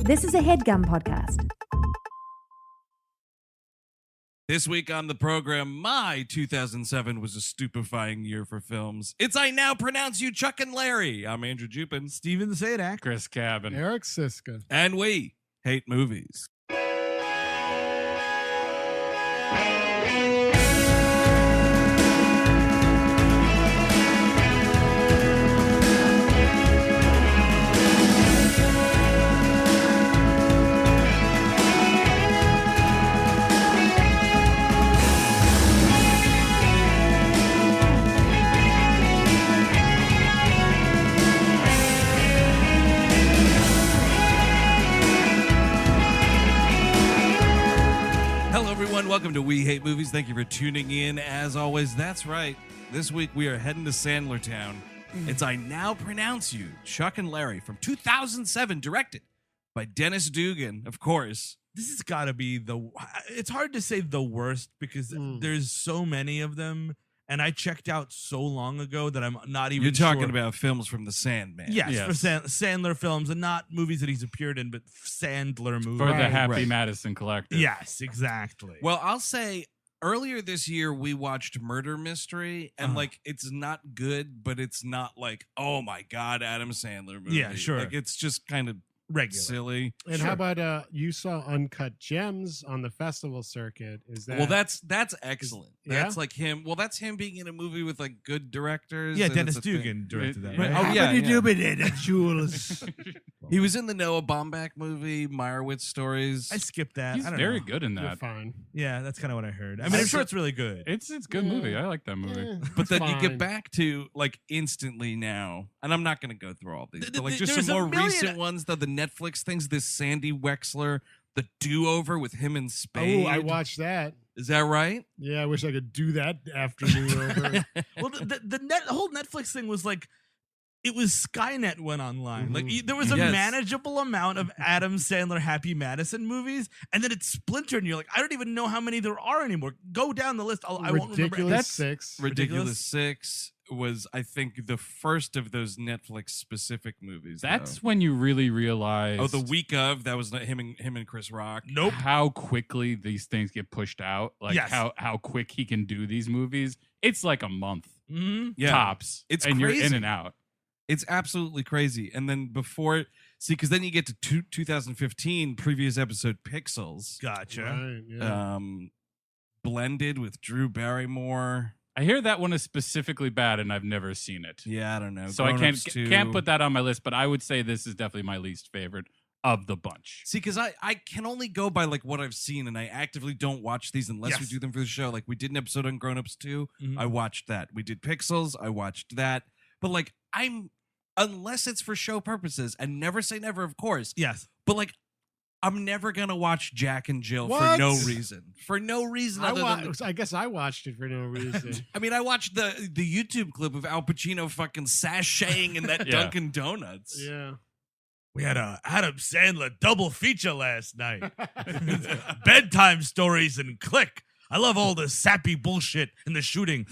This is a HeadGum podcast. This week on the program, my 2007 was a stupefying year for films. It's I Now Pronounce You Chuck and Larry. I'm Andrew Jupin. Steven Zadak. Chris Cabin. Eric Siska. And we hate movies. Welcome to We Hate Movies. Thank you for tuning in. As always, that's right. This week we are heading to Sandler Town. It's I Now Pronounce You, Chuck and Larry from 2007, directed by Dennis Dugan, of course. This has got to be it's hard to say the worst because there's so many of them. And I checked out so long ago that I'm not even You're talking about films from the Sandman. Yes. For Sandler films, and not movies that he's appeared in, but Sandler movies. For the Happy Madison Collective. Yes, exactly. Well, I'll say earlier this year we watched Murder Mystery, and it's not good, but it's not like, oh my God, Adam Sandler movie. Yeah, sure. Like it's just kind of regular, silly. And how about you saw Uncut Gems on the festival circuit? Is that that's excellent. That's like him. Well, that's him being in a movie with like good directors. Yeah, Dennis Dugan directed that. Right? Oh yeah, Jules. He was in the Noah Baumbach movie, Meyerowitz Stories. I skipped that. He's I don't very know. good in that. You're fine. Yeah, that's kind of what I heard. I mean, I'm sure it's really good. It's a good movie. I like that movie. But then you get back to like instantly now, and I'm not going to go through all these, but like just some more recent ones, though, the Netflix things, this Sandy Wexler, The Do-Over with him and Spade. Oh, I watched that. Is that right? Yeah, I wish I could do that afternoon over. Well, the whole Netflix thing was like, it was Skynet went online. Mm-hmm. Like there was a manageable amount of Adam Sandler Happy Madison movies, and then it splintered, and you're like, I don't even know how many there are anymore. Go down the list. I won't remember. Ridiculous Six. Ridiculous Six was, I think, the first of those Netflix specific movies. That's when you really realize. Oh, the week of, that was not him and Chris Rock. Nope. How quickly these things get pushed out. Like how quick he can do these movies. It's like a month tops. It's and crazy. You're in and out. It's absolutely crazy. And then because then you get to 2015, previous episode Pixels. Gotcha. Right, yeah. Blended with Drew Barrymore. I hear that one is specifically bad, and I've never seen it. Yeah, I don't know. So I can't put that on my list, but I would say this is definitely my least favorite of the bunch. See, because I can only go by like what I've seen, and I actively don't watch these unless we do them for the show. Like we did an episode on Grown Ups 2. I watched that. We did Pixels. I watched that. But like unless it's for show purposes, and never say never, of course. Yes. But like, I'm never gonna watch Jack and Jill What? for no reason. For no reason other than I guess I watched it for no reason. I mean, I watched the YouTube clip of Al Pacino fucking sashaying in that Dunkin' Donuts. Yeah. We had a Adam Sandler double feature last night. Bedtime stories and Click. I love all the sappy bullshit and the shooting.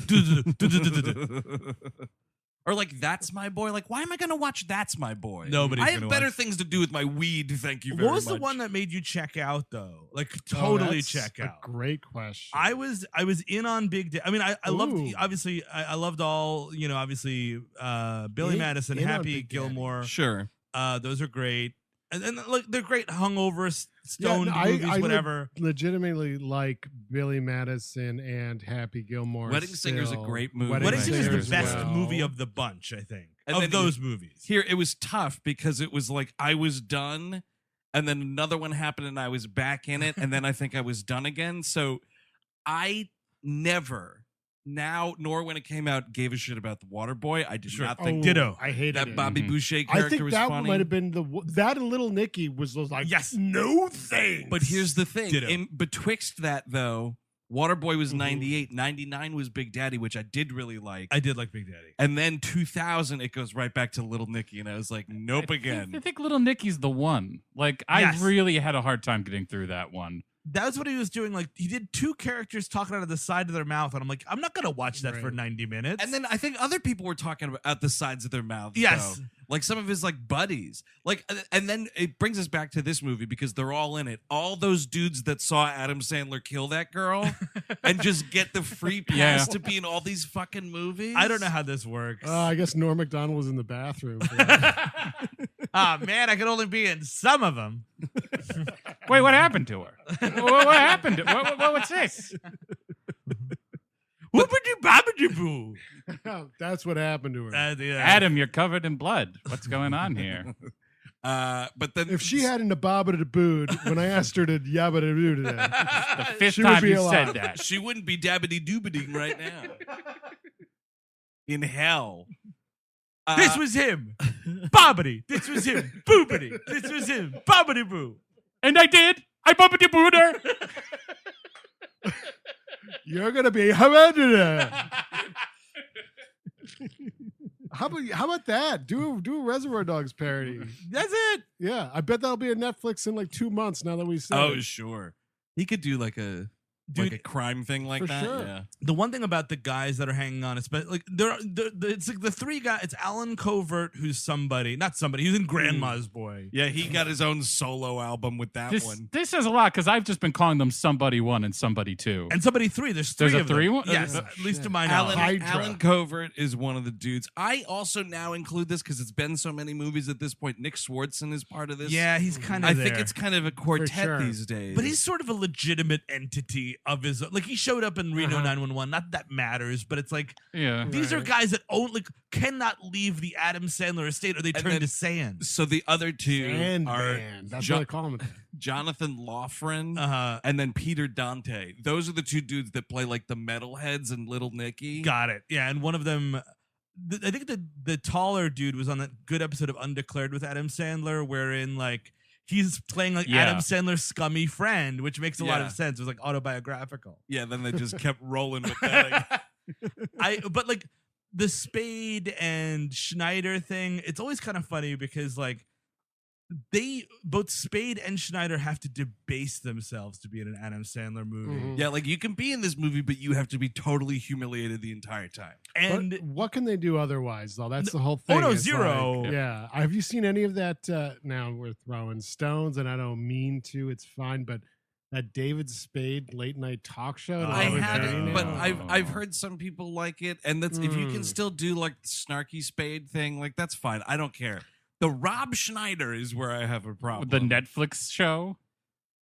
Or like, That's My Boy. Like, why am I going to watch That's My Boy? Nobody's I have gonna better watch. things to do with my weed, thank you very much. What was the one that made you check out, though? Like, totally that's check a out. great question. I was in on Big Day. I mean, I loved, Ooh. obviously, I loved all, obviously, Billy Madison, in on Happy Big Daddy. Gilmore. Sure. Those are great. And look, they're great hungover, stoned movies, whatever. Legitimately like Billy Madison and Happy Gilmore. Wedding Singer's a great movie. Wedding Singer is the as best well. movie of the bunch, I think, And of then those movies. Here, it was tough because it was like I was done, and then another one happened, and I was back in it, and then I think I was done again. So I never, now nor when it came out, gave a shit about the Waterboy. I did not think ditto. I hated that it. Bobby Boucher character I think was that funny. might have been that and Little Nicky was like, Yes. no thanks. But here's the thing. Ditto. Betwixt that, though, Waterboy was 98. 99 was Big Daddy, which I did really like. I did like Big Daddy. And then 2000, it goes right back to Little Nicky. And I was like, nope I again. think Little Nicky's the one. Like, Yes. I really had a hard time getting through that one. That's what he was doing. Like, he did 2 characters talking out of the side of their mouth, and I'm like, I'm not gonna watch that for 90 minutes. And then I think other people were talking about out the sides of their mouths. Yes. Though. Like some of his like buddies. Like, and then it brings us back to this movie because they're all in it. All those dudes that saw Adam Sandler kill that girl and just get the free pass to be in all these fucking movies. I don't know how this works. I guess Norm Macdonald was in the bathroom. Man, I could only be in some of them. Wait, what happened to her? What happened? What's this? Whoopity-boppity-boo. That's what happened to her. Adam, you're covered in blood. What's going on here? But then if she hadn't booed when I asked her to yabba doo today, the 5th time you said that, she wouldn't be dabbity doobiting right now in hell. This was him. Bobbity. This was him. Boobity. This was him. Bobbity boo. And I did. I bobbity booed her. You're gonna be how about that? Do a Reservoir Dogs parody. That's it. Yeah, I bet that'll be a Netflix in like 2 months. Now that we said, oh sure, he could do like a crime thing like that. Sure. Yeah. The one thing about the guys that are hanging on, it's like it's like the 3 guys. It's Alan Covert, who's not somebody. He's in Grandma's Boy. Yeah, he got his own solo album with that one. This says a lot because I've just been calling them Somebody 1 and Somebody 2. And Somebody 3. There's 3 There's of a 3 them. one? Yes, at least to my knowledge. Alan Covert is one of the dudes. I also now include this because it's been so many movies at this point. Nick Swardson is part of this. Yeah, he's kind of I think it's kind of a quartet sure. these days. But he's sort of a legitimate entity of his own. Like, he showed up in Reno 911. Not that matters, but it's like these are guys that cannot leave the Adam Sandler estate or they turn to sand. So the other 2 are that's what I call him. Jonathan Loughran and then Peter Dante. Those are the 2 dudes that play like the metalheads and Little Nicky. Got it. Yeah, and one of them, I think the taller dude was on that good episode of Undeclared with Adam Sandler, wherein like he's playing like Adam Sandler's scummy friend, which makes a lot of sense. It was like autobiographical. Yeah, then they just kept rolling with that. But like the Spade and Schneider thing, it's always kind of funny because like both Spade and Schneider have to debase themselves to be in an Adam Sandler movie. Mm-hmm. Yeah, like you can be in this movie, but you have to be totally humiliated the entire time. And but what can they do otherwise, though? That's the whole thing. Oh no, It's zero. Like, yeah. Have you seen any of that? Now we're throwing stones, and I don't mean to. It's fine, but that David Spade late night talk show. I haven't, but I've heard some people like it, and that's if you can still do like the snarky Spade thing, like that's fine. I don't care. The Rob Schneider is where I have a problem. The Netflix show.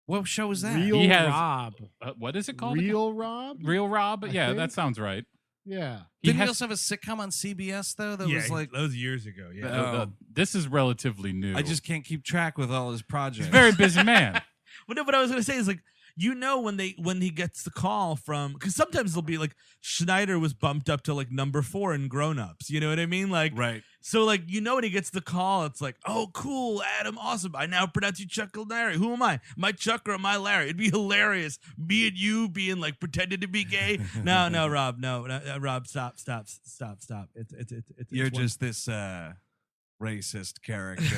What show is that? Real Rob. What is it called? Real Rob? Real Rob? I Yeah, think. that sounds right. Yeah. Didn't he also have a sitcom on CBS though? That was like that was years ago. Yeah. This is relatively new. I just can't keep track with all his projects. He's a very busy man. What I was gonna say is like, when he gets the call from, because sometimes they'll be like Schneider was bumped up to like number 4 in Grown Ups. You know what I mean? Like, right. So like, when he gets the call, it's like, oh, cool, Adam, awesome. I now pronounce you Chuck and Larry. Who am I? Am I Chuck or am I Larry? It'd be hilarious. Me and you being like pretending to be gay. No, Rob, no, Rob, stop. You're just this racist character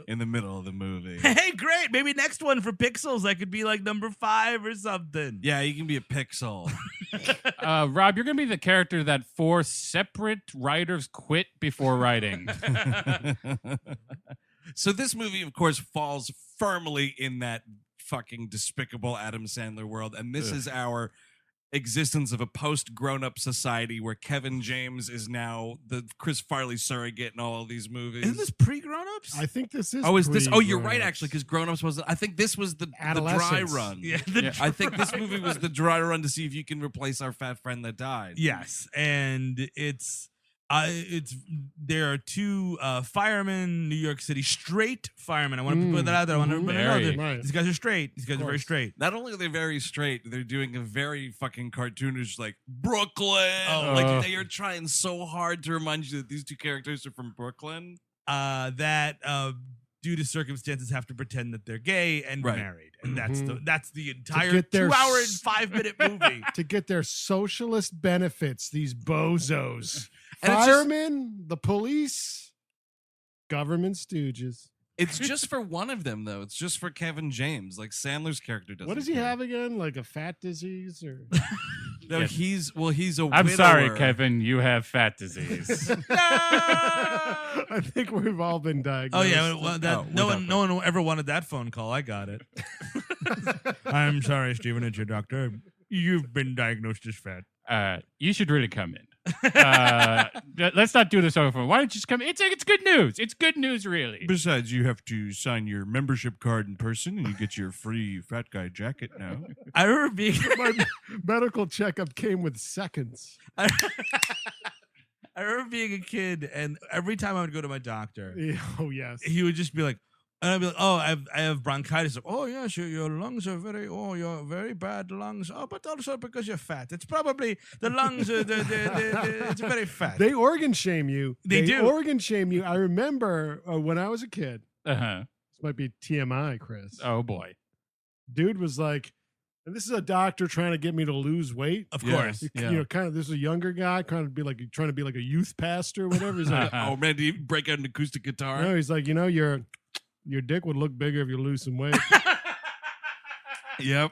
in the middle of the movie. Hey, great. Maybe next one for Pixels, I could be like number 5 or something. Yeah, you can be a pixel. Rob, you're going to be the character that 4 separate writers quit before writing. So this movie, of course, falls firmly in that fucking despicable Adam Sandler world. And this is our existence of a post-grown-up society where Kevin James is now the Chris Farley surrogate in all of these movies. Isn't this pre-grown-ups? I think this is. Oh, is this? Oh, you're right, pre-Grown-Ups. actually, because Grown-Ups was. I think this was the dry Adolescence. run. Yeah, I think this movie was the dry run to see if you can replace our fat friend that died. Yes, and it's there are 2 firemen, New York City, straight firemen. I want to put that out there. I want everybody to know that Right. these guys are straight. These guys are very straight. Not only are they very straight, they're doing a very fucking cartoonish, like Brooklyn. Oh. Like they are trying so hard to remind you that these 2 characters are from Brooklyn. That due to circumstances have to pretend that they're gay and married, and that's the entire get their 2 hour and 5 minute movie. To get their socialist benefits, these bozos. And it's just- Firemen, the police, government stooges. It's just for one of them, though. It's just for Kevin James. Like Sandler's character doesn't. What does he care. have again? Like a fat disease or? No, he's a I'm sorry, widower. Kevin. You have fat disease. I think we've all been diagnosed. Oh yeah, well, no one ever wanted that phone call. I got it. I'm sorry, Stephen. It's your doctor. You've been diagnosed as fat. You should really come in. Let's not do this over. Why don't you just come? It's good news. It's good news, really. Besides, you have to sign your membership card in person, and you get your free fat guy jacket now. I remember being My medical checkup came with seconds. I remember being a kid, and every time I would go to my doctor, Oh yes. he would just be like, and I'd be like, oh, I have bronchitis. Oh, yes, your lungs are you're very bad lungs. Oh, but also because you're fat. It's probably the lungs, it's very fat. They organ shame you. They do. organ shame you. I remember when I was a kid. Uh-huh. This might be TMI, Chris. Oh, boy. Dude was like, and this is a doctor trying to get me to lose weight. Of course. You know, kind of, this is a younger guy, kind of trying to be like a youth pastor or whatever. He's like, Oh man, do you break out an acoustic guitar? no, he's like, you know, your dick would look bigger if you lose some weight. Yep.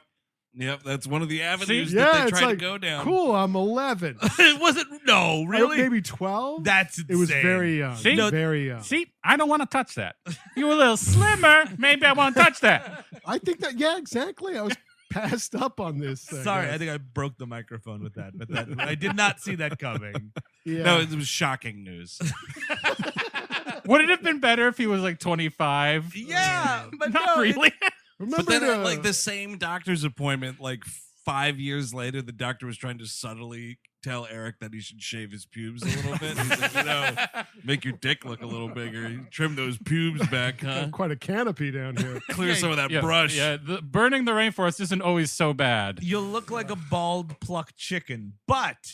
That's one of the avenues yeah, that they it's try like, to go down. cool, I'm 11. It wasn't, no, really? Maybe 12? That's insane. It was very young. See? Very young. See, I don't want to touch that. You were a little slimmer. Maybe I want to touch that. I think that, yeah, exactly. I was passed up on this. Sorry, guys. I think I broke the microphone with that. But I did not see that coming. Yeah. No, it was shocking news. Would it have been better if he was like 25? Yeah, but Not no, really. Remember But then at the- like the same doctor's appointment, like 5 years later, the doctor was trying to subtly tell Eric that he should shave his pubes a little bit. He's like, you know, make your dick look a little bigger. Trim those pubes back, huh? got quite a canopy down here. Clear some of that brush. Yeah, burning the rainforest isn't always so bad. You'll look like a bald plucked chicken, but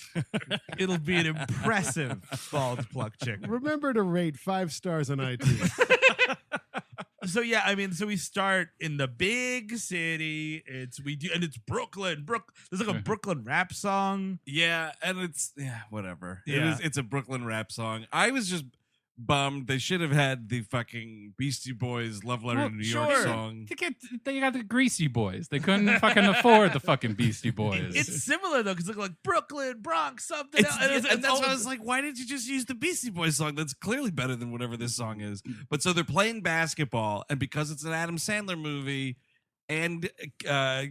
it'll be an impressive bald plucked chicken. Remember to rate 5 stars on iTunes. So yeah, I mean, so we start in the big city. It's Brooklyn. There's like a Brooklyn rap song. Yeah, and it's whatever. Yeah. It's a Brooklyn rap song. I was just bummed. They should have had the fucking Beastie Boys "Love Letter to New York" song. They got the Greasy Boys. They couldn't fucking afford the fucking Beastie Boys. It's similar though, because like Brooklyn, Bronx, something else. And that's why I was like, why didn't you just use the Beastie Boys song? That's clearly better than whatever this song is. But so they're playing basketball, and because it's an Adam Sandler movie, and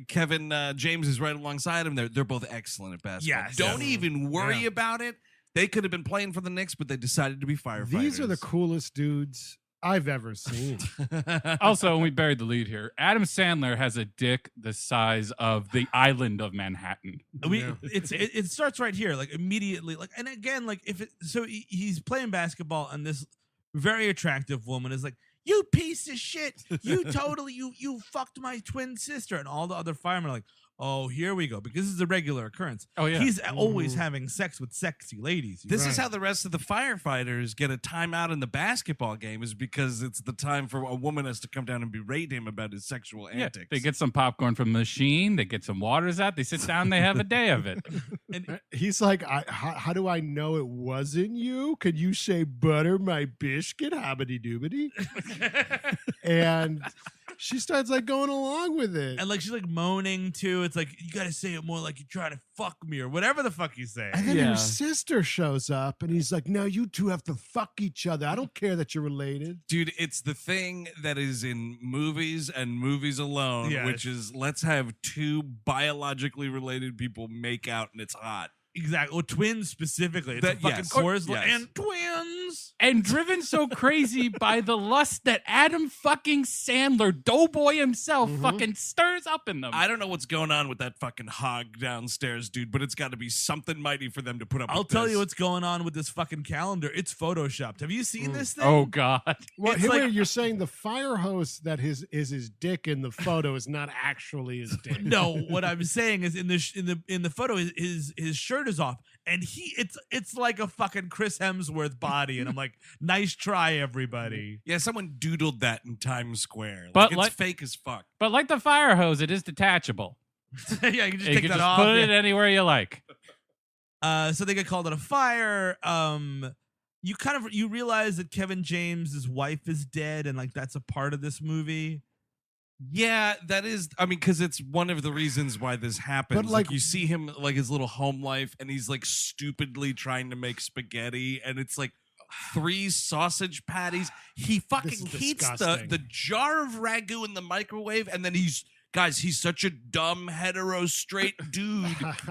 Kevin James is right alongside him, they're both excellent at basketball. Yes. Don't even worry about it. They could have been playing for the Knicks, but they decided to be firefighters. These are the coolest dudes I've ever seen. Also, when we buried the lead here, Adam Sandler has a dick the size of the island of Manhattan. It starts right here, like immediately, like, and again, like he's playing basketball, and this very attractive woman is like, "You piece of shit! You totally you fucked my twin sister," and all the other firemen are like, "Oh, here we go," because this is a regular occurrence. Oh yeah, He's always having sex with sexy ladies. This is how the rest of the firefighters get a timeout in the basketball game, is because it's the time for a woman has to come down and berate him about his sexual antics. They get some popcorn from the machine. They get some waters out. They sit down. They have a day of it. And He's like, how do I know it wasn't you? Could you say butter my biscuit? Hobbity doobity. And she starts like going along with it. like she's like moaning too. It's like, you gotta say it more like you're trying to fuck me or whatever the fuck you say. And then Yeah. her sister shows up and he's like, no, you two have to fuck each other. I don't care that you're related. Dude, it's the thing that is in movies and movies alone, Yes. which is let's have two biologically related people make out and it's hot. Exactly. Well, twins specifically. It's That- a fucking yes. chorus Yes. and twins. And driven so crazy by the lust that Adam fucking Sandler, doughboy himself, fucking stirs up in them. I don't know what's going on with that fucking hog downstairs, dude, but it's got to be something mighty for them to put up I'll with tell this. you what's going on with this fucking calendar. It's photoshopped. Have you seen this thing? Oh God! Well, It's here, like- wait, you're saying the fire hose that is his dick in the photo is not actually his dick. No, what I'm saying is in the photo, his shirt is off, and it's like a fucking Chris Hemsworth body, and I'm like, nice try, everybody. Yeah, someone doodled that in Times Square. But It's like- fake as fuck. But like the fire hose, it is detachable. Yeah, you can just You take can that just off. put Yeah. it anywhere you like. So they get called on a fire. you realize that Kevin James's wife is dead, and like that's a part of this movie. Yeah, that is. I mean, because it's one of the reasons why this happens. But, like like, you see him like his little home life, and he's like stupidly trying to make spaghetti, and it's like 3 sausage patties. He fucking heats the jar of ragu in the microwave, and then he's such a dumb hetero straight dude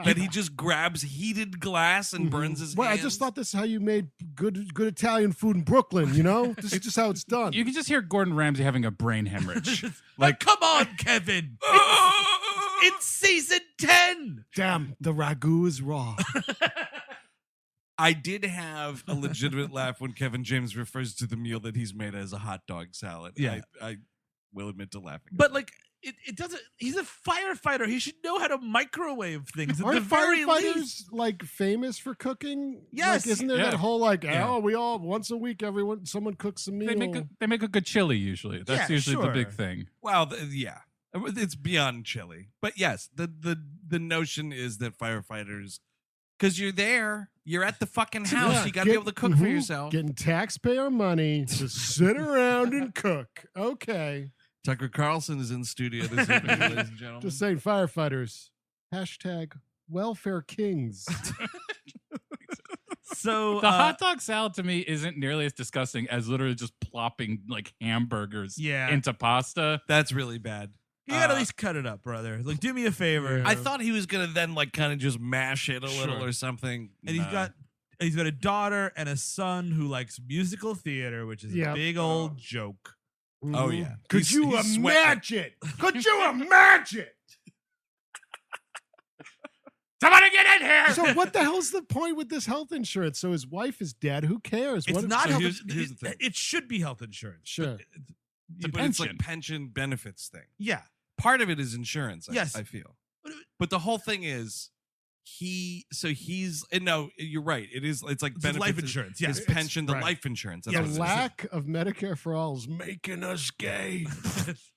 that he just grabs heated glass and burns his hands. I just thought this is how you made good Italian food in Brooklyn, you know? This is just how it's done. You can just hear Gordon Ramsay having a brain hemorrhage. Like, come on, Kevin. It's season 10. Damn, the ragu is raw. I did have a legitimate laugh when Kevin James refers to the meal that he's made as a hot dog salad. Yeah. I will admit to laughing. But like, it doesn't. He's a firefighter. He should know how to microwave things. At the Aren't very firefighters least. like famous for cooking? Yes. Like, isn't there Yeah. that whole like, Yeah. oh, we all once a week, someone cooks a meal. They make a good chili usually. That's Yeah, usually the sure. big thing. Well, yeah, it's beyond chili. But yes, the notion is that firefighters, because you're at the fucking house, Yeah, you got to be able to cook for mhm, yourself. Getting taxpayer money to sit around and cook. Okay. Tucker Carlson is in studio this evening, ladies and gentlemen. Just saying, firefighters. Hashtag welfare kings. So The hot dog salad to me isn't nearly as disgusting as literally just plopping like hamburgers into pasta. That's really bad. you gotta at least cut it up, brother. Like, do me a favor. I thought he was gonna then like kind of just mash it a little Sure. or something. And he's got a daughter and a son who likes musical theater, which is a big old joke. Oh yeah. Could He's- you he's sweating. imagine? Could you imagine? Somebody get in here! So what the hell's the point with this health insurance? So his wife is dead. Who cares? It's What if- not so health. here's the thing. It should be health insurance. Sure. But it's like pension benefits thing. Yeah. Part of it is insurance. Yes. I feel. But the whole thing is no, you're right. It's like It's benefits, life insurance. Yes. his pension, the right. life insurance. That's Yeah, what it The is. lack of Medicare for all is making us gay.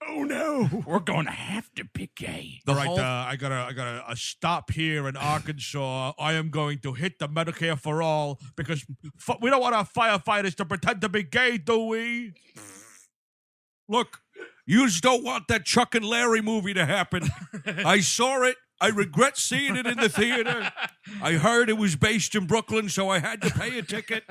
Oh no. We're going to have to be gay. The All right, whole- I gotta stop here in Arkansas. I am going to hit the Medicare for all because we don't want our firefighters to pretend to be gay, do we? Look, you just don't want that Chuck and Larry movie to happen. I saw it. I regret seeing it in the theater. I heard it was based in Brooklyn, so I had to pay a ticket.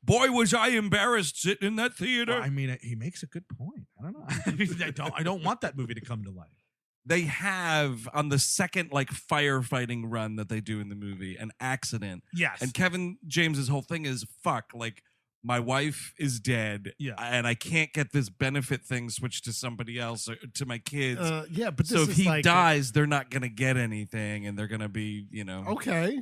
Boy, was I embarrassed sitting in that theater. Well, I mean, he makes a good point. I don't know. I don't want that movie to come to life. They have on the second like firefighting run that they do in the movie an accident. Yes. And Kevin James's whole thing is fuck, like my wife is dead, Yeah. and I can't get this benefit thing switched to somebody else or to my kids. Yeah, but this So if is he like dies, they're not gonna get anything, and they're gonna be, okay.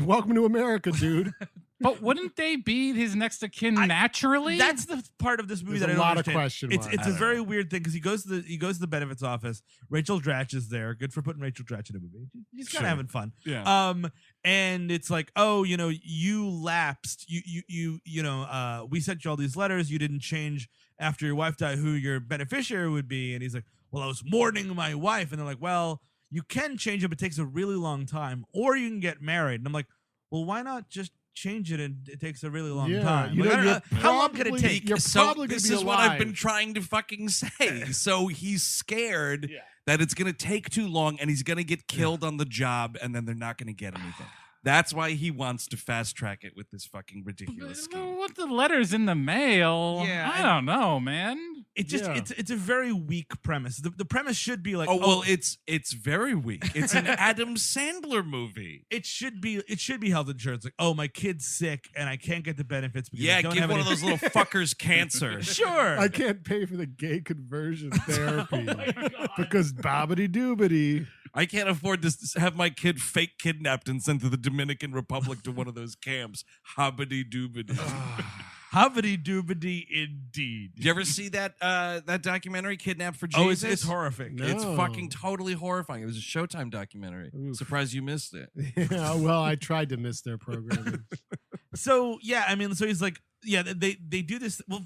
Welcome to America, dude. But wouldn't they be his next of kin naturally? That's the part of this movie There's that a I don't lot of understand. question It's marks. a very weird thing because he goes to the benefits office. Rachel Dratch is there. Good for putting Rachel Dratch in a movie. He's kind of Sure. having fun. Yeah. And it's like, oh, you lapsed. We sent you all these letters. You didn't change after your wife died who your beneficiary would be. And he's like, well, I was mourning my wife. And they're like, well, you can change it, but it takes a really long time, or you can get married. And I'm like, well, why not just change it? And it takes a really long time. Like, I don't know, how long can it take? You're So probably going this to be is alive. what I've been trying to fucking say. So he's scared that it's going to take too long, and he's going to get killed on the job, and then they're not going to get anything. That's why he wants to fast track it with this fucking ridiculous scheme. What the letters in the mail? Yeah, I don't know, man. It just it's a very weak premise. The premise should be like, Oh well, it's very weak. It's an Adam Sandler movie. it should be health insurance. Like, oh, my kid's sick and I can't get the benefits because I Yeah, don't give have one any. of those little fuckers cancer. Sure. I can't pay for the gay conversion therapy because bobbity doobity. I can't afford to have my kid fake kidnapped and sent to the Dominican Republic to one of those camps. Hobbity doobity. Hobbity doobity indeed. Did you ever see that documentary, Kidnapped for Jesus? Oh, it's horrific. No. It's fucking totally horrifying. It was a Showtime documentary. Oof. Surprised you missed it. Yeah, well, I tried to miss their programming. So yeah, I mean, so he's like, yeah, they do this. Well,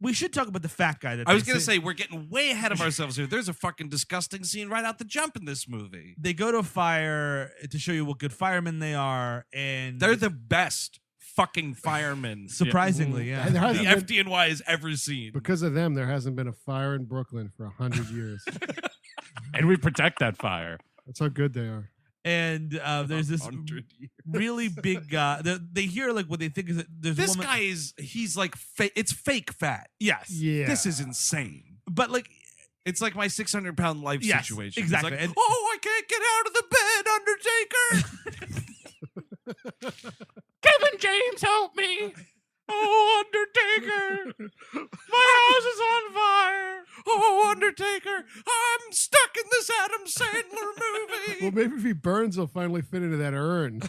we should talk about the fat guy. That I was they going to say, we're getting way ahead of ourselves here. There's a fucking disgusting scene right out the jump in this movie. They go to a fire to show you what good firemen they are, and They're the best fucking firemen. Surprisingly, yeah. And there The hasn't been, FDNY has ever seen. because of them, there hasn't been a fire in Brooklyn for 100 years. And we protect that fire. That's how good they are. And there's this 100 years. really big guy. They hear like what they think is that there's a This woman. guy he's like, it's fake fat. Yes. Yeah. This is insane. But like, It's like my 600-pound life Yes, situation. exactly. It's like, And- I can't get out of the bed, Undertaker. Kevin James, help me! Oh, Undertaker! My house is on fire! Oh, Undertaker, I'm stuck in this Adam Sandler movie. Well, maybe if he burns, he'll finally fit into that urn.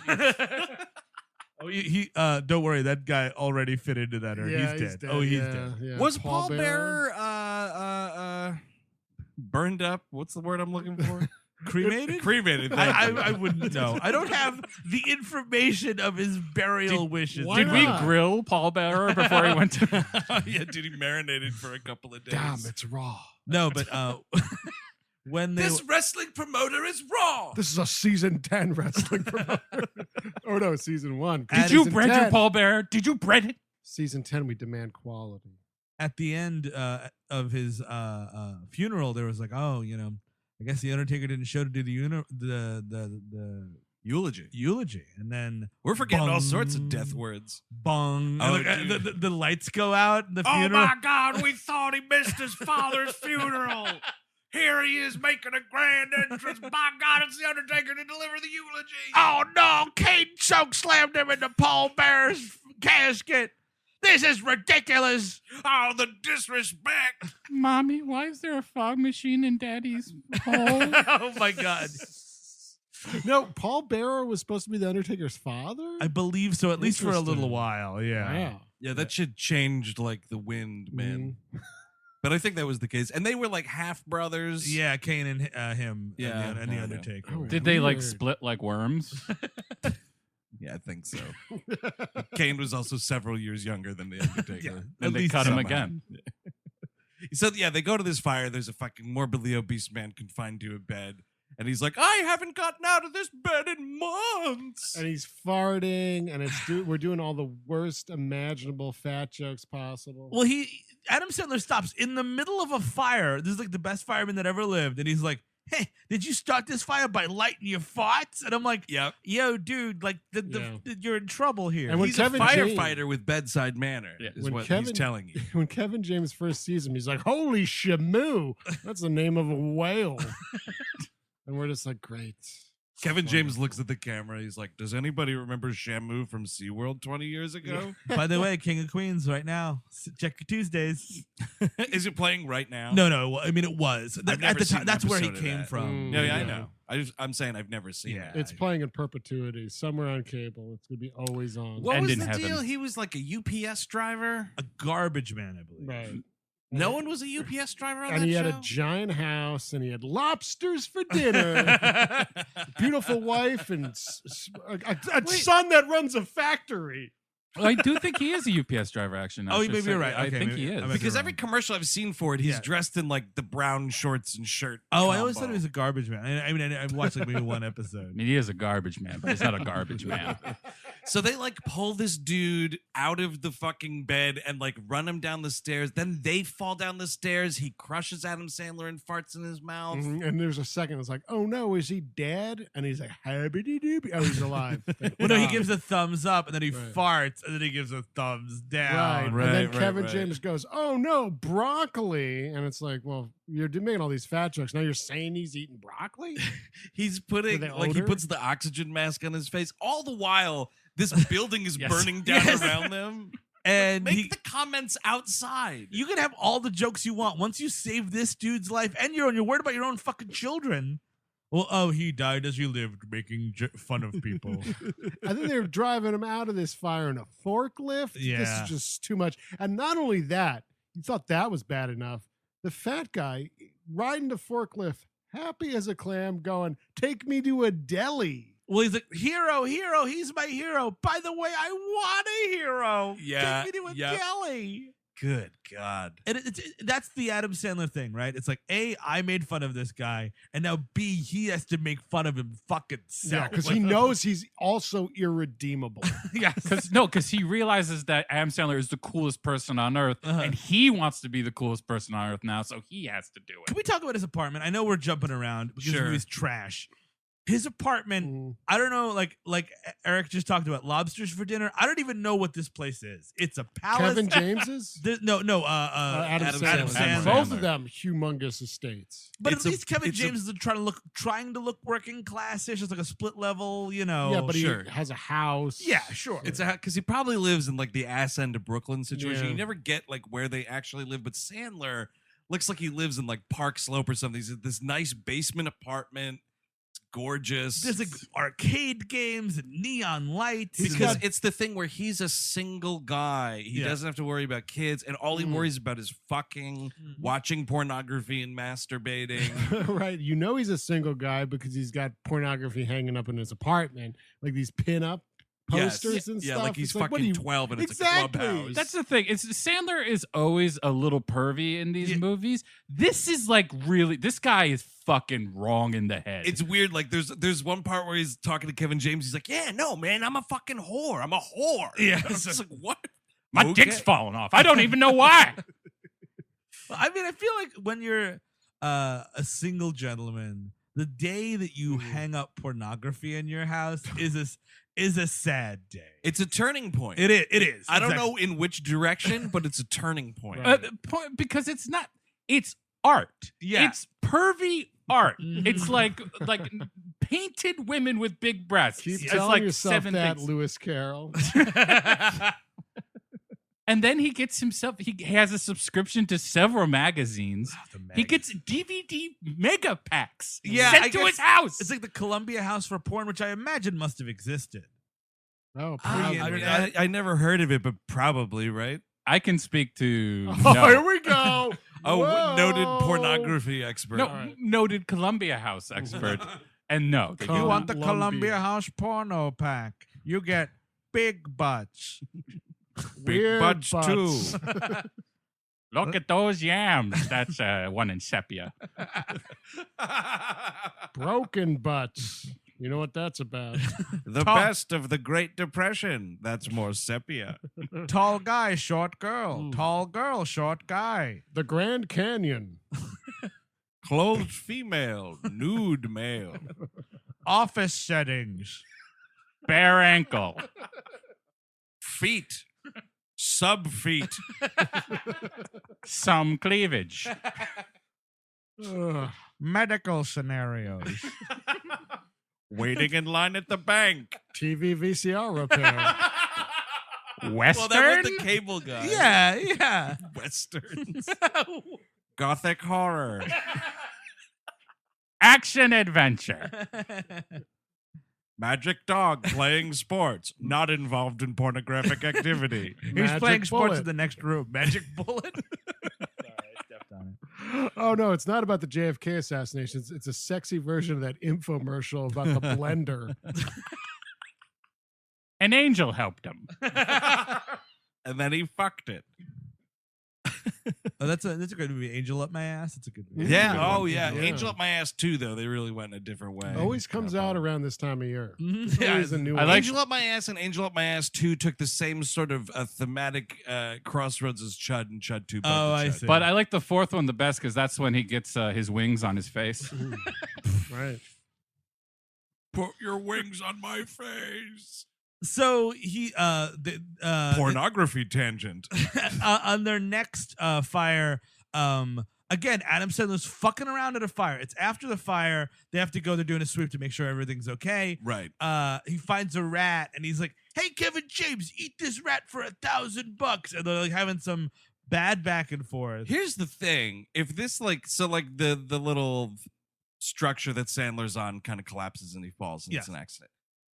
oh, he don't worry, that guy already fit into that urn. Yeah, he's dead. Oh, he's dead. Yeah. Was Paul Bearer burned up? What's the word I'm looking for? Cremated? Cremated. I wouldn't know. I don't have the information of his burial wishes. why Did we not? grill Paul Bearer before he went to? Yeah, dude, he marinated for a couple of days. Damn, it's raw. No, but when they This wrestling promoter is raw. This is a season 10 wrestling promoter. Oh, no, season 1. Did Did you Season bread your 10. Paul Bearer? Did you bread it? Season 10, we demand quality. at the end of his funeral, there was like, oh, you know, I guess the Undertaker didn't show to do the eulogy, and then We're forgetting all bong, sorts of death words. bong. Oh, And dude. the lights go out. In the Oh funeral. my God, we thought he missed his father's funeral. Here he is making a grand entrance. By God, it's the Undertaker to deliver the eulogy. Oh no! Kane choke slammed him into Paul Bearer's casket. This is ridiculous. Oh, the disrespect. Mommy, why is there a fog machine in Daddy's hole? Oh my God! No, Paul Bearer was supposed to be the Undertaker's father? I believe so, at least for a little Interesting. while. Yeah. Wow. Yeah, that shit changed like the wind, man. Mm. But I think that was the case. And they were like half brothers. Yeah, Kane and him. Yeah. and the Yeah. Undertaker. Oh, Did they like Weird. split like worms? Yeah, I think so. Kane was also several years younger than the Undertaker. Yeah. Then At they least cut him somehow. again. So yeah, they go to this fire. There's a fucking morbidly obese man confined to a bed. And he's like, I haven't gotten out of this bed in months. And he's farting, and we're doing all the worst imaginable fat jokes possible. Well, Adam Sandler stops in the middle of a fire. This is like the best fireman that ever lived, and he's like, "Hey, did you start this fire by lighting your farts?" And I'm like, Yep. "Yo, dude, like you're in trouble here." And when He's Kevin a James- firefighter with bedside manner, Yeah. is When what Kevin- he's telling you. When Kevin James first sees him, he's like, "Holy shamoo!" That's the name of a whale. And we're just like, "Great." Kevin James looks at the camera. He's like, does anybody remember Shamu from SeaWorld 20 years ago? By the way, King of Queens right now. Check your Tuesdays. Is it playing right now? No. I mean, it was I've at never the seen time. an That's where he episode of came that. from. No, yeah, I Yeah. know. I'm saying I've never seen Yeah. it. It's playing in perpetuity somewhere on cable. It's gonna be always on. What And was in the heaven. deal? He was like a UPS driver. A garbage man, I believe. Right. No one was a UPS driver on And that he show? had a giant house, and he had lobsters for dinner. Beautiful wife, and a son that runs a factory. Well, I do think he is a UPS driver, actually. now Oh, that maybe say you're it. right. I Okay, think maybe- he I is. might be Because wrong. every commercial I've seen for it, he's Yeah. dressed in like the brown shorts and shirt. Oh, I always thought combo. he was a garbage man. I mean, I watched like maybe one I episode. mean, he is a garbage man, but he's not a garbage man. So they like pull this dude out of the fucking bed and like run him down the stairs. Then they fall down the stairs. He crushes Adam Sandler and farts in his mouth. Mhm. And there's a second. It's like, "Oh no, is he dead?" And he's like, "Habbity doobie." Oh, he's alive. Thank Well, no, he God. gives a thumbs up, and then he Right. farts, and then he gives a thumbs down. Right. And then right, Kevin right. James goes, "Oh no, broccoli!" And it's like, well, you're making all these fat jokes. Now you're saying he's eating broccoli? He's putting the like he odor? puts the oxygen mask on his face. All the while, this building is Yes. burning down Yes. around them. And Make the comments outside. you can have all the jokes you want once you save this dude's life, and you're worried about your own fucking children. Well, oh, he died as he lived, making fun of people. I think they're driving him out of this fire in a forklift. This Yeah. is just too much. And not only that, you thought that was bad enough. The fat guy riding the forklift, happy as a clam, going, "Take me to a deli." Well, he's like, hero, he's my hero. By the way, I want a hero. Yeah, Take me to a yeah. deli. Good God. And that's the Adam Sandler thing, right? It's like, A, I made fun of this guy, and now B, he has to make fun of him fucking self. Yeah, because he knows he's also irredeemable. Yeah. Because he realizes that Adam Sandler is the coolest person on earth, and he wants to be the coolest person on earth now, so he has to do it. Can we talk about his apartment? I know we're jumping around because the movie's trash. His apartment, I don't know, like Eric just talked about lobsters for dinner. I don't even know what this place is. It's a palace. Kevin James's? Adam Sandler. Both of them humongous estates. But at least Kevin James is trying to look working classish. It's like a split level, you know. Yeah, but he has a house. Yeah, sure. It's because he probably lives in like the ass end of Brooklyn situation. Yeah. You never get like where they actually live, but Sandler looks like he lives in like Park Slope or something. He's this nice basement apartment. Gorgeous. There's like arcade games and neon lights. Because it's the thing where he's a single guy. He doesn't have to worry about kids, and all he worries about is fucking, watching pornography and masturbating. Right. You know he's a single guy because he's got pornography hanging up in his apartment, like these pin-up posters and stuff. Yeah, like he's it's fucking 12 and it's a clubhouse. That's the thing. Sandler is always a little pervy in these movies. This is like really, this guy is fucking wrong in the head. It's weird. Like there's one part where he's talking to Kevin James. He's like, yeah, no, man, I'm a fucking whore. I'm a whore. Yeah. It's just like, what? My dick's falling off. I don't even know why. I mean, I feel like when you're a single gentleman, the day that you hang up pornography in your house is a sad day. It's a turning point. It is. I don't know in which direction, but it's a turning point. Because it's art. Yeah. It's pervy art. It's like painted women with big breasts. Keep It's telling like yourself 7 that, things. Lewis Carroll. And then he gets himself, he has a subscription to several magazines. He gets DVD mega packs sent to his house. It's like the Columbia House for Porn, which I imagine must have existed. Oh, I never heard of it, but probably, right? I can speak to... Oh, here we go. Oh, noted pornography expert. No, noted Columbia House expert. And no. They You do want not. the Columbia House porno pack? You get big butts. Big butts too. Look at those yams. That's one in sepia. Broken butts. You know what that's about. The best of the Great Depression. That's more sepia. Tall guy, short girl. Tall girl, short guy. The Grand Canyon. Clothed female. Nude male. Office settings. Bare ankle. Feet. Sub feet. Some cleavage. Medical scenarios. Waiting in line at the bank. TV VCR repair. Western? Well, that was the cable guy. Yeah. Westerns. Gothic horror. Action adventure. Magic dog playing sports, not involved in pornographic activity. He's playing sports bullet. in the next room. Magic bullet. Sorry, I stepped on it. Oh, no, it's not about the JFK assassination. It's a sexy version of that infomercial about the blender. An angel helped him. And then he fucked it. Oh, that's a good movie. Angel Up My Ass. It's a good movie. Yeah. Yeah. Oh, yeah. Yeah. Angel Up My Ass too, though. They really went in a different way. Always comes out around this time of year. Mhm. There's always a new one. Angel Up My Ass and Angel Up My Ass 2 took the same sort of thematic crossroads as Chud and Chud 2. Oh, I Chud. see. But I like the fourth one the best because that's when he gets his wings on his face. Right. Put your wings on my face. So he Pornography tangent. on their next fire, again, Adam Sandler's fucking around at a fire. It's after the fire. They have to go. They're doing a sweep to make sure everything's okay. Right. He finds a rat and he's like, "Hey, Kevin James, eat this rat for $1,000." And they're like having some bad back and forth. Here's the thing. If this the little structure that Sandler's on kind of collapses and he falls and it's an accident.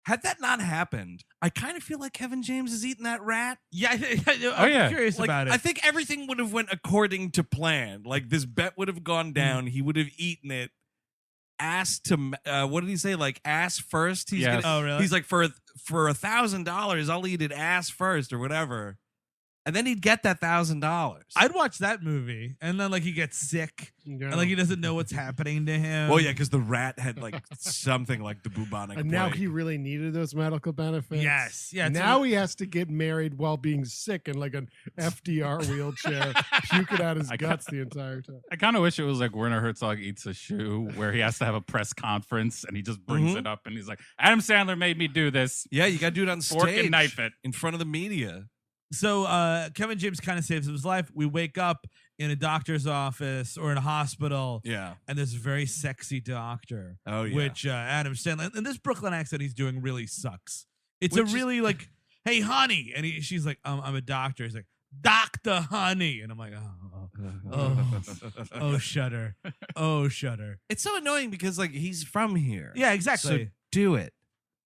Had that not happened, I kind of feel like Kevin James is eating that rat. Yeah, I'm curious about it. I think everything would have went according to plan. Like this bet would have gone down. He would have eaten it. Ass to what did he say? Like ass first. He's Yes. Oh, really? He's like for $1,000, I'll eat it ass first or whatever. And then he'd get that $1,000. I'd watch that movie, and then like he gets sick, Yeah. and like he doesn't know what's happening to him. Well, yeah, because the rat had like something like the bubonic And now plague. he really needed those medical benefits. Yes, yeah. it's Now a- he has to get married while being sick in like an FDR wheelchair, puking out his guts the entire time. I kind of wish it was like Werner Herzog Eats a Shoe, where he has to have a press conference and he just brings it up and he's like, Adam Sandler made me do this. Yeah, you got to do it on stage. Fork and knife it. In front of the media. So Kevin James kind of saves his life. We wake up in a doctor's office or in a hospital, Yeah. and there's a very sexy doctor. Oh, yeah. Which Adam Sandler, and this Brooklyn accent he's doing really sucks. It's Which a is- really like, hey, honey, and she's like, I'm a doctor. He's like, Dr. Honey, and I'm like, oh, shudder, oh, shudder. It's so annoying because like he's from here. Yeah, exactly. So do it.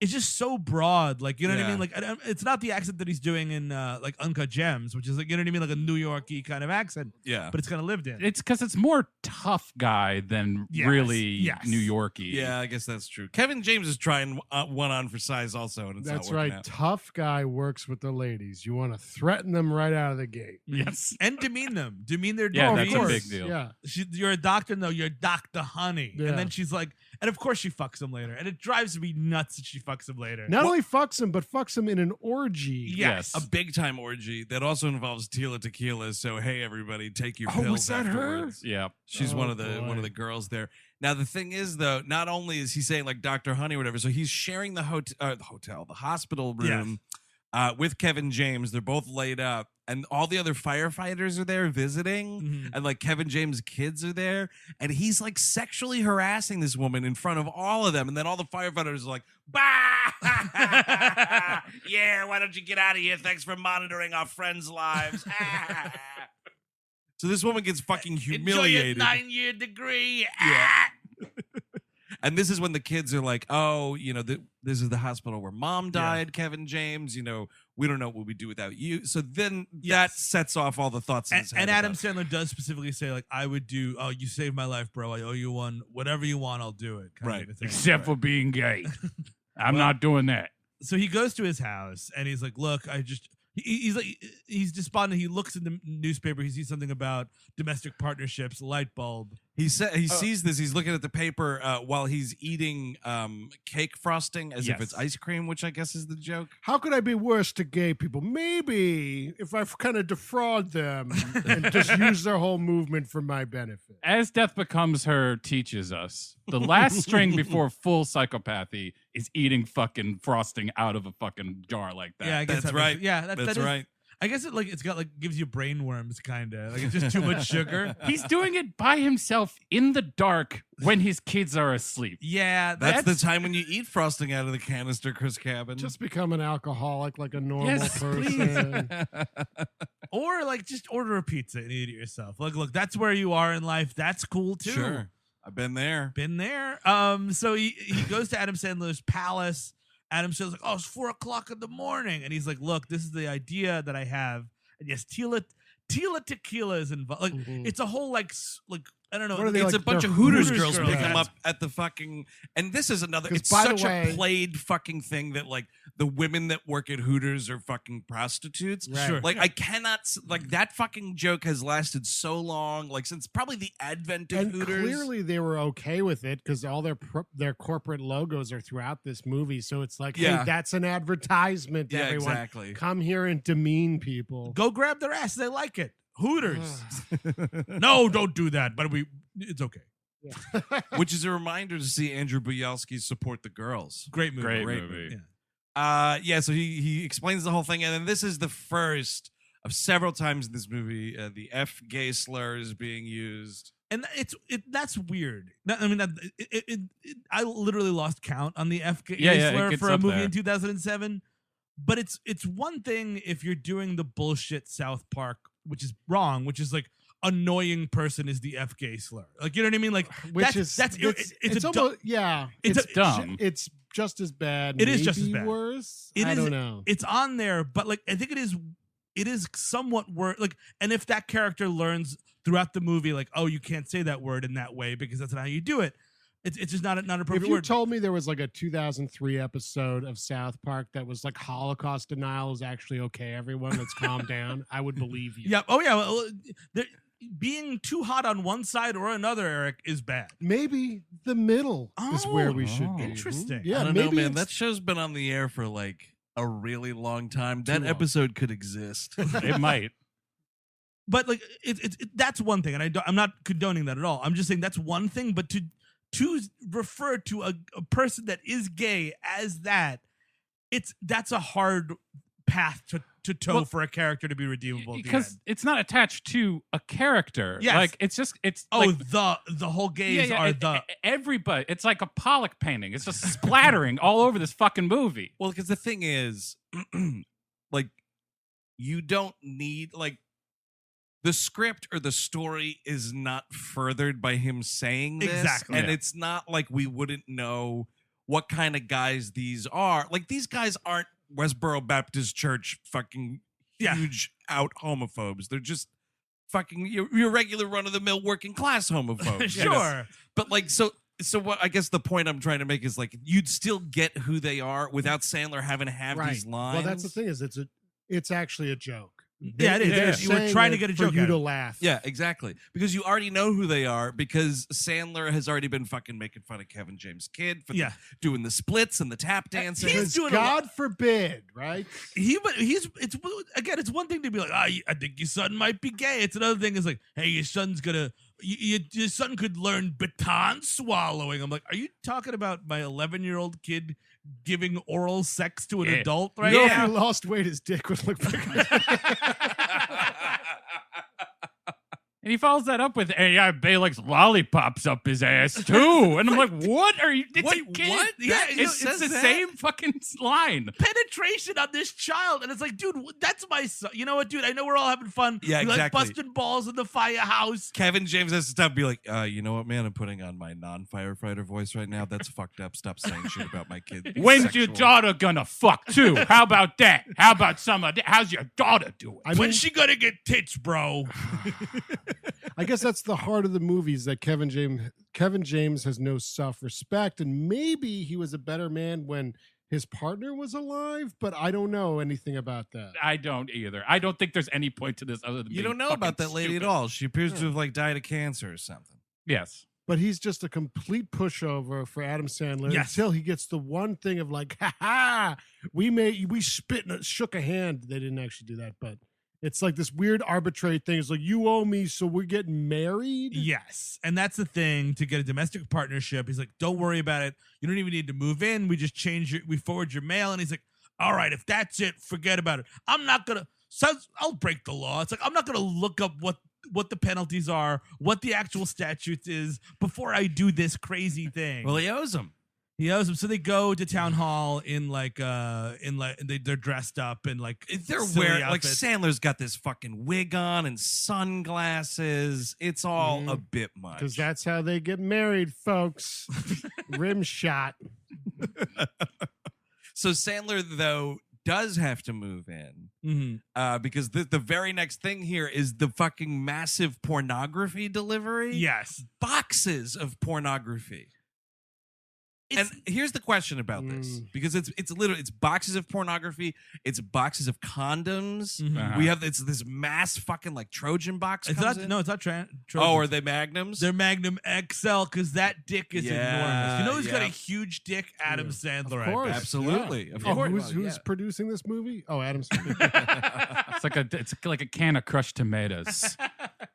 It's just so broad, like, you know what I Yeah. mean? Like, it's not the accent that he's doing in like Uncut Gems, which is like, you know what I mean, like a New Yorky kind of accent, Yeah. but it's kind of lived in. It's because it's more tough guy than Yes, really yes. New Yorky. Yeah, I guess that's true. Kevin James is trying one on for size also, and it's That's not working right. out. Tough guy works with the ladies. You want to threaten them right out of the gate. Yes. And demean them, demean their Yeah, Oh, that's of a course. big deal. Yeah. You're a doctor, no, you're Dr. Honey. Yeah. And then she's like, and of course she fucks him later. And it drives me nuts that she fucks him later. Not only fucks him, but fucks him in an orgy. Yes. A big time orgy that also involves Tila Tequila. So hey, everybody, take your pills. was that her? afterwards. Yeah. She's Oh, one of the boy. girls there. Now the thing is though, not only is he saying like Dr. Honey or whatever, so he's sharing the hospital room with Kevin James. They're both laid up, and all the other firefighters are there visiting, Mhm. and like Kevin James' kids are there, and he's like sexually harassing this woman in front of all of them, and then all the firefighters are like, "Bah! Yeah, why don't you get out of here? Thanks for monitoring our friends' lives." So this woman gets fucking humiliated. Enjoy your 9-year degree. Yeah. And this is when the kids are like, oh, you know, this is the hospital where mom died, Kevin James. You know, we don't know what we do without you. So then that sets off all the thoughts in his head. And Adam about- Sandler does specifically say, like, I would do, oh, you saved my life, bro. I owe you one. Whatever you want, I'll do it. kind Right. of a thing. Except for being gay. I'm not doing that. So he goes to his house and he's like, look, he's like, he's despondent. He looks in the newspaper. He sees something about domestic partnerships, light bulb. He sees this. He's looking at the paper while he's eating cake frosting as if Yes. it's ice cream, which I guess is the joke. How could I be worse to gay people? Maybe if I kind of defraud them and just use their whole movement for my benefit. As Death Becomes Her teaches us, the last string before full psychopathy is eating fucking frosting out of a fucking jar like that. Yeah, I guess That's that makes- right. Yeah, That's that is- right. I guess it's got like gives you brain worms, kind of like it's just too much sugar. He's doing it by himself in the dark when his kids are asleep. Yeah, That's the time when you eat frosting out of the canister, Chris Cabin. Just become an alcoholic like a normal Yes, person. or like just order a pizza and eat it yourself. Look, that's where you are in life. That's cool too. Sure. I've been there. Been there. So he goes to Adam Sandler's palace. Adam Sandler's like, oh, it's 4:00 in the morning, and he's like, look, this is the idea that I have. And yes, Tila Tequila is involved. Like it's a whole like I don't know. What are they, It's like, a bunch they're of Hooters Hooters girls girls. pick him Yeah. up at the fucking. And this is another. 'Cause It's by the such a way- played fucking thing that like the women that work at Hooters are fucking prostitutes. Right. Sure. Like I cannot like that fucking joke has lasted so long, like since probably the advent of And Hooters. clearly they were okay with it because all their corporate logos are throughout this movie. So it's like, Yeah. hey, that's an advertisement to yeah, everyone. exactly. Come here and demean people. Go grab their ass. They like it. Hooters. No, don't do that. But it's okay. Which is a reminder to see Andrew Bielski support the girls. Great movie. Great movie. Yeah. Yeah, so he explains the whole thing, and then this is the first of several times in this movie the F gay slur is being used. And that's weird. I mean, I literally lost count on the F Yeah, it slur gets for a up movie there. in 2007. But it's one thing if you're doing the bullshit South Park, which is wrong, which is like annoying person is the F gay slur. Like, you know what I mean? Like, Which it's it's a almost yeah. It's dumb. It's just as bad. It is just as maybe bad. worse. It I is- don't know. it's on there, but like I think it is somewhat word like, and if that character learns throughout the movie, like, oh, you can't say that word in that way because that's not how you do it. It's just not an If appropriate you word. told me there was like a 2003 episode of South Park that was like Holocaust denial is actually okay, everyone, let's calm down, I would believe you. Yeah. Oh yeah. Well, being too hot on one side or another, Eric, is bad. Maybe the middle is where we Oh, should be. interesting. Yeah, I don't know, maybe man. it's- That show's been on the air for like a really long time. That long. episode could exist. It might. But like that's one thing, and I'm not condoning that at all. I'm just saying that's one thing. But to refer to a person that is gay as that's a hard path to toe for a character to be redeemable. At the Because end. it's not attached to a character. Yes. Like it's Oh, like, the whole gays are everybody. It's like a Pollock painting. It's just splattering all over this fucking movie. Well, because the thing is, like, you don't need like the script or the story is not furthered by him saying this, Exactly. and Yeah. it's not like we wouldn't know what kind of guys these are. Like, these guys aren't Westboro Baptist Church fucking huge out homophobes. They're just fucking your regular run of the mill working class homophobes. Sure. you know? But like so what I guess the point I'm trying to make is like you'd still get who they are without Sandler having to have these lines. Well, that's the thing is it's actually a joke. Yeah, it is. They're It is. You were saying trying to it get a for joke you out to of it. laugh. Yeah, exactly. Because you already know who they are because Sandler has already been fucking making fun of Kevin James' kid for doing the splits and the tap dancing. He's Because doing God forbid, right? It's one thing to be like, I think your son might be gay. It's another thing is like, hey, your son's gonna your son could learn baton swallowing. I'm like, are you talking about my 11-year-old kid giving oral sex to an adult right You know, now? if he lost weight, his dick would look bigger. And he follows that up with, "Hey, yeah, Bay likes lollipops up his ass too." And I'm like, "What are you? It's Wait, a kid. what? Yeah, it's it the same fucking line." Penetration on this child, and it's like, dude, that's my son. You know what, dude? I know we're all having fun. Yeah, We exactly. like busting balls in the firehouse. Kevin James has to stop and be like, you know what, man? I'm putting on my non-firefighter voice right now. That's fucked up. Stop saying shit about my kid. being When's your sexual." daughter gonna fuck too? How about that? How about some of that? How's your daughter doing? I mean, When's she gonna get tits, bro? I guess that's the heart of the movie is that Kevin James has no self-respect, and maybe he was a better man when his partner was alive, but I don't know anything about that. I don't either. I don't think there's any point to this other than You being don't know fucking about that lady stupid. at all. She appears to have like died of cancer or something. Yes. But he's just a complete pushover for Adam Sandler Yes. until he gets the one thing of like, ha ha, we shook a hand. They didn't actually do that, but it's like this weird arbitrary thing. It's like, you owe me, so we're getting married. Yes. And that's the thing to get a domestic partnership. He's like, don't worry about it. You don't even need to move in. We just we forward your mail. And he's like, all right, if that's it, forget about it. I'll break the law. It's like, I'm not going to look up what the penalties are, what the actual statute is before I do this crazy thing. Well, he owes him. He owes them. So they go to town hall they're dressed up in like They're silly wearing like outfits. Sandler's got this fucking wig on and sunglasses. It's all a bit much. Because that's how they get married, folks. Rim shot. So Sandler though does have to move in Mhm. because the very next thing here is the fucking massive pornography delivery. Yes. Boxes of pornography. And here's the question about this, because it's literally it's boxes of pornography, it's boxes of condoms. Mhm. We have it's this mass fucking like Trojan box. It's comes not. in. No, it's not. Oh, Trojans. are they Magnums? They're Magnum XL because that dick is enormous. You know who's got a yeah. huge dick? Adam Sandler. Of course. Absolutely. Yeah. Of Oh, course. who's producing this movie? Oh, Adam Sandler. It's like a can of crushed tomatoes.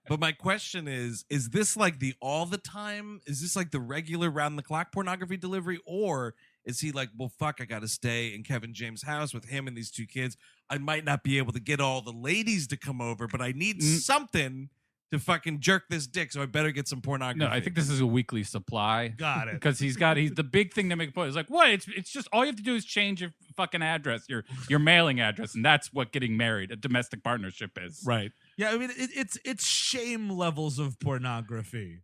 But my question is this like the all the time? Is this like the regular round the clock pornography delivery? Or is he like, well, fuck, I got to stay in Kevin James' house with him and these two kids. I might not be able to get all the ladies to come over, but I need something to fucking jerk this dick, so I better get some pornography. No, I think this is a weekly supply. Got it. Because he's the big thing to make a point. It's like, what? It's just all you have to do is change your fucking address, your mailing address, and that's what getting married, a domestic partnership is. Right. Yeah, I mean it's shame levels of pornography.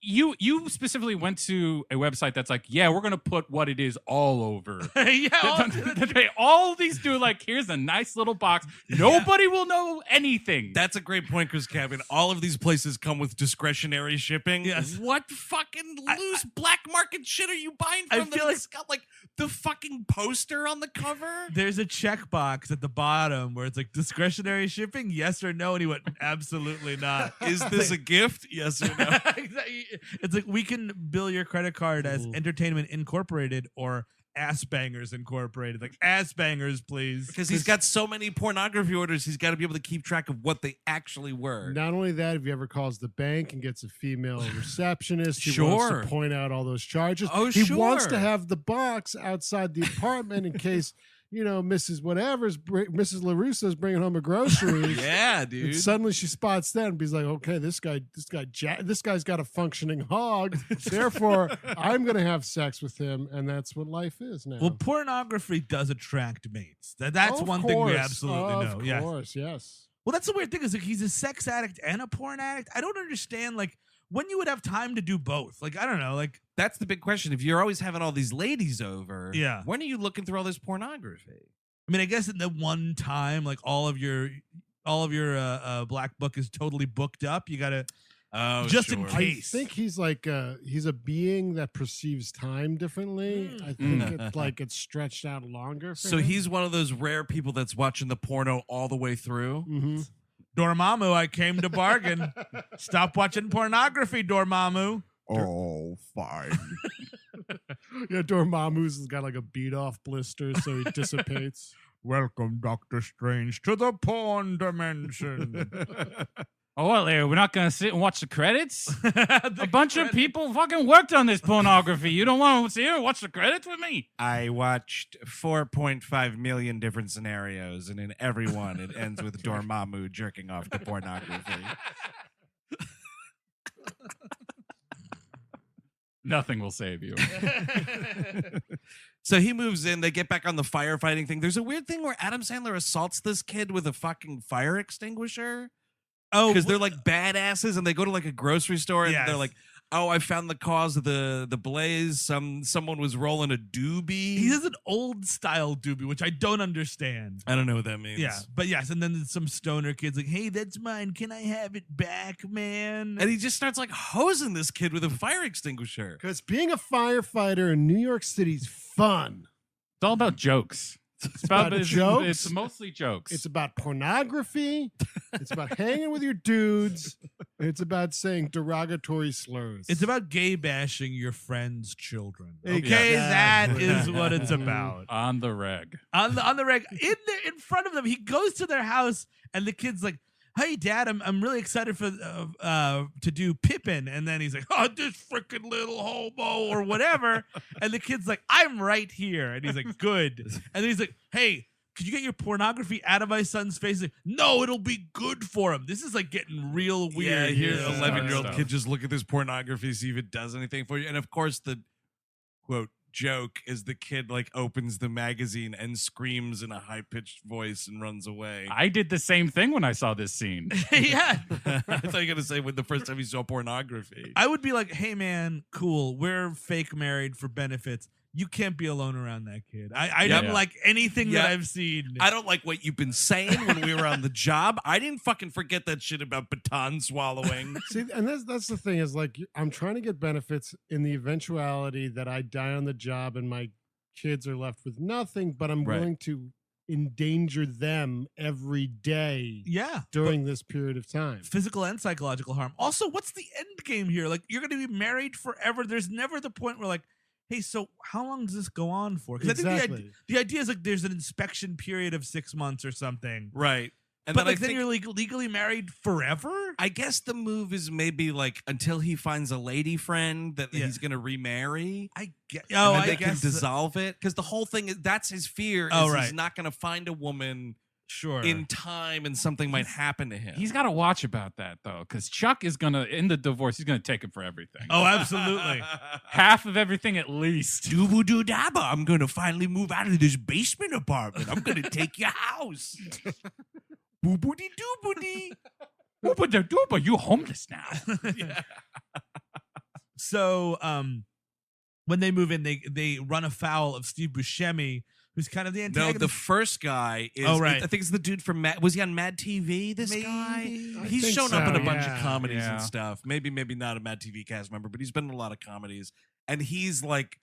you specifically went to a website that's like, yeah, we're gonna put what it is all over. All these do like, here's a nice little box. Nobody will know anything. That's a great point, Chris Cabin. All of these places come with discretionary shipping. Yes. What fucking loose black market shit are you buying from them? feel like it's got like the fucking poster on the cover. There's a checkbox at the bottom where it's like discretionary shipping, yes or no, and he went, absolutely not. Is this a gift? Yes or no? Exactly. It's like, we can bill your credit card as Entertainment Incorporated or Ass Bangers Incorporated. Like, Ass Bangers, please. Because he's got so many pornography orders, he's got to be able to keep track of what they actually were. Not only that, if he ever calls the bank and gets a female receptionist, he wants to point out all those charges. Oh, he wants to have the box outside the apartment in case, Mrs. LaRusso's bringing home a groceries. Yeah, dude. And suddenly she spots that and he's like, okay, this guy's got a functioning hog. Therefore, I'm going to have sex with him. And that's what life is now. Well, pornography does attract mates. That's one thing we absolutely know. Of course, yes. Well, that's the weird thing is like, he's a sex addict and a porn addict. I don't understand like when you would have time to do both. Like, I don't know. Like, that's the big question. If you're always having all these ladies over, yeah, when are you looking through all this pornography? I mean, I guess at the one time, like all of your black book is totally booked up. You gotta just in case. I think he's like he's a being that perceives time differently. I think it's stretched out longer. So he's one of those rare people that's watching the porno all the way through. Mm-hmm. Dormammu, I came to bargain. Stop watching pornography, Dormammu. Oh, fine. Yeah, Dormammu's got like a beat off blister, so he dissipates. Welcome, Doctor Strange, to the porn dimension. Oh, what, Larry? We're not going to sit and watch the credits? A bunch of people fucking worked on this pornography. You don't want to sit here and watch the credits with me? I watched 4.5 million different scenarios, and in every one, it ends with Dormammu jerking off to pornography. Nothing will save you. So he moves in. They get back on the firefighting thing. There's a weird thing where Adam Sandler assaults this kid with a fucking fire extinguisher. Oh, because they're like badasses, and they go to like a grocery store, and they're like, "Oh, I found the cause of the blaze. Someone was rolling a doobie." He has an old style doobie, which I don't understand. I don't know what that means. Yeah, but yes, and then some stoner kid's like, "Hey, that's mine. Can I have it back, man?" And he just starts like hosing this kid with a fire extinguisher. Because being a firefighter in New York City's fun. It's all about jokes. It's about jokes. It's mostly jokes. It's about pornography. It's about hanging with your dudes. It's about saying derogatory slurs. It's about gay bashing your friends' children. Okay, okay, that is what it's about. On the reg. On the reg. In front of them, he goes to their house, and the kid's like, "Hey, Dad, I'm really excited for to do Pippin," and then he's like, "Oh, this freaking little homo," or whatever, and the kid's like, "I'm right here," and he's like, "Good," and then he's like, "Hey, could you get your pornography out of my son's face?" Like, "No, it'll be good for him." This is like getting real weird. Yeah, here's an 11-year-old kid, just look at this pornography, see if it does anything for you, and of course the quote joke is the kid like opens the magazine and screams in a high-pitched voice and runs away. I did the same thing when I saw this scene. Yeah. I thought you were gonna say when the first time you saw pornography. I would be like, "Hey man, cool, we're fake married for benefits. You can't be alone around that kid." I don't like anything that I've seen. I don't like what you've been saying when we were on the job. I didn't fucking forget that shit about baton swallowing. See, and that's the thing is like, I'm trying to get benefits in the eventuality that I die on the job and my kids are left with nothing, but I'm willing to endanger them every day during this period of time. Physical and psychological harm. Also, what's the end game here? Like, you're going to be married forever. There's never the point where like, hey, so how long does this go on for? Because I think the idea is like there's an inspection period of 6 months or something. Right. And but then you're legally married forever? I guess the move is maybe like until he finds a lady friend that he's going to remarry. I guess. Oh, I guess can dissolve it. Because the whole thing is that's his fear. Is he's not going to find a woman in time and something might happen to him. He's got to watch about that, though, because Chuck is going to, in the divorce, he's going to take him for everything. Oh, absolutely. Half of everything at least. Dooba-doo-dabba, I'm going to finally move out of this basement apartment. I'm going to take your house. Boo-boo-dee-doo-boo-dee. Dooba-doo-dooba, you homeless now. So when they move in, they run afoul of Steve Buscemi, who's kind of the antagonist. No, the first guy is. Oh, right. I think it's the dude from Mad. Was he on Mad TV? This guy. He's shown up in a bunch of comedies and stuff. Maybe not a Mad TV cast member, but he's been in a lot of comedies. And he's like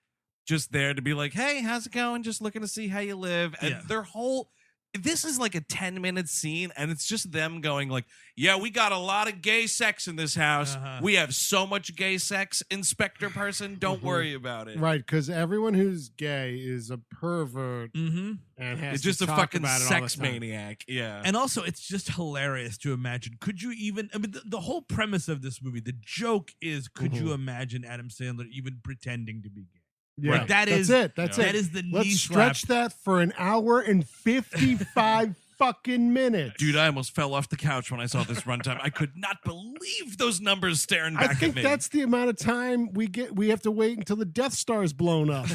just there to be like, "Hey, how's it going? Just looking to see how you live." And their whole. This is like a 10-minute scene, and it's just them going like, "Yeah, we got a lot of gay sex in this house. We have so much gay sex, Inspector Person. Don't worry about it." Right, because everyone who's gay is a pervert and has it's just to a talk fucking about it all sex the time. maniac. Yeah. And also, it's just hilarious to imagine. Could you even? I mean, the whole premise of this movie, the joke is, could you imagine Adam Sandler even pretending to be gay? Yeah, Like, that's it. That's That it. is the Let's knee stretch that for an hour and 55 fucking minutes. Dude, I almost fell off the couch when I saw this runtime. I could not believe those numbers staring back I think at me. that's the amount of time we have to wait until the Death Star is blown up.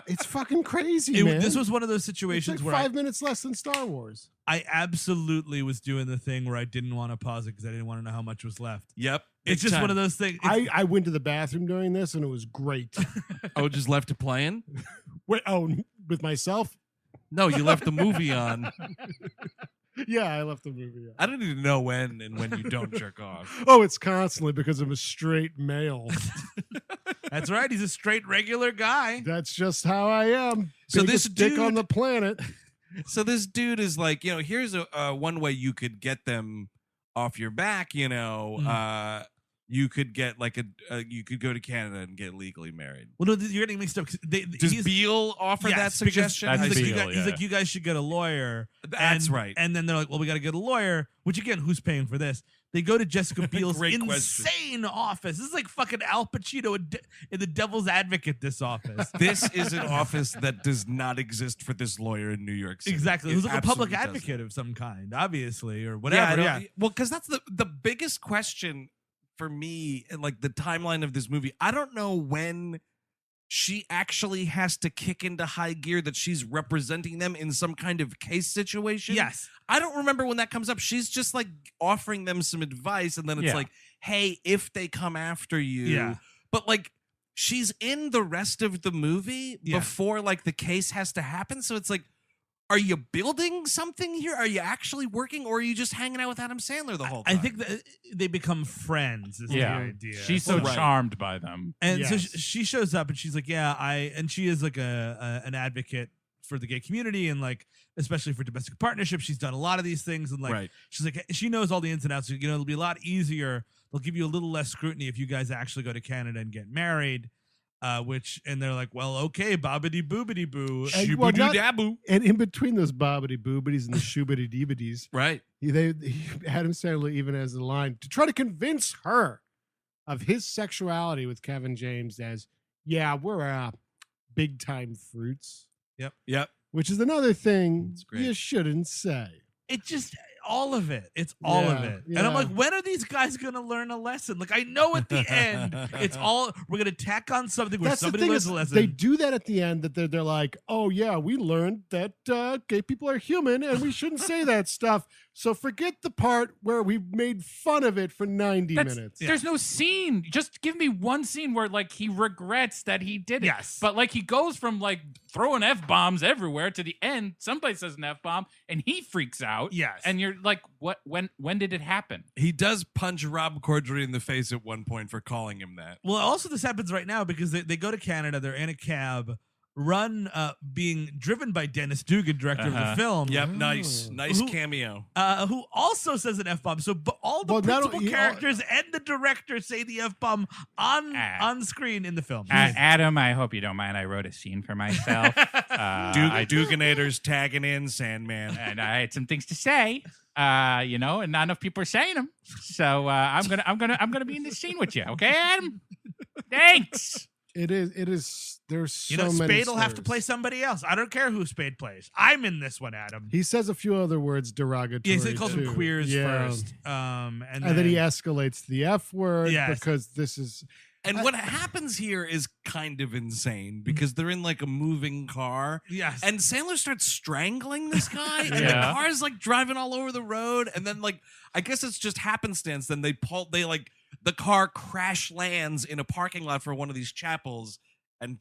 It's fucking crazy, man. This was one of those It's situations like where 5 minutes less than Star Wars. I absolutely was doing the thing where I didn't want to pause it because I didn't want to know how much was left. Yep. It's just one of those things. I went to the bathroom during this and it was great. Oh, just left it playing? Wait, with myself? No, you left the movie on. Yeah, I left the movie. I don't even know when and when you don't jerk off. Oh, it's constantly because I'm a straight male. That's right. He's a straight regular guy. That's just how I am. So Biggest this dick on dude- the planet. So this dude is like, here's a one way you could get them off your back. You could get like you could go to Canada and get legally married. Well, no, you're getting mixed up. Does Biel offer that suggestion? That's He's Biel, like, you guys should get a lawyer. That's right. And then they're like, well, we got to get a lawyer. Which again, who's paying for this? They go to Jessica Biel's Great insane office. This is like fucking Al Pacino in the Devil's Advocate. This office. This is an office that does not exist for this lawyer in New York City. Exactly. It Who's like a public absolutely advocate doesn't. of some kind, obviously, or whatever. Yeah. Well, because that's the biggest question for me, like the timeline of this movie. I don't know when she actually has to kick into high gear that she's representing them in some kind of case situation. Yes. I don't remember when that comes up. She's just like offering them some advice, and then it's like, hey, if they come after you. But like she's in the rest of the movie before like the case has to happen. So it's like, are you building something here? Are you actually working, or are you just hanging out with Adam Sandler the whole time? I think that they become friends is the idea. She's so charmed by them. And so she shows up and she's like, and she is like an advocate for the gay community and like, especially for domestic partnerships. She's done a lot of these things. And like, she's like, she knows all the ins and outs. So, it'll be a lot easier. They'll give you a little less scrutiny if you guys actually go to Canada and get married. And they're like, well, okay, bobbity boobity boo, Shoo-ba-doo-daboo. And in between those bobbity boobities and the shoobity deebities, Right. Adam Sandler even has the line to try to convince her of his sexuality with Kevin James as, we're big time fruits. Yep. Which is another thing That's great. you shouldn't say. It just all of it. It's all of it. And I'm like, when are these guys gonna learn a lesson? Like, I know at the end, it's all we're gonna tack on something where somebody learns a lesson. They do that at the end. That they're like, oh yeah, we learned that gay people are human and we shouldn't say that stuff. So forget the part where we made fun of it for 90 minutes. There's no scene. Just give me one scene where like he regrets that he did it. Yes. But like he goes from like throwing F-bombs everywhere to the end. Somebody says an F-bomb and he freaks out. Yes. And you're like, what? When did it happen? He does punch Rob Corddry in the face at one point for calling him that. Well, also this happens right now because they go to Canada. They're in a cab, being driven by Dennis Dugan, director of the film. Yep, nice cameo. Who also says an F-bomb. So all the principal characters and the director say the F-bomb on screen in the film. Adam, I hope you don't mind. I wrote a scene for myself. Duganators tagging in Sandman, and I had some things to say. And not enough people are saying them. So I'm gonna be in this scene with you, okay, Adam? Thanks. It is. There's so many. Spade will have to slurs. play somebody else. I don't care who Spade plays. I'm in this one, Adam. He says a few other words derogatory. Yeah, he calls them queers first. And then he escalates the F word because this is. And what happens here is kind of insane because they're in like a moving car. Yes. And Sandler starts strangling this guy and the car's like driving all over the road. And then like, I guess it's just happenstance. Then they the car crash lands in a parking lot for one of these chapels, and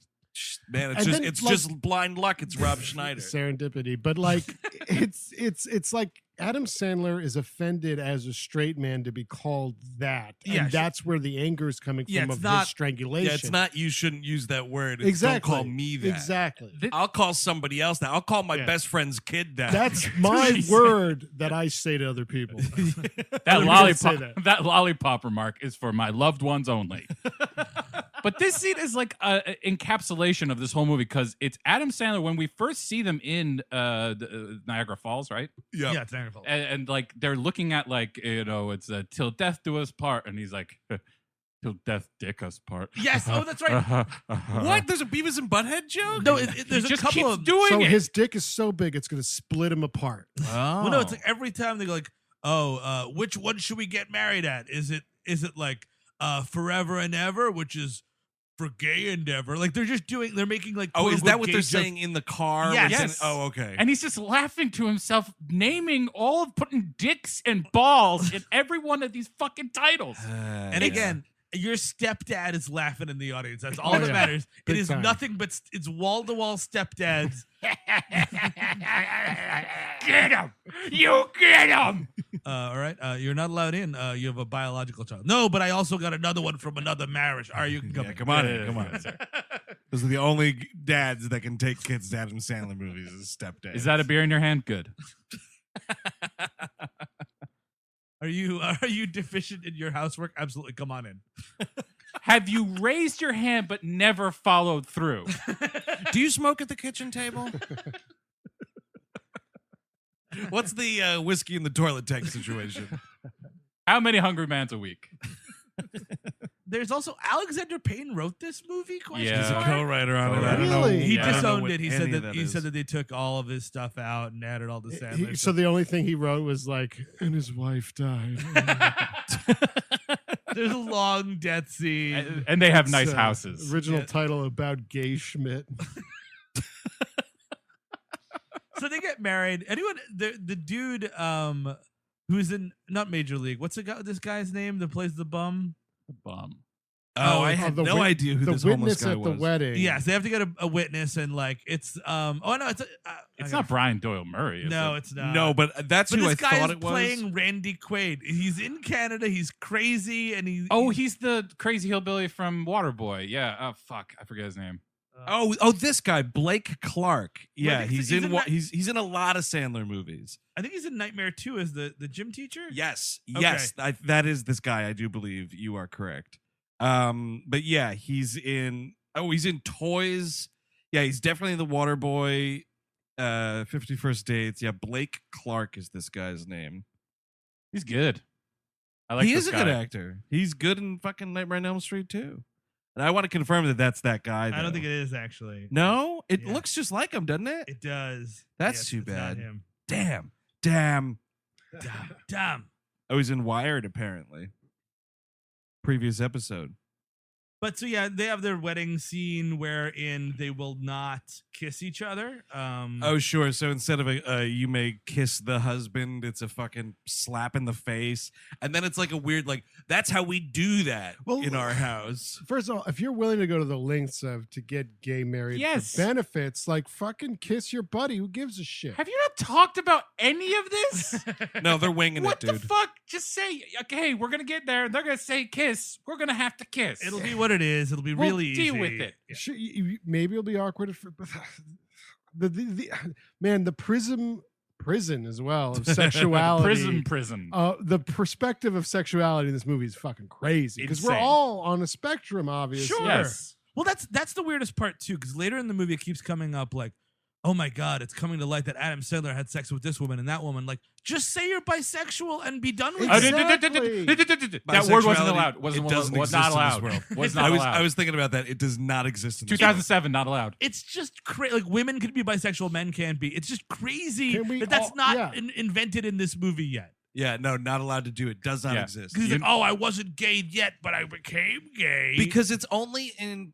man, it's just blind luck. It's Rob Schneider. Serendipity. But like it's like Adam Sandler is offended as a straight man to be called that. And that's where the anger is coming from of his strangulation. Yeah, it's not you shouldn't use that word. It's exactly. Don't call me that. Exactly. I'll call somebody else that. I'll call my best friend's kid that. That's my word that I say to other people. That lollipop remark is for my loved ones only. But this scene is like an encapsulation of this whole movie because it's Adam Sandler when we first see them in Niagara Falls, right? Yeah, it's Niagara Falls. And like they're looking at like, it's till death do us part. And he's like, till death dick us part. Yes. Oh, that's right. What? There's a Beavis and Butthead joke? No, there's a couple of doing so it. His dick is so big it's going to split him apart. Oh. Well, no, it's like every time they go like, which one should we get married at? Is it like forever and ever, which is for gay endeavor? Like they're making like is that what they're saying in the car? Yes. Oh, okay. And he's just laughing to himself, naming putting dicks and balls in every one of these fucking titles. And again, your stepdad is laughing in the audience. That's all that matters. Big it is time. nothing but it's wall-to-wall stepdads. Get him! You get him! All right, you're not allowed in. You have a biological child. No, but I also got another one from another marriage. All right, you can come in. Come on in. Come on. Those are the only dads that can take kids to Adam Sandler movies as stepdads. Is that a beer in your hand? Good. Are you deficient in your housework? Absolutely, come on in. Have you raised your hand but never followed through? Do you smoke at the kitchen table? What's the whiskey in the toilet tank situation? How many Hungry Mans a week? There's also Alexander Payne wrote this movie. He's a co-writer on it. I don't know. He I don't know disowned what it. He any said of that they took all of his stuff out and added all the Sandler. So the only thing he wrote was like, and his wife died. There's a long death scene. And they have nice houses. Original title about Gay Schmidt. So they get married. Anyone, the dude who's in not Major League. What's this guy's name that plays the bum? The bum. Oh, I had no idea who this homeless guy was. The wedding. Yes, they have to get a witness and like it's it's not Brian Doyle Murray. No, it's not. No, but that's who I thought it was. Playing Randy Quaid. He's in Canada. He's crazy and he's the crazy hillbilly from Waterboy. Yeah. Oh fuck, I forget his name. This guy Blake Clark. Yeah, he's in a lot of Sandler movies. I think he's in Nightmare 2 as the gym teacher. Yes, Okay. yes, that is this guy. I do believe you are correct. But yeah, he's in Toys. Yeah, he's definitely in the Waterboy. 50 First Dates. Yeah, Blake Clark is this guy's name. He's good. I like. He this is a guy. good actor. He's good in fucking Nightmare on Elm Street too. And I want to confirm that that's that guy. Though. I don't think it is actually. No, it looks just like him, doesn't it? It does. That's too bad. Not him. Damn. Oh, he's in Wired apparently. Previous episode. But so yeah, they have their wedding scene wherein they will not kiss each other. Oh sure. So instead of a you may kiss the husband, it's a fucking slap in the face, and then it's like a weird like that's how we do that in our house. First of all, if you're willing to go to the lengths of to get gay married for benefits, like fucking kiss your buddy. Who gives a shit? Have you not talked about any of this? No, they're winging what it, dude. What the fuck? Just say, okay, we're gonna get there. They're gonna say kiss. We're gonna have to kiss. It'll be what it is. It'll be really easy. Deal with it. Yeah. Sure, maybe it'll be awkward. The prison as well of sexuality. prison. The perspective of sexuality in this movie is fucking crazy because we're all on a spectrum, obviously. Sure. Yes. Well, that's the weirdest part too, because later in the movie it keeps coming up like, oh my God, it's coming to light that Adam Sandler had sex with this woman and that woman. Like, just say you're bisexual and be done with it. Exactly. That word wasn't allowed. It doesn't exist not in allowed. this world. Was not allowed. I was thinking about that. It does not exist in this 2007, not allowed. It's just crazy. Like, women can be bisexual, men can't be. It's just crazy that's not invented in this movie yet. Yeah, no, not allowed to do it. Does not exist. Because he's like, I wasn't gay yet, but I became gay. Because it's only in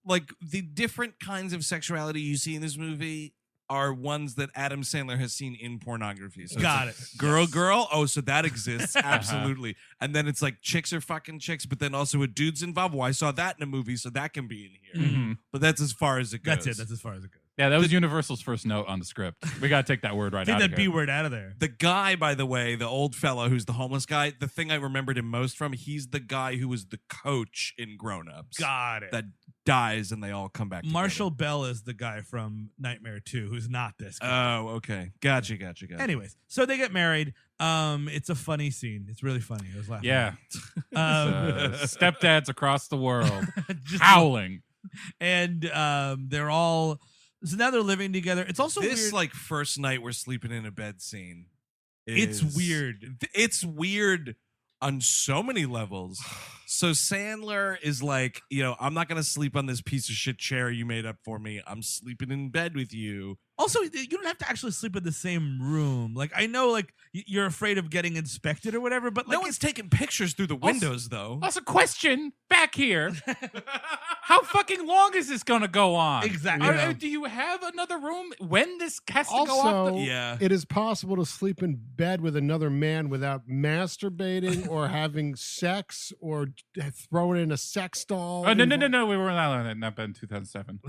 like the different kinds of sexuality you see in this movie are ones that Adam Sandler has seen in pornography. So Got it. Girl. Oh, so that exists. Absolutely. And then it's like chicks are fucking chicks, but then also a dude's involved. Well, I saw that in a movie, so that can be in here. Mm-hmm. But that's as far as it goes. That's it. That's as far as it goes. Yeah, that was Universal's first note on the script. We got to take that word right out Take of that here. B word out of there. The guy, by the way, the old fellow who's the homeless guy, the thing I remembered him most from, he's the guy who was the coach in Grown Ups. Got it. That dies and they all come back Marshall Bell is the guy from Nightmare 2 who's not this guy. Oh, okay. Gotcha. Anyways, so they get married. It's a funny scene. It's really funny. I was laughing. Yeah. Stepdads across the world Just- howling. And they're all... So now they're living together. It's also this weird. like first night we're sleeping in a bed scene. It's weird. It's weird on so many levels. So Sandler is like, I'm not going to sleep on this piece of shit chair you made up for me. I'm sleeping in bed with you. Also, you don't have to actually sleep in the same room. Like, I know, like, you're afraid of getting inspected or whatever, but like, No one's taking pictures through the windows, though. Also, question back here. How fucking long is this going to go on? Exactly. Do you have another room when this has to go Also, off? Yeah. it is possible to sleep in bed with another man without masturbating or having sex or throwing in a sex doll. Oh, no. We were not in 2007.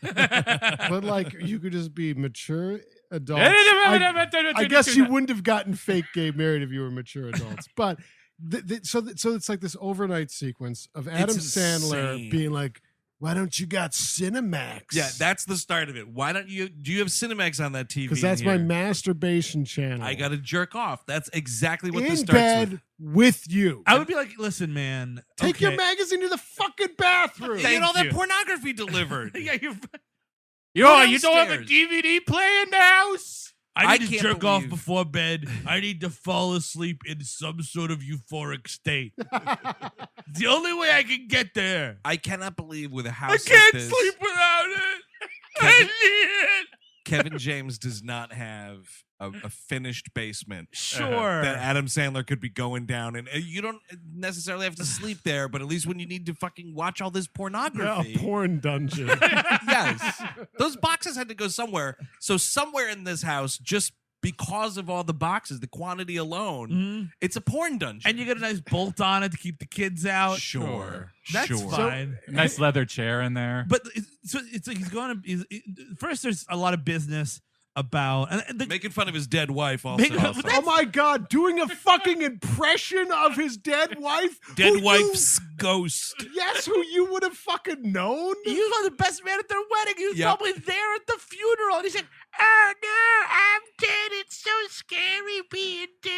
But like, you could just be mature adults. I guess you wouldn't have gotten fake gay married if you were mature adults. But so it's like this overnight sequence of Adam Sandler insane. being like, "Why don't you got Cinemax?" Yeah, that's the start of it. Why don't you? Do you have Cinemax on that TV? Because that's my masturbation channel. I got to jerk off. That's exactly what in this starts bed with. you. I would be like, listen, man. Take your magazine to the fucking bathroom. You get all Thank that you. pornography delivered. Yeah, You don't have a downstairs. DVD player in the house? I need I to can't jerk off believe- before bed. I need to fall asleep in some sort of euphoric state. It's the only way I can get there. I cannot believe with a I house can't like this, sleep without it. Kevin- I need it. Kevin James does not have a finished basement Sure. that Adam Sandler could be going down, and you don't necessarily have to sleep there, but at least when you need to fucking watch all this Yeah, pornography, a porn dungeon. yes, those boxes had to go somewhere. So somewhere in this house, just because of all the boxes, the quantity alone, Mhm. it's a porn dungeon. And you get a nice bolt on it to keep the kids out. Sure. That's Sure. fine. Nice leather chair in there. But it's like he's going to. First, there's a lot of business about and the, Making fun of his dead wife also. But Oh my God, doing a fucking impression of his dead wife? Dead who wife's ghost. Yes, who you would have fucking known? he was one of the best men at their wedding. He was Yep. probably there at the funeral, and he said, "Oh no, I'm dead. It's so scary being dead."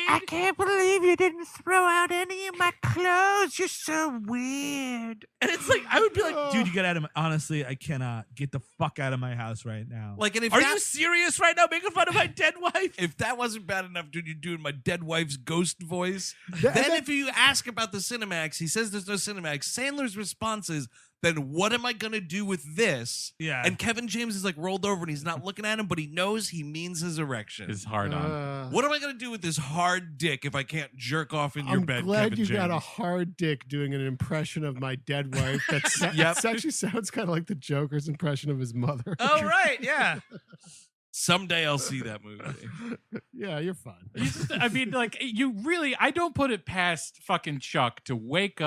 I can't believe you didn't throw out any of my clothes. You're so weird. And it's like I would be like, dude, you get out of my. Honestly, I cannot get the fuck out of my house right now. Like, and if Are that, you serious right now, making fun of my dead wife? if that wasn't bad enough, dude, you're doing my dead wife's ghost voice. That- Then that- if you ask about the Cinemax, he says there's no Cinemax. Sandler's response is, then what am I going to do with this? Yeah. And Kevin James is like rolled over and he's not looking at him, but he knows he means his erection. Is hard on. What am I going to do with this hard dick if I can't jerk off in your I'm bed, glad Kevin you James? got a hard dick doing an impression of my dead wife. That's Yep. It actually sounds kind of like the Joker's impression of his mother. Oh right, yeah. Someday I'll see that movie. Yeah, you're fine. I mean, like, I don't put it past fucking Chuck to wake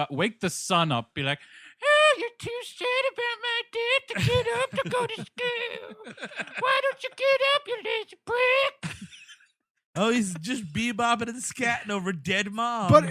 the son up, be like, oh, you're too sad about my dad to get up to go to school. Why don't you get up, you lazy prick? Oh, he's just bebopping and scatting over dead mom. But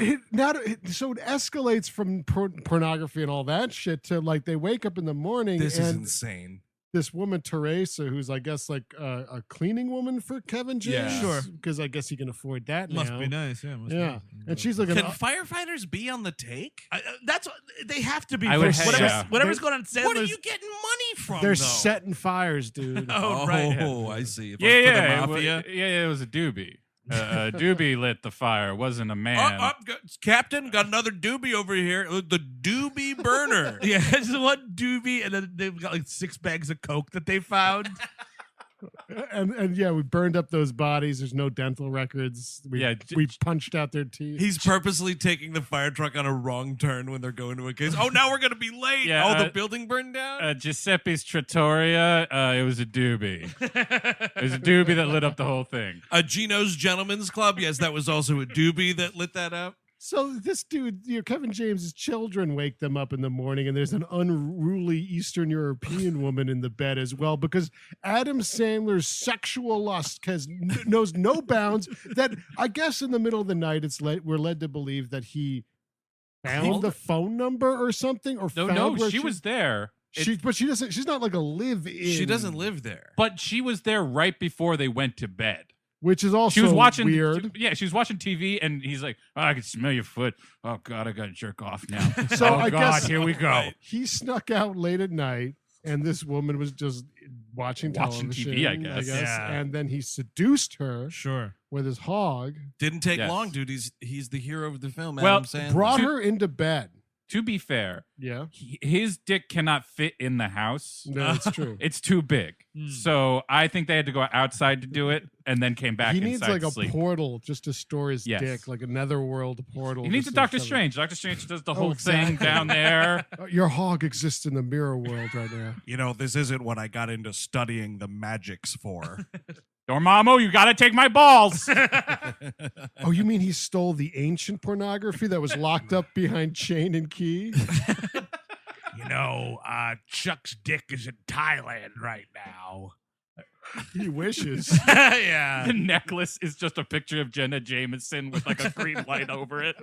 so it escalates from pornography and all that shit to like they wake up in the morning This is and insane. this woman Teresa, who's I guess like a cleaning woman for Kevin James, Yeah. Sure. because I guess he can afford that must now. be nice, yeah. Must be Yeah, nice. and she's looking. Can firefighters be on the take? That's what they have to be. I would for say, yeah. Whatever's going on. Sandler's, What are you getting money from? They're though? setting fires, dude. Oh, right. Oh, I see. If Yeah, for yeah, the mafia. it was a doobie. A doobie lit the fire. It wasn't a man. Captain, got another doobie over here. The doobie burner. Yeah, just one doobie, and then they've got like 6 bags of coke that they found. And yeah, we burned up those bodies. There's no dental records. We punched out their teeth. He's purposely taking the fire truck on a wrong turn when they're going to a case. Oh, now we're going to be late. Yeah, the building burned down? Giuseppe's Trattoria, it was a doobie. It was a doobie that lit up the whole thing. Gino's Gentlemen's Club. Yes, that was also a doobie that lit that up. So this dude, Kevin James's children wake them up in the morning, and there's an unruly Eastern European woman in the bed as well, because Adam Sandler's sexual lust knows no bounds. That I guess in the middle of the night, we're led to believe that he found the phone number or something, or she was there. But she doesn't. She's not like a live-in. She doesn't live there. But she was there right before they went to bed. Which is also she was watching, weird. She was watching TV, and he's like, "Oh, I can smell your foot. Oh God, I gotta jerk off now." So I guess here we go. He snuck out late at night, and this woman was just watching television, TV, I guess. Yeah. And then he seduced her, with his hog. Didn't take long, dude. He's the hero of the film. Well, Adam Sandler. Brought her into bed. To be fair, yeah, his dick cannot fit in the house. No, it's true. It's too big. So I think they had to go outside to do it, and then came back. He needs inside like to a sleep. portal just to store his dick, like a netherworld portal. He needs a Doctor Strange. Doctor Strange does the whole thing down there. Your hog exists in the mirror world right now. You know, this isn't what I got into studying the magics for. Dormammu, you gotta take my balls. Oh, you mean he stole the ancient pornography that was locked up behind chain and key? You know, Chuck's dick is in Thailand right now. He wishes. Yeah. The necklace is just a picture of Jenna Jameson with like a green light over it.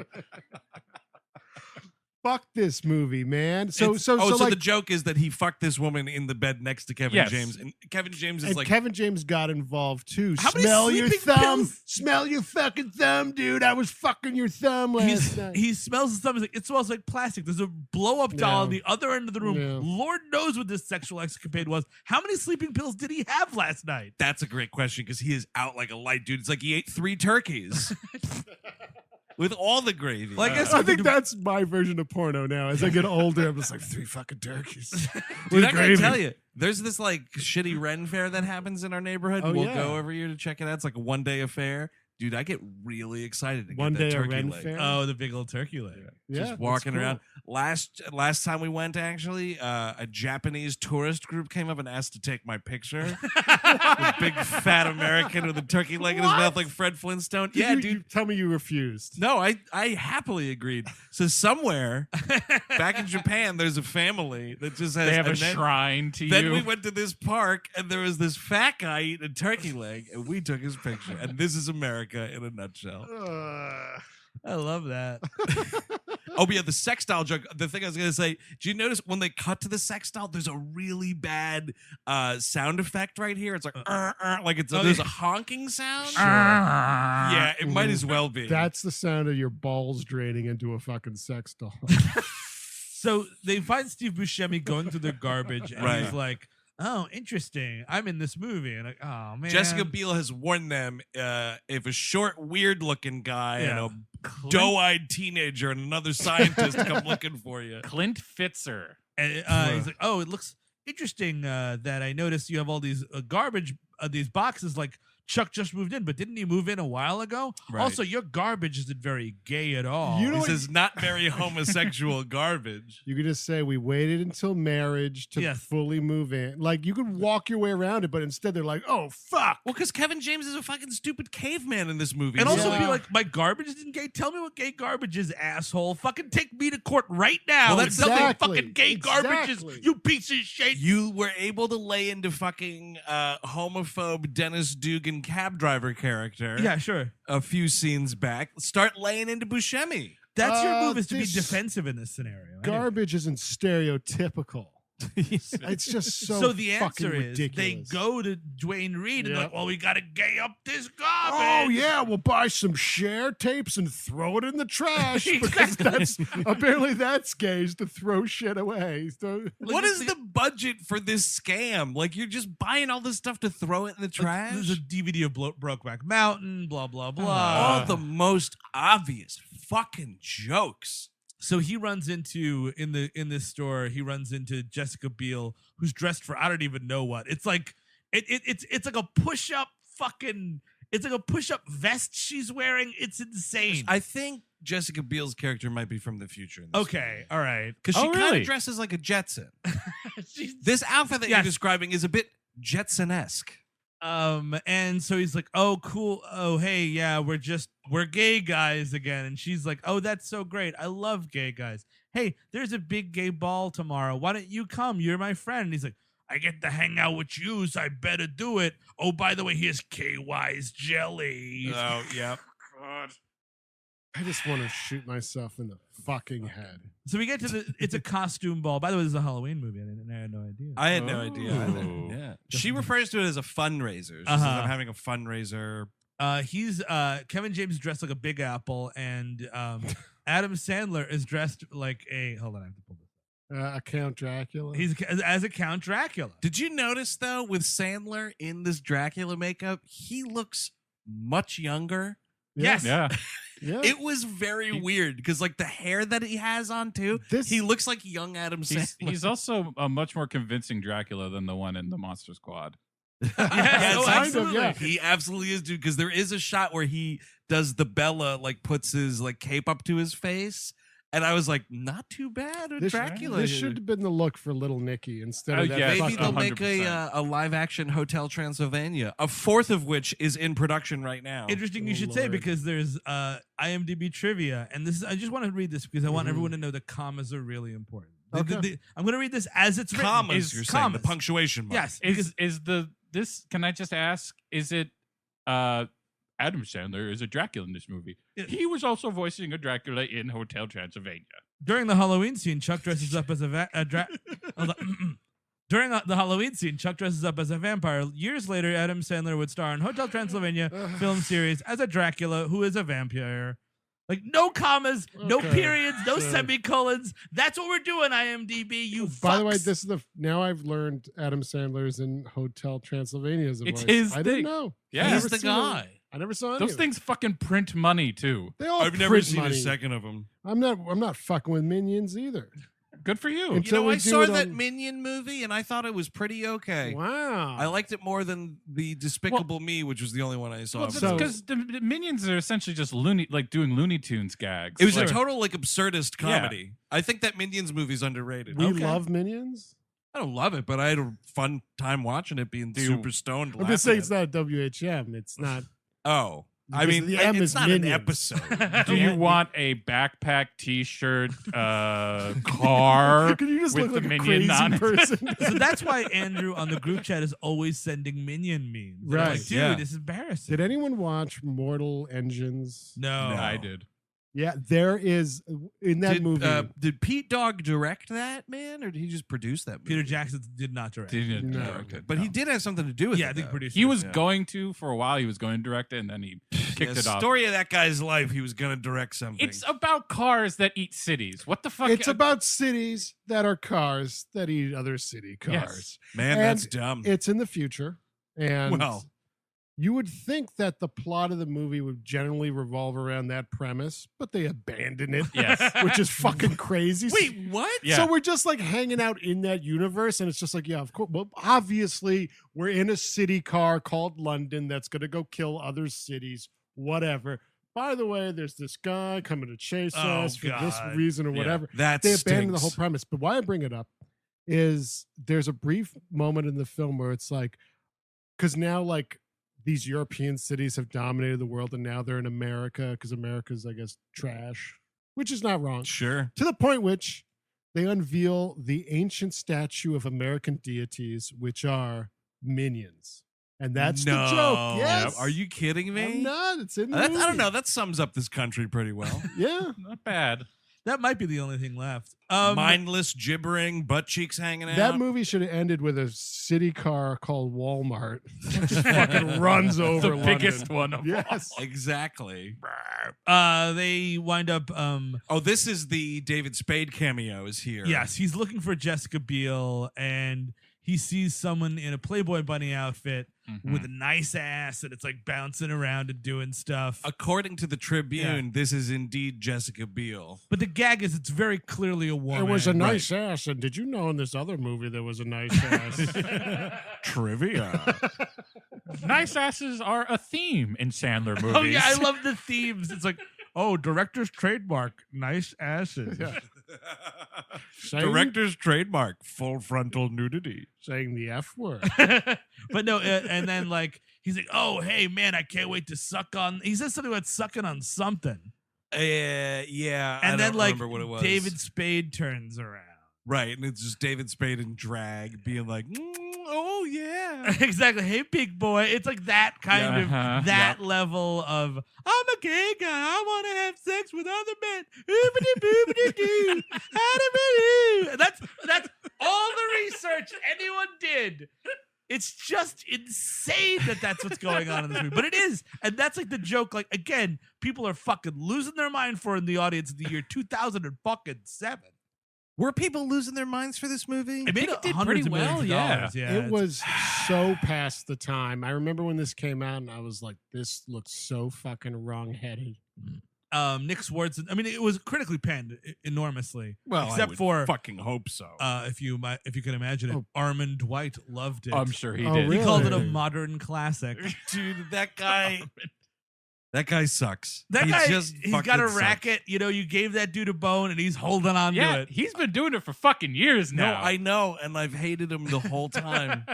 Fuck this movie, man. So the joke is that he fucked this woman in the bed next to Kevin James, and Kevin James is like, Kevin James got involved too. How many Smell your sleeping thumb. pills? Smell your fucking thumb, dude. I was fucking your thumb last night. He smells his thumb. He's like, it smells like plastic. There's a blow up doll on the other end of the room. Yeah. Lord knows what this sexual escapade was. How many sleeping pills did he have last night? that's a great question because he is out like a light, dude. It's like he ate 3 turkeys. With all the gravy. Well, I think that's my version of porno now. As I get older, I'm just like 3 fucking turkeys. Dude, I gotta tell you, there's this like shitty Ren fair that happens in our neighborhood. Oh, We'll yeah. go every year to check it out. It's like a 1-day affair. Dude, I get really excited to One get that day a turkey Ren leg. fair? Oh, the big old turkey leg. Yeah, Just walking that's cool. around. Last time we went, actually, a Japanese tourist group came up and asked to take my picture. A big fat American with a turkey leg in his mouth like Fred Flintstone. Yeah, dude. You tell me you refused. No, I happily agreed. So somewhere back in Japan, there's a family that just has They have a and then- shrine to Then you. we went to this park, and there was this fat guy eating a turkey leg, and we took his picture. And this is America in a nutshell. I love that. Oh, but yeah, the sex doll joke. The thing I was going to say, do you notice when they cut to the sex doll, there's a really bad sound effect right here? It's like, like there's a honking sound. Sure. Yeah, it might as well be. That's the sound of your balls draining into a fucking sex doll. So they find Steve Buscemi going through their garbage, and Right. he's like, "Oh, interesting. I'm in this movie." And like, oh man, Jessica Biel has warned them if a short, weird-looking guy and a Clint- doe-eyed teenager and another scientist come looking for you. Clint Fitzer. And he's like, "Oh, it looks interesting that I noticed you have all these garbage, these boxes. Like Chuck just moved in, but didn't he move in a while ago? Right. Also, your garbage isn't very gay at all." You know He what- says not very homosexual garbage. You could just say we waited until marriage to Yes. fully move in. Like you could walk your way around it, but instead they're like, "Oh fuck!" Well, because Kevin James is a fucking stupid caveman in this movie. And also Yeah. be like, "My garbage isn't gay. Tell me what gay garbage is, asshole. Fucking take me to court right now. Well, and that's tell me what exactly- fucking gay garbage exactly. is, you piece of shit." you were able to lay into fucking homophobe Dennis Dugan cab driver character. Yeah, sure. A few scenes back. Start laying into Buscemi. That's your move, is to be this defensive in this scenario. Garbage isn't stereotypical. It's just so. So the fucking answer is they ridiculous. go to Dwayne Reed and Yeah. like, "Well, we got to gay up this Oh garbage." yeah, we'll buy some share tapes and throw it in the trash because that's apparently that's gay is to throw shit away. So, What is the budget for this scam? Like, you're just buying all this stuff to throw it in the trash? There's a DVD of Brokeback Mountain, blah blah blah. all the most obvious fucking jokes. So he runs into in this store. He runs into Jessica Biel, who's dressed for I don't even know what. It's like It's like a push-up fucking. It's like a push-up vest she's wearing. It's insane. I think Jessica Biel's character might be from the future. In this Okay, all right. because she kind really? of dresses like a Jetson. She's- This outfit that Yes. you're describing is a bit Jetson-esque. And so he's like, "Oh, cool. Oh, hey, yeah, we're gay guys again." And she's like, "Oh, that's so great. I love gay guys. Hey, there's a big gay ball tomorrow. Why don't you come? You're my friend." And he's like, "I get to hang out with you, so I better do it. Oh, by the way, here's KY's jelly." Oh, yeah. I just want to shoot myself in the fucking head. So we get to it's a costume ball. By the way, this is a Halloween movie. I had no idea. I had no idea either. Oh. Yeah. She refers to it as a fundraiser. She says, I'm having a fundraiser. He's Kevin James dressed like a Big Apple, and Adam Sandler is dressed like a. Hold on, I have to pull this. A Count Dracula. He's as a Count Dracula. Did you notice, though, with Sandler in this Dracula makeup, he looks much younger? Yes. Yeah. Yeah. It was very weird because, like, the hair that he has on, too, he looks like young Adam Sandler. He's also a much more convincing Dracula than the one in the Monster Squad. Yes, Yes, oh, kind of, absolutely. yeah. He absolutely is, dude. Because there is a shot where he does the Bella, like, puts his like cape up to his face, and I was like, not too bad with Dracula. This should have been the look for Little Nicky instead of that. yeah, Maybe fucking- they'll make 100%. a live action Hotel Transylvania, a fourth of which is in production right now. Interesting, you Oh, should say, Lord. because there's IMDb trivia, and this is. I just want to read this because I want everyone to know that commas are really important. Okay. I'm going to read this as it's written. Commas, you're saying, the punctuation mark. Yes, because Is this? Can I just ask? Is it? Adam Sandler is a Dracula in this movie. Yeah. He was also voicing a Dracula in Hotel Transylvania. during the Halloween scene, Chuck dresses up as During the Halloween scene, Chuck dresses up as a vampire. Years later, Adam Sandler would star in Hotel Transylvania film series as a Dracula who is a vampire. Like, no commas, no Okay, periods, no sure. semicolons. That's what we're doing, IMDb, you By the way, fucks. this is now I've learned Adam Sandler's in Hotel Transylvania as a It's voice. his I didn't thing. know. Yeah. I He's never the seen it. guy. I never saw any Those of it. things fucking print money too. They all I've never print seen money. a second of them. I'm not fucking with Minions either. Good for you. Until You know, we I do saw it that on- Minion movie and I thought it was pretty okay. Wow. I liked it more than the Despicable Me, which was the only one I saw. Well, of so- him. because the Minions are essentially just doing Looney Tunes gags. It was Like, a total like absurdist Yeah. comedy. I think that Minions movie's underrated. we Okay. love Minions. I don't love it, but I had a fun time watching it, being you- super stoned. I'm just saying it's laughing not a WHM. It's not. at it. Oh, I Because mean, the M it's is not Minions. an episode. Do you want a backpack, T-shirt, car Could you just with look the like a Minion crazy on it? person? So that's why Andrew on the group chat is always sending Minion memes. They're Right, Like, dude, yeah. this is embarrassing. Did anyone watch Mortal Engines? No. No. I did. Yeah, there is in that movie. Did Pete Dogg direct that, man, or did he just produce that movie? Peter Jackson did not direct. Didn't No. direct it, But he no. did have something to do with Yeah, it. I think though. producer. He was Yeah. going to for a while. He was going to direct it, and then he kicked it off. Story of that guy's life. He was going to direct something. It's about cars that eat cities. What the fuck? it's about cities that are cars that eat other city cars. Yes. Man, and that's dumb. It's in the future, and Well. you would think that the plot of the movie would generally revolve around that premise, but they abandon it. Yes. Which is fucking crazy. Wait, what? Yeah. So we're just like hanging out in that universe, and it's just like, yeah, of course. Well, obviously, we're in a city car called London that's going to go kill other cities, whatever. By the way, there's this guy coming to chase Oh, us for this God. reason or Yeah, whatever. That They abandon the whole stinks. premise. But why I bring it up is there's a brief moment in the film where it's like, because now, like, these European cities have dominated the world, and now they're in America because America's, I guess, trash, which is not wrong. Sure. To the point which they unveil the ancient statue of American deities, which are minions. And that's the No. joke. Yes. Are you kidding me? I'm not. It's in the I movie. don't know. That sums up this country pretty well. Yeah. Not bad. That might be the only thing left. Mindless, gibbering, butt cheeks hanging out. That movie should have ended with a city car called Walmart. Just fucking runs over The London. biggest one of Yes. Exactly. They wind up. Oh, this is the David Spade cameo is here. Yes, he's looking for Jessica Biel, and he sees someone in a Playboy bunny outfit with a nice ass, and it's like bouncing around and doing stuff. According to the Tribune, this is indeed Jessica Biel. But the gag is it's very clearly a woman. It was a nice ass. And did you know in this other movie there was a nice ass? Trivia. Nice asses are a theme in Sandler movies. Oh yeah, I love the themes. It's like, oh, director's trademark, nice asses. Yeah. Director's trademark, full frontal nudity. Saying the F word. But no, and then like he's like, oh hey man, I can't wait to suck on. He says something about sucking on something. Yeah. And I then don't like remember what it was. David Spade turns around. Right, and it's just David Spade in drag being like, oh yeah. Exactly. Hey, big boy. It's like that kind of that level of I'm a gay guy. I want to have sex with other men. Oobity-boobity-doo. Howdy-boo. That's all the research anyone did. It's just insane that that's what's going on in this movie. But it is. And that's like the joke. Like, again, people are fucking losing their mind for in the audience in the year 2007. Were people losing their minds for this movie? It made it did hundreds pretty of millions well, of yeah. dollars. Yeah. It was so past the time. I remember when this came out and I was like, this looks so fucking wrong-headed. Nick Swardson. I mean, it was critically panned enormously. Well, except I would for fucking hope so. if you can imagine it, Armand Dwight loved it. I'm sure he Oh, did. He called it a Really? modern classic. Dude, that guy. That guy sucks. That guy, he's he's got a fucking racket. You know, you gave that dude a bone, and he's holding on to Yeah, it. he's been doing it for fucking years No, now. I know, and I've hated him the whole time.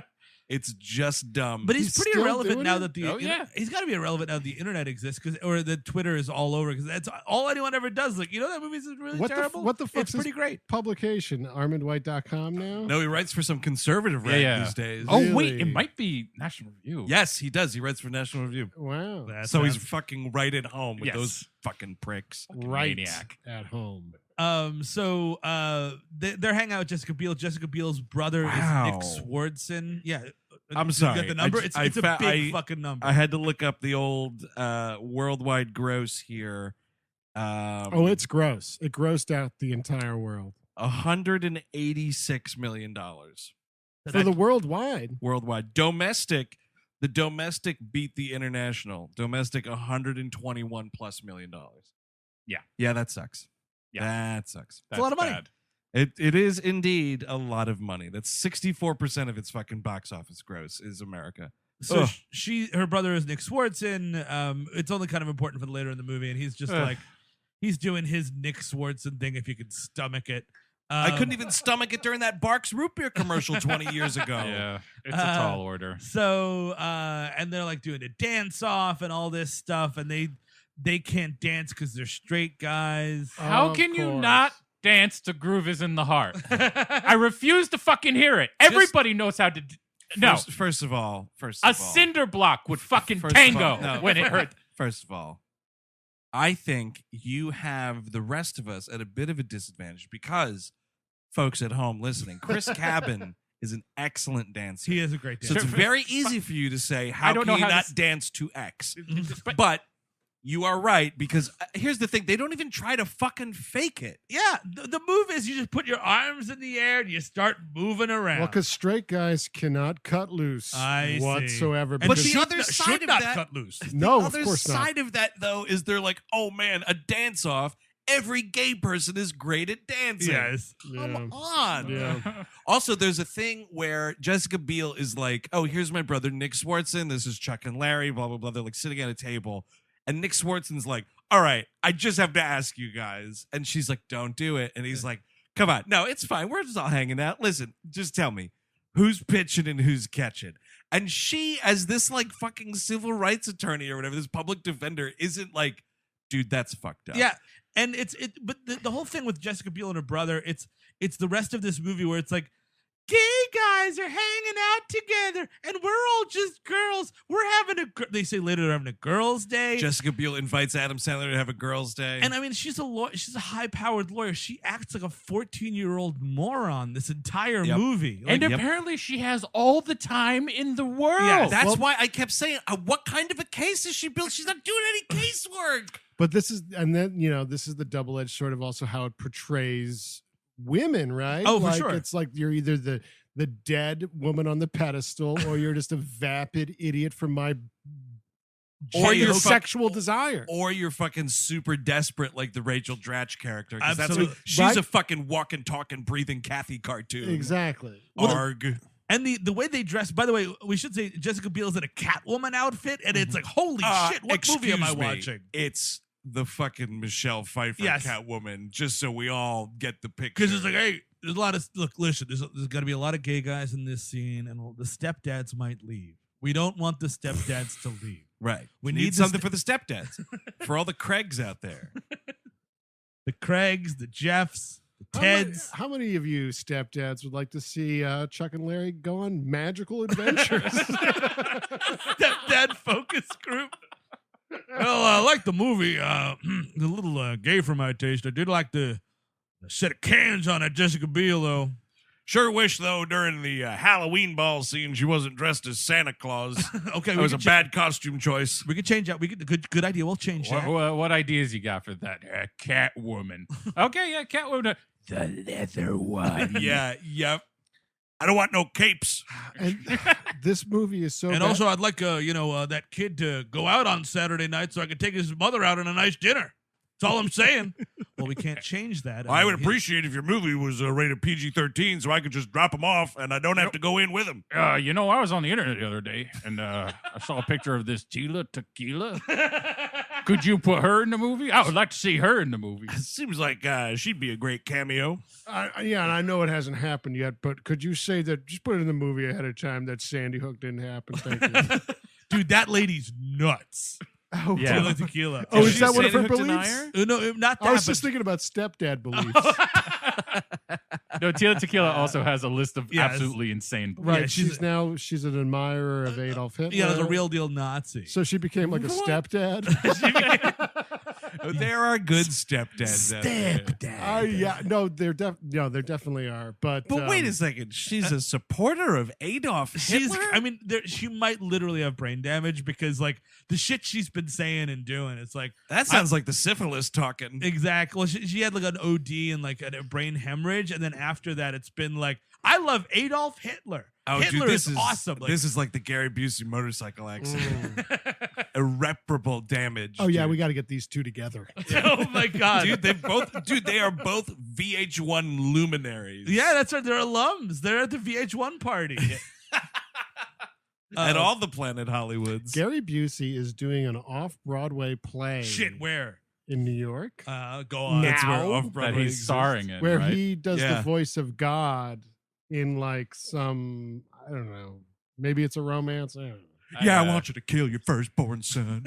It's just dumb. But he's He's pretty still irrelevant doing now it? that the Oh, yeah. he's got to be irrelevant now that the internet exists or the Twitter is all over because that's all anyone ever does. Like, you know, that movie's really terrible. What the fuck's It's pretty this great. publication? ArmandWhite.com now? No, he writes for some conservative rag Yeah. these days. Oh Really? wait, it might be National Review. Yes, he does. He writes for National Review. Wow. So he's fucking right at home with Yes. those fucking pricks. right maniac. at home. So they're hanging out with Jessica Biel. Jessica Biel's brother Wow. is Nick Swardson. Yeah. I'm You sorry. got the number? I It's just- a I fa- big I- fucking number. I had to look up the old worldwide gross here. It's gross. It grossed out the entire world. $186 million For the worldwide. worldwide. The domestic beat the international. Domestic $121+ million. Yeah, that sucks. Yeah. That sucks. It's a lot of money. bad. It is indeed a lot of money. That's 64% of its fucking box office gross is America. So Ugh. her brother is Nick Swardson. It's only kind of important for the later in the movie, and he's just Ugh. like he's doing his Nick Swardson thing if you could stomach it. I couldn't even stomach it during that Barks root beer commercial 20 years ago. Yeah, it's a tall order. So and they're like doing a dance off and all this stuff, and they can't dance because they're straight guys. How Of can you course. not dance to Groove Is in the Heart? I refuse to fucking hear it. Everybody knows how to. No, First of all, a cinder block would fucking First of all, tango no. when it hurt. First of all, I think you have the rest of us at a bit of a disadvantage because, folks at home listening, Chris Cabin is an excellent dancer. He is a great So dancer. it's very easy for you to say, how don't can know you how not this- dance to X? But- But you are right, because here's the thing. They don't even try to fucking fake it. Yeah, the move is you just put your arms in the air and you start moving around. Well, because straight guys cannot cut loose I see. whatsoever. And But because- the other side should of not that- cut loose. no, the of other course not. side of that, though, is they're like, oh man, a dance off. Every gay person is great at dancing. Yes. Come on. Yeah. Also, there's a thing where Jessica Biel is like, oh, here's my brother, Nick Swardson. This is Chuck and Larry, blah, blah, blah. They're like sitting at a table. And Nick Swardson's like, all right, I just have to ask you guys. And she's like, don't do it. And he's like, come on. No, it's fine. We're just all hanging out. Listen, just tell me who's pitching and who's catching. And she, as this like fucking civil rights attorney or whatever, this public defender, isn't like, dude, that's fucked up. Yeah. And but the whole thing with Jessica Biel and her brother, it's the rest of this movie where it's like, gay guys are hanging out together and we're all just girls. We're having they say later they're having a girls' day. Jessica Biel invites Adam Sandler to have a girls' day. And I mean, she's a high-powered lawyer. She acts like a 14-year-old moron this entire Yep. movie. And Like, apparently she has all the time in the world. Yeah, that's why I kept saying, what kind of a case is she built? She's not doing any casework. But this is, and then, this is the double-edged sort of also how it portrays women, right? Oh, for like, sure. It's like you're either the the dead woman on the pedestal, or you're just a vapid idiot from my Or you're sexual desire. Or you're fucking super desperate like the Rachel Dratch character. Because that's Absolutely. what, she's Right? a fucking walking, talking, breathing Kathy cartoon. Exactly. Arg. And the way they dress, by the way, we should say Jessica Biel's in a Catwoman outfit, and it's like, holy shit, what movie am I excuse me, watching? It's the fucking Michelle Pfeiffer Yes. Catwoman, just so we all get the picture. Because it's like, hey, there's a lot of, look, listen, there's got to be a lot of gay guys in this scene, and the stepdads might leave. We don't want the stepdads to leave. right. We need need something for the stepdads, for all the Craigs out there. The Craigs, the Jeffs, the Teds. How many of you stepdads would like to see Chuck and Larry go on magical adventures? Stepdad focus group. Well, I like the movie. A little gay for my taste. I did like the set of cans on it, Jessica Biel, though. Sure wish, though, during the Halloween ball scene, she wasn't dressed as Santa Claus. Okay, That was a bad costume choice. We could change that. We could good idea. We'll change that. What ideas you got for that? Catwoman. Okay, yeah, Catwoman. The leather one. Yeah, yep. I don't want no capes. And this movie is so And bad. also, I'd like that kid to go out on Saturday night so I could take his mother out on a nice dinner. That's all I'm saying. Well, we can't change that. I would appreciate if your movie was rated PG-13 so I could just drop them off and I don't have to go in with them. I was on the internet the other day and I saw a picture of this Tila Tequila. Could you put her in the movie? I would like to see her in the movie. Seems like she'd be a great cameo. Yeah, and I know it hasn't happened yet, but could you say that, just put it in the movie ahead of time, that Sandy Hook didn't happen? Thank you. Dude, that lady's nuts. Oh, Yeah. Tila Tequila. Oh, Is is she that a one of her Sandy Hook beliefs? denier? No, not that. I was but- just thinking about stepdad beliefs. No, Tila Tequila also has a list of Yes. absolutely insane beliefs. Right, Yeah, she's an admirer of Adolf Hitler. yeah, there's a real deal Nazi. So she became like a stepdad. There are good stepdads out there. Yeah, no, there definitely are. But Wait a second. She's a supporter of Adolf She's, Hitler? I mean, she might literally have brain damage because, like, the shit she's been saying and doing, it's like, That sounds like the syphilis talking. exactly. Well, she had like an OD and like a brain hemorrhage, and then after that, it's been like, I love Adolf Hitler. Hitler this is awesome. Like, This is like the Gary Busey motorcycle accident. Irreparable damage. oh yeah, dude. we got to get these two together. oh my god, Dude, they are both VH1 luminaries. Yeah, that's right. They're alums. They're at the VH1 party. At all the Planet Hollywoods. Gary Busey is doing an off-Broadway play. Shit, where? in New York, Go on. That's where Now off-Broadway that he's exists. starring in, where right? he does Yeah. the voice of God in like some, I don't know, maybe it's a romance. I don't know. Yeah, I want you to kill your firstborn son.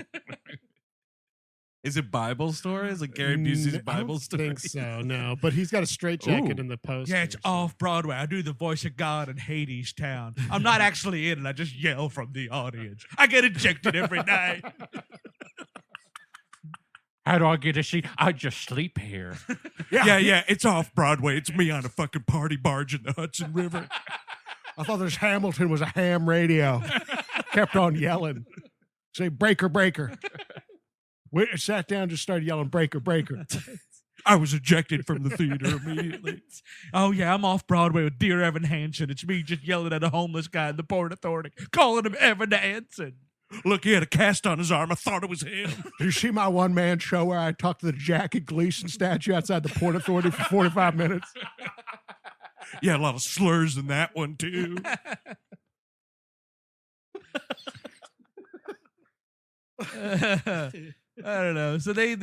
Is it Bible story? Is it Gary Busey's I Bible don't story? think so, no. But he's got a straitjacket Ooh. in the post. Yeah, it's off Broadway. I do the voice of God in Hades Town. I'm not actually in it. I just yell from the audience. I get ejected every night. How do I get a seat? I just sleep here. Yeah, it's off Broadway. It's me on a fucking party barge in the Hudson River. I thought this Hamilton was a ham radio. Kept on yelling. Say, breaker, breaker. We sat down, just started yelling, breaker, breaker. I was ejected from the theater immediately. Oh, yeah, I'm off Broadway with Dear Evan Hansen. It's me just yelling at a homeless guy in the Port Authority, calling him Evan Hansen. Look, he had a cast on his arm. I thought it was him. Did you see my one-man show where I talked to the Jackie Gleason statue outside the Port Authority for 45 minutes? Yeah, a lot of slurs in that one, too. I don't know. So they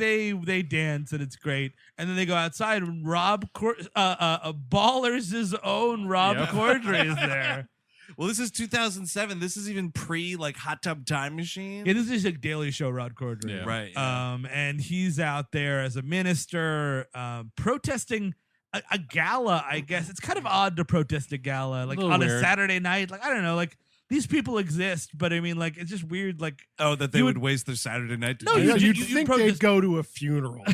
dance and it's great, and then they go outside and Ballers' own Rob Yep. Corddry is there. Well, this is 2007. This is even pre, like, Hot Tub Time Machine. Yeah, this is a Daily Show Rod Corddry. Yeah. Right. And he's out there as a minister protesting a gala, I guess. It's kind of odd to protest a gala, like little on a weird. Saturday night. Like, I don't know, like these people exist, but I mean, like, it's just weird. Like, Oh, that they You would would- waste their Saturday night to No, do you Yeah, that? do- you'd you think protest- they'd go to a funeral.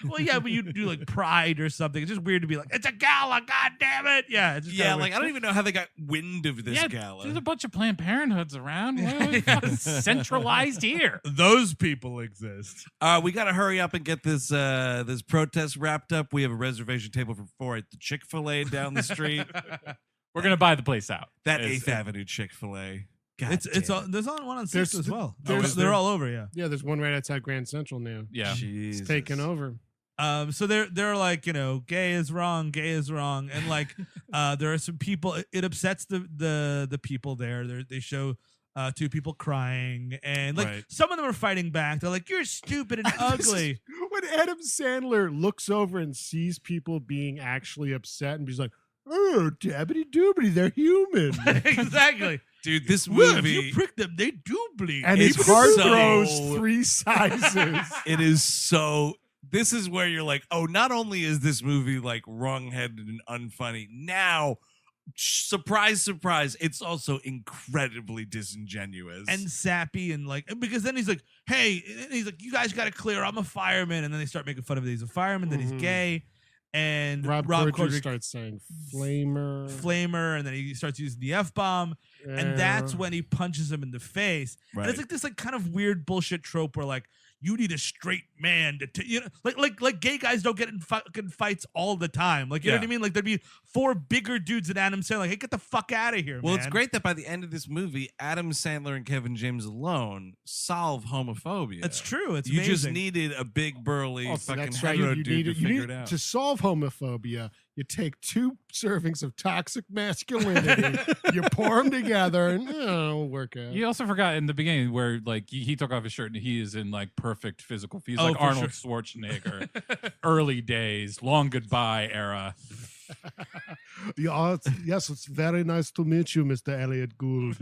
well, yeah, but you do like Pride or something. It's just weird to be like, it's a gala, god damn it. Yeah, it's just Yeah, kinda like, weird. I don't even know how they got wind of this yeah, gala. there's a bunch of Planned Parenthoods around. We're fucking centralized here. Those people exist. We got to hurry up and get this this protest wrapped up. We have a reservation table for 4 at the Chick-fil-A down the street. We're gonna buy the place out. That It's- 8th Avenue Chick-fil-A. God It's damn all, it. there's on one on There's 6th as the- well. there's They're the- all over, yeah. Yeah, there's one right outside Grand Central now. Yeah. Jesus. It's taken over. So they're like, gay is wrong, and like there are some people. It upsets the people there. They show 2 people crying, and like Right. some of them are fighting back. They're like, "You're stupid and ugly." When Adam Sandler looks over and sees people being actually upset, and he's like, "Oh, dabbity doobity, they're human." Exactly. Dude, this Well, if movie, you prick them, they do bleed. And his It's heart so- grows 3 sizes. it is so. This is where you're like, oh, not only is this movie like wrong-headed and unfunny, now, surprise, surprise, it's also incredibly disingenuous. and sappy and like because then he's like, hey, and he's like, you guys got to clear. I'm a fireman, and then they start making fun of it. He's a fireman, that he's Mhm. gay, and Rob Corddry Corddry starts saying flamer. flamer, and then he starts using the F-bomb, and that's when he punches him in the face. Right. And it's like this like kind of weird bullshit trope where like you need a straight man to like gay guys don't get in fucking fights all the time. Like you know what I mean? Like there'd be 4 bigger dudes than Adam Sandler. Like, hey, get the fuck out of here, Well, man. it's great that by the end of this movie, Adam Sandler and Kevin James alone solve homophobia. It's true. It's you just amazing. needed a big burly Oh, so fucking that's right. hetero You dude to you figure it out. To solve homophobia, you take 2 servings of toxic masculinity, you pour them together, and it'll work out. You also forgot in the beginning where like he took off his shirt and he is in like perfect physical. He's Oh, like for Arnold Schwarzenegger, early days, long goodbye era. Yeah, yes, it's very nice to meet you, Mr. Elliot Gould.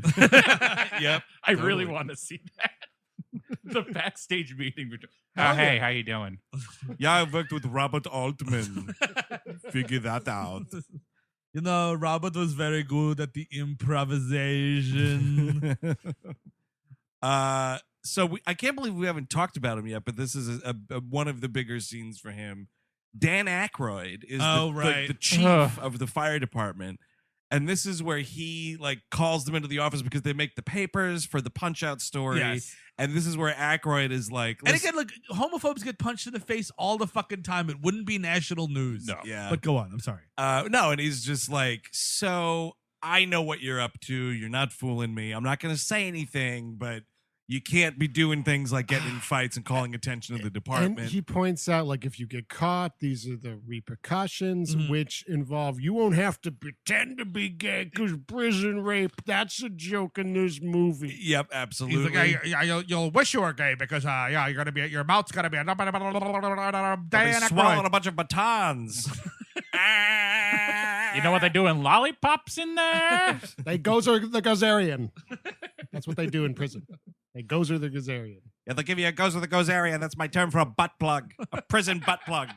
Yep. I really Totally. want to see that. The backstage meeting. Hell Hey, yeah. how you doing? Yeah, I worked with Robert Altman. Figure that out. Robert was very good at the improvisation. I can't believe we haven't talked about him yet, but this is one of the bigger scenes for him. Dan Aykroyd is the chief of the fire department. And this is where he like calls them into the office because they make the papers for the Punch Out story. Yes. And this is where Aykroyd is like, And again, like homophobes get punched in the face all the fucking time. It wouldn't be national news. No. yeah. But go on. I'm sorry. No, and he's just like, so I know what you're up to. You're not fooling me. I'm not going to say anything, but you can't be doing things like getting in fights and calling attention to the department. And he points out, like, if you get caught, these are the repercussions, Mhm. which involve you won't have to pretend to be gay because prison rape, that's a joke in this movie. Yep, He's absolutely. like, you'll wish you were gay because, you're gonna be your mouth's gonna be a I'll be Dan swallowing Aykroyd. a bunch of batons. You know what they do in lollipops in there? They gozer the Gazarian. That's what they do in prison. They gozer the Gazarian. Yeah, they'll give you a goes with the goes area. That's my term for a butt plug, a prison butt plug.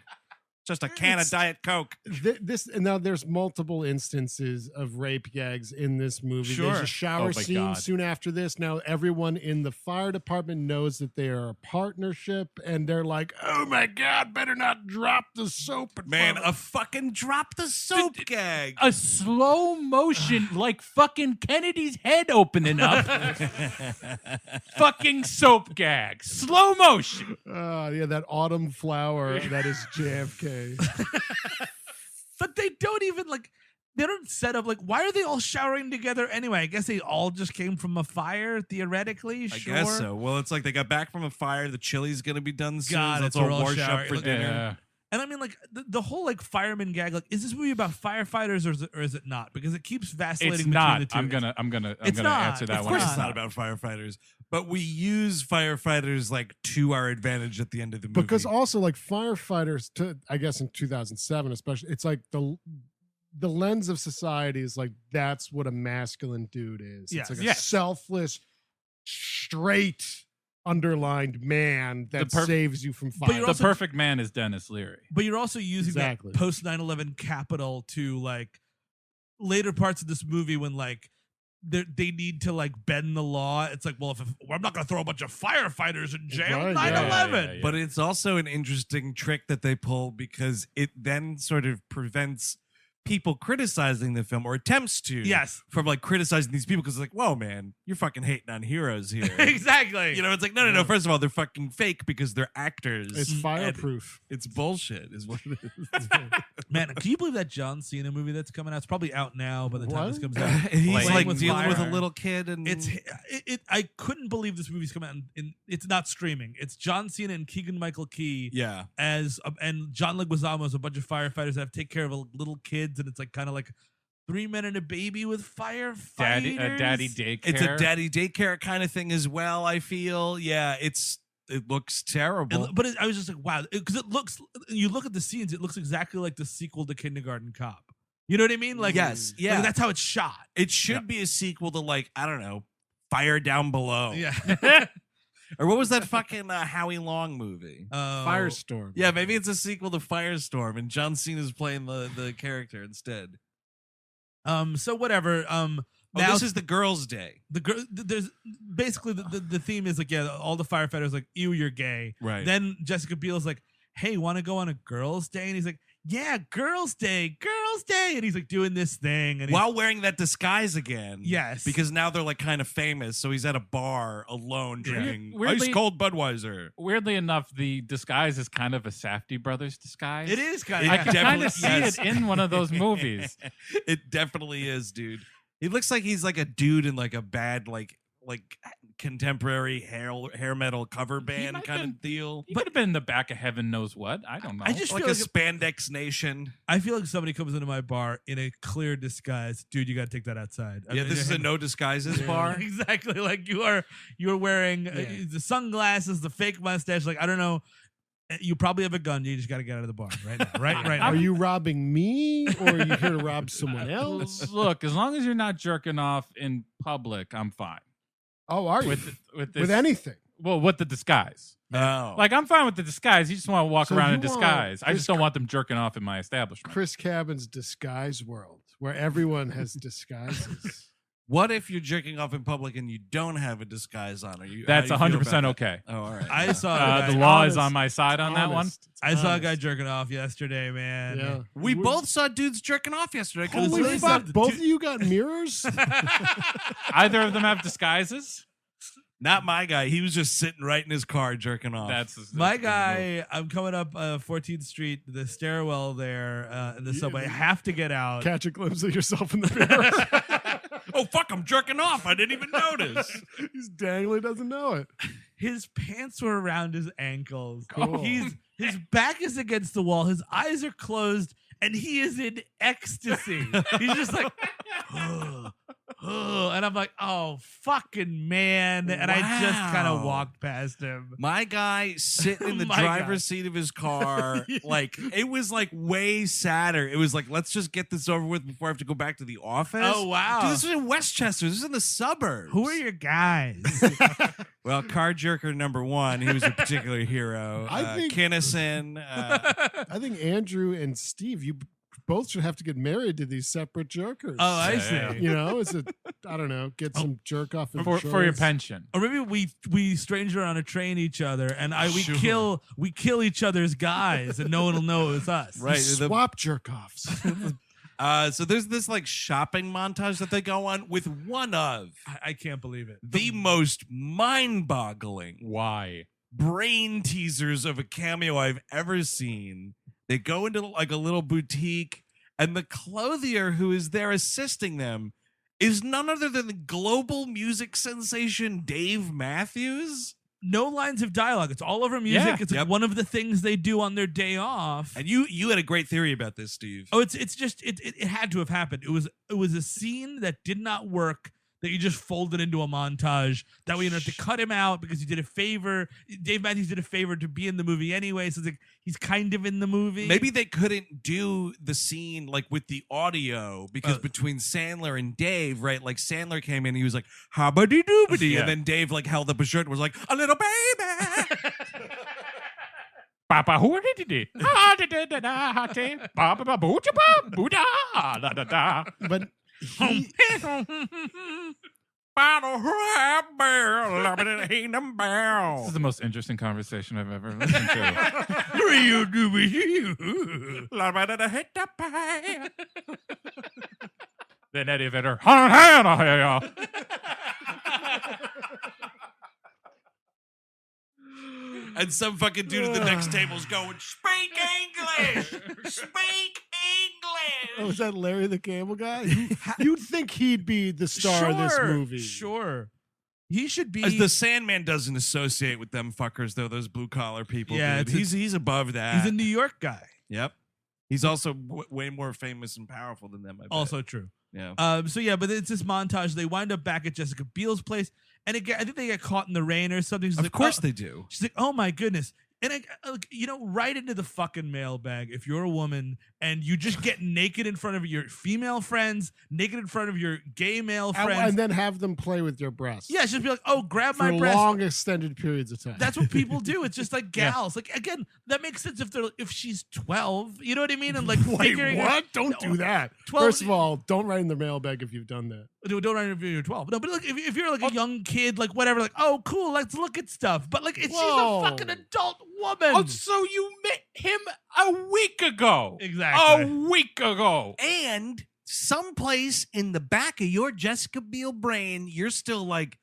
Just a can of Diet Coke. This and now there's multiple instances of rape gags in this movie. Sure. There's a shower Oh my scene God. soon after this. Now everyone in the fire department knows that they are a partnership, and they're like, "Oh my God, better not drop the soap." in Man, front of a fucking drop the soap gag. A slow motion, like fucking Kennedy's head opening up. Fucking soap gag. Slow motion. yeah, that autumn flower that is JFK. But they don't even they don't set up why are they all showering together anyway? I guess they all just came from a fire, theoretically. I Sure. guess so. Well, it's like they got back from a fire. The chili's gonna be done soon. God, so it's it's all all wash shower- up for like- dinner. Yeah. And I mean, the whole fireman gag. Is this movie about firefighters or is it not? Because it keeps vacillating It's between not. the two. I'm gonna It's not. answer that Of one. Of course, It's it's not about firefighters, but we use firefighters to our advantage at the end of the movie. Because also firefighters, I guess in 2007 especially, it's like the lens of society is like that's what a masculine dude is. Yes. It's like a Yes. selfless, straight, underlined man that The saves you from fire. But you're The also- perfect man is Dennis Leary. But you're also using Exactly. that post 9/11 capital to later parts of this movie when they need to bend the law. It's like, well, I'm not going to throw a bunch of firefighters in jail. Right, 9/11. yeah. But it's also an interesting trick that they pull because it then sort of prevents people criticizing the film or attempts to Yes. from criticizing these people because it's like, whoa, man, you're fucking hating on heroes here. Exactly. It's like, no. First of all, they're fucking fake because they're actors. it's And fireproof. It's bullshit, is what it is. Man, can you believe that John Cena movie that's coming out? It's probably out now by the time this What? comes out. He's Playing like with dealing with a fire. little kid, and I couldn't believe this movie's coming out. It's not streaming. It's John Cena and Keegan-Michael Key yeah. and John Leguizamo as a bunch of firefighters that have to take care of little kids, and it's like kind of like 3 men and a baby with firefighters. Daddy daycare. It's a daddy daycare kind of thing as well. I feel, yeah, it looks terrible. I was just like, wow, because it looks. You look at the scenes, it looks exactly like the sequel to Kindergarten Cop. You know what I mean? Like, yes, yeah, like that's how it's shot. It should be a sequel to, like, I don't know, Fire Down Below. Yeah. Or what was that fucking Howie Long movie? Firestorm. Yeah, maybe it's a sequel to Firestorm, and John Cena's playing the character instead. So whatever. Now this is the girls' day. There's basically the theme is like, yeah, all the firefighters like, ew, you're gay. Right. Then Jessica Biel's like, hey, want to go on a girls' day? And he's like, yeah, girls' day. And he's like doing this thing, and while wearing that disguise again. Yes. Because now they're like kind of famous, so he's at a bar alone drinking Weirdly- ice cold Budweiser. Weirdly enough, the disguise is kind of a Safdie Brothers disguise. it is kind I of. can kind of see yes. it in one of those movies. It definitely is, dude. He looks like he's like a dude in like a bad like contemporary hair metal cover band might kind been- of deal. He could have been in the back of heaven knows what. I don't know. I just Like feel a like spandex nation. I feel like somebody comes into my bar in a clear disguise. Dude, you got to take that outside. Yeah, this is a no disguises bar. Exactly. Like you're wearing the sunglasses, the fake mustache. Like, I don't know. You probably have a gun. You just got to get out of the bar right now. Right now. Are you robbing me, or are you here to rob someone else? Look, as long as you're not jerking off in public, I'm fine. Oh, are you? With With anything? Well, with the disguise. Oh. Like, I'm fine with the disguise. You just want to walk So around you in want disguise. I Chris just don't want them jerking off in my establishment. Chris Cabin's disguise world, where everyone has disguises. What if you're jerking off in public and you don't have a disguise on? That's how do you feel 100% about okay. that? Oh, all right. I saw The a guy, law honest. is on my side on that one. Honest. It's I saw a honest. guy jerking off yesterday, man. Yeah. We both saw dudes jerking off yesterday. was Holy really fuck! something. Both of you got mirrors. Either of them have disguises? Not my guy. He was just sitting right in his car jerking off. That's My guy, I'm coming up 14th Street, the stairwell there in the subway. I have to get out. Catch a glimpse of yourself in the mirror. Oh, fuck, I'm jerking off. I didn't even notice. He's dangling, doesn't know it. His pants were around his ankles. Cool. His back is against the wall. His eyes are closed, and he is in ecstasy. He's just like, and I'm like, oh, fucking man. And I just kind of Wow. walked past him. My guy sitting in the My driver's guy. seat of his car, like, it was like way sadder. It was like, let's just get this over with before I have to go back to the office. Oh, wow. Dude, this is in Westchester. This is in the suburbs. Who are your guys? Well, car jerker number one, he was a particular hero. I think- Kinnison. I think Andrew and Steve, you both should have to get married to these separate jerkers. Oh, I Yeah. see. You know, I don't know, get some jerk off for your insurance. pension. Or maybe we stranger on a train each other, and Sure. we kill each other's guys, and no one will know it's us. Right. the- Swap jerk offs. So there's this like shopping montage that they go on with one of I can't believe it. the most mind-boggling Why? brain teasers of a cameo I've ever seen. They go into like a little boutique, and the clothier who is there assisting them is none other than the global music sensation Dave Matthews. No lines of dialogue. It's all over music. Yeah. It's like one of the things they do on their day off. And you had a great theory about this, Steve. Oh, it's just it had to have happened. It was a scene that did not work, that you just folded into a montage. That way you don't have to cut him out because you did a favor. Dave Matthews did a favor to be in the movie anyway, so it's like he's kind of in the movie. Maybe they couldn't do the scene like with the audio because between Sandler and Dave, right? Like Sandler came in, and he was like "habba-dee doobity," Yeah. and then Dave like held up a shirt and was like "a little baby." Papa who did it? Ah, da da da da ha te. Ba ba ba boo cha ba boo da da da da. But he, This is the most interesting conversation I've ever listened to. Then Eddie Vedder. And some fucking dude at the next table's going, "Speak English! Speak Oh, is that Larry the Cable Guy? You'd think he'd be the star of this movie. Sure. He should be. As the Sandman doesn't associate with them fuckers, though, those blue collar people. Yeah, dude. He's above that. He's a New York guy. Yep. He's also way more famous and powerful than them. I bet. Also true. Yeah. So yeah, but it's this montage. They wind up back at Jessica Biel's place, and I think they get caught in the rain or something. She's Of like, course oh. they do. She's like, oh my goodness. And right into the fucking mailbag. If you're a woman and you just get naked in front of your female friends, naked in front of your gay male friends, And then have them play with your breasts. yeah, just be like, oh, grab for my breast. long extended periods of time. That's what people do. It's just like gals. Like again, that makes sense if she's 12. You know what I mean? And like Wait, figuring what? Don't do that. 12 First of all, don't write in the mailbag if you've done that. Don't write if you're 12. No, but like if you're like a young kid, like whatever, like oh cool, let's look at stuff. But like she's a Whoa. fucking adult woman. Oh, so you met him a week ago. Exactly. A week ago. And someplace in the back of your Jessica Biel brain, you're still like,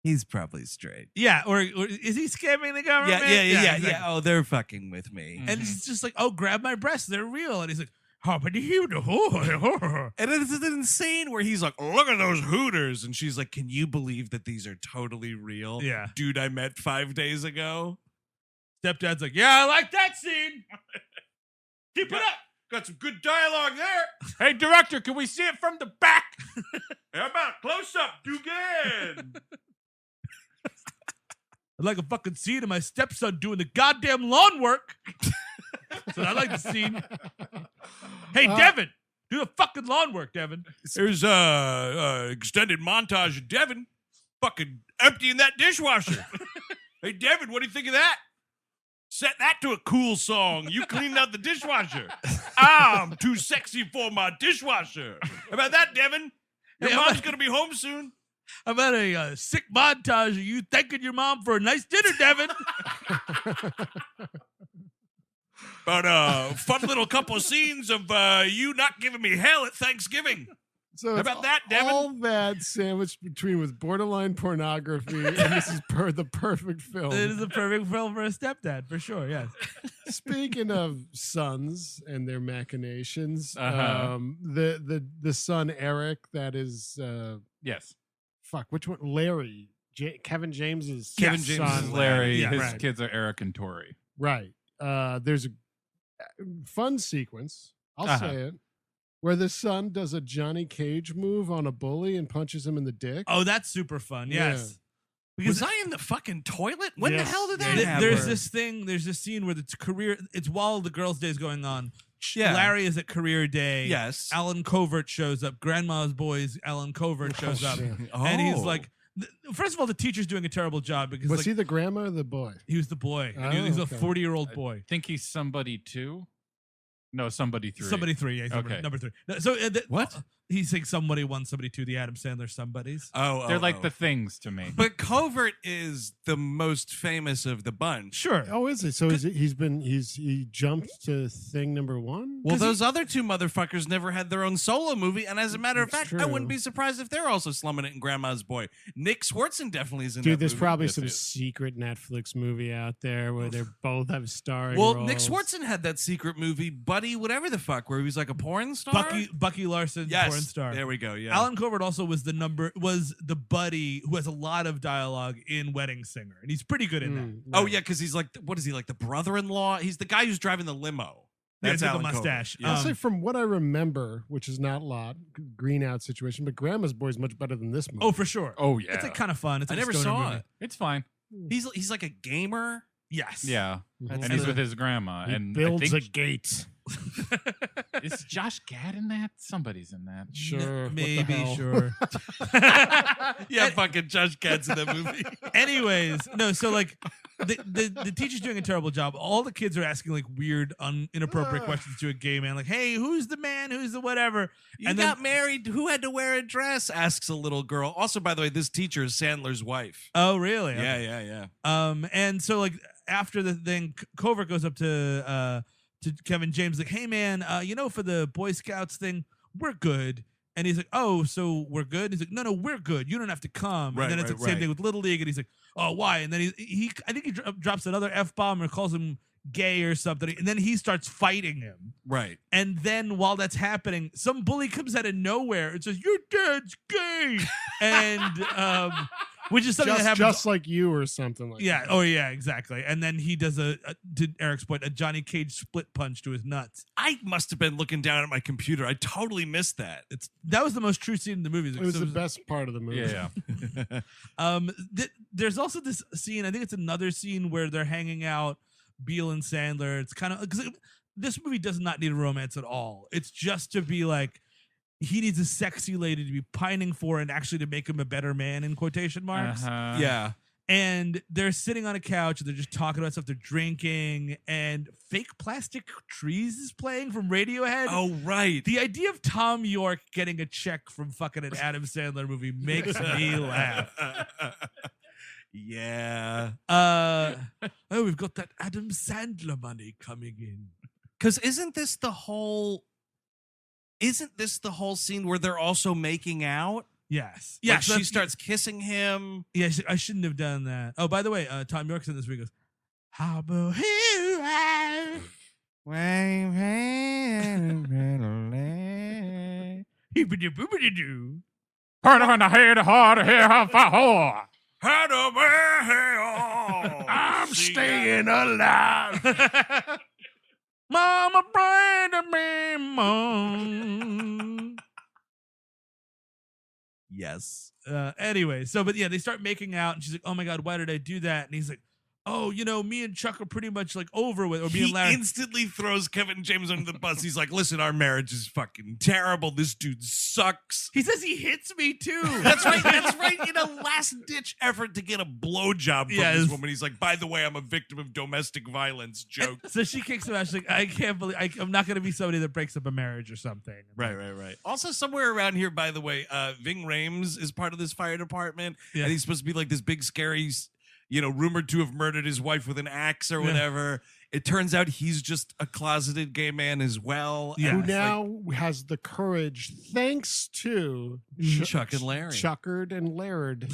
he's probably straight. Yeah, or is he scamming the government? Yeah. exactly. Oh, they're fucking with me. And it's just like, oh, grab my breasts, they're real. And he's like, how about you? And And it's insane where he's like, look at those hooters. And she's like, can you believe that these are totally real? Yeah. Dude I met 5 days ago. Stepdad's like, yeah, I like that scene. Keep it up. Got some good dialogue there. Hey, director, can we see it from the back? How about close up, Dugan? I'd like a fucking scene of my stepson doing the goddamn lawn work. So I like the scene. Hey, Devin, do the fucking lawn work, Devin. There's extended montage of Devin fucking emptying that dishwasher. Hey, Devin, what do you think of that? Set that to a cool song. You cleaned out the dishwasher. I'm too sexy for my dishwasher. How about that, Devin? Your Hey, mom's going to be home soon. How about a sick montage of you thanking your mom for a nice dinner, Devin? About fun little couple of scenes of you not giving me hell at Thanksgiving. So How it's about that, Devin? all that sandwiched between with borderline pornography, and this is the perfect film. It is a perfect film for a stepdad, for sure, yes. Speaking of sons and their machinations, Uh-huh. the son Eric, that is Yes. fuck, which one? Larry, Kevin James's Kevin James' son, is Larry, Yeah, his right. kids are Eric and Tori. Right. There's a fun sequence. I'll Uh-huh. say it. Where the son does a Johnny Cage move on a bully and punches him in the dick. Oh, that's super fun, yes. Was I in the fucking toilet? When Yes. the hell did that Yeah, happen? There's this scene where it's while the girls' day is going on. Yeah. Larry is at career day. Yes. Alan Covert shows up. Grandma's boys, Alan Covert shows up. shit. And he's Oh. like, first of all, the teacher's doing a terrible job because Was like, he the grandma or the boy? he was the boy. And Oh, he's a okay. 40-year-old boy. Think he's somebody two? No, somebody three. Somebody three, yeah. He's Okay. number three. No, so What? He's saying somebody one, somebody two. The Adam Sandler somebodies. They're like the things to me. But Covert is the most famous of the bunch. Sure. Oh, is it? So he jumped to thing number one? Well, 'Cause those other two motherfuckers never had their own solo movie, and as a matter of That's fact, I true. wouldn't be surprised if they're also slumming it in Grandma's Boy. Nick Swartzen definitely is in Dude, that there's movie. probably Yes, some it is. secret Netflix movie out there where they both have starring Well, roles. Nick Swartzen had that secret movie, Buddy, whatever the fuck, where he was like a porn star. Bucky Larson, yes, porn star. There we go. Yeah, Alan Covert also was the buddy who has a lot of dialogue in Wedding Singer, and he's pretty good in that. Oh yeah, because he's like, what is he like? The brother-in-law? He's the guy who's driving the limo. Yeah, That's with the Alan Covert. mustache. Yeah. I'll say from what I remember, which is not a lot, green out situation, but Grandma's Boy is much better than this movie. Oh, for sure. Oh, yeah. It's like kind of fun. It's I like a never stoner saw movie. it. It's fine. He's like a gamer. Yes. Yeah. That's And he's the- with his grandma. he And builds I a think, gate. is Josh Gad in that? Somebody's in that. Sure. what the Maybe, hell? sure. Yeah, fucking Josh Gad's in that movie. Anyways, no, so like the teacher's doing a terrible job. All the kids are asking like weird, inappropriate questions to a gay man, like, "Hey, who's the man? Who's the whatever?" You And got then, married. Who had to wear a dress? Asks a little girl. Also, by the way, this teacher is Sandler's wife. oh, really? Yeah, Okay. yeah, yeah. And so like after the thing, Covert goes up to Kevin James, like, "Hey, man, for the Boy Scouts thing, we're good." And he's like, "Oh, so we're good?" He's like, "No, we're good. You don't have to come." Right, and then it's right, the same right. thing with Little League, and he's like, "Oh, why?" And then he I think he drops another F-bomb or calls him gay or something, and then he starts fighting him. Right. And then while that's happening, some bully comes out of nowhere and says, "Your dad's gay," and which is something that happens just like you or something like yeah. that. Oh, yeah, exactly. And then he does to Eric's point, a Johnny Cage split punch to his nuts. I must have been looking down at my computer. I totally missed that. That was the most true scene in the movie. It was the best part of the movie. Yeah. There's also this scene. I think it's another scene where they're hanging out, Biel and Sandler. It's kind of because this movie does not need a romance at all. It's just to be like, he needs a sexy lady to be pining for and actually to make him a better man, in quotation marks. Yeah. And they're sitting on a couch and they're just talking about stuff. They're drinking, and Fake Plastic Trees is playing from Radiohead. Oh, right. The idea of Tom York getting a check from fucking an Adam Sandler movie makes me laugh. Yeah. Oh, we've got that Adam Sandler money coming in. Because isn't this the whole scene where they're also making out? Yes. Like Yes. she starts kissing him. Yeah, I shouldn't have done that. Oh, by the way, Tom York's in this movie. He goes, "How about here?" Hibbidi-boobidi-doo. Hard on the head, hard hair, whore. I'm staying alive. Mama bring me mom. Yes. Anyway, but yeah, they start making out, and she's like, "Oh my God, why did I do that?" And he's like, "Oh, me and Chuck are pretty much like over with," or me and He Larry. instantly throws Kevin James under the bus. He's like, "Listen, our marriage is fucking terrible. This dude sucks." He says he hits me too. That's right. That's right. In a last-ditch effort to get a blowjob from Yes. this woman, he's like, "By the way, I'm a victim of domestic violence." Joke. So she kicks him out. She's like, "I can't believe I'm not going to be somebody that breaks up a marriage or something." Right. Also, somewhere around here, by the way, Ving Rhames is part of this fire department, Yeah. and he's supposed to be like this big, scary, rumored to have murdered his wife with an axe or whatever. It turns out he's just a closeted gay man as well. Yeah. Who And it's now has the courage, thanks to Chuck and Larry. Chuckard and Laird.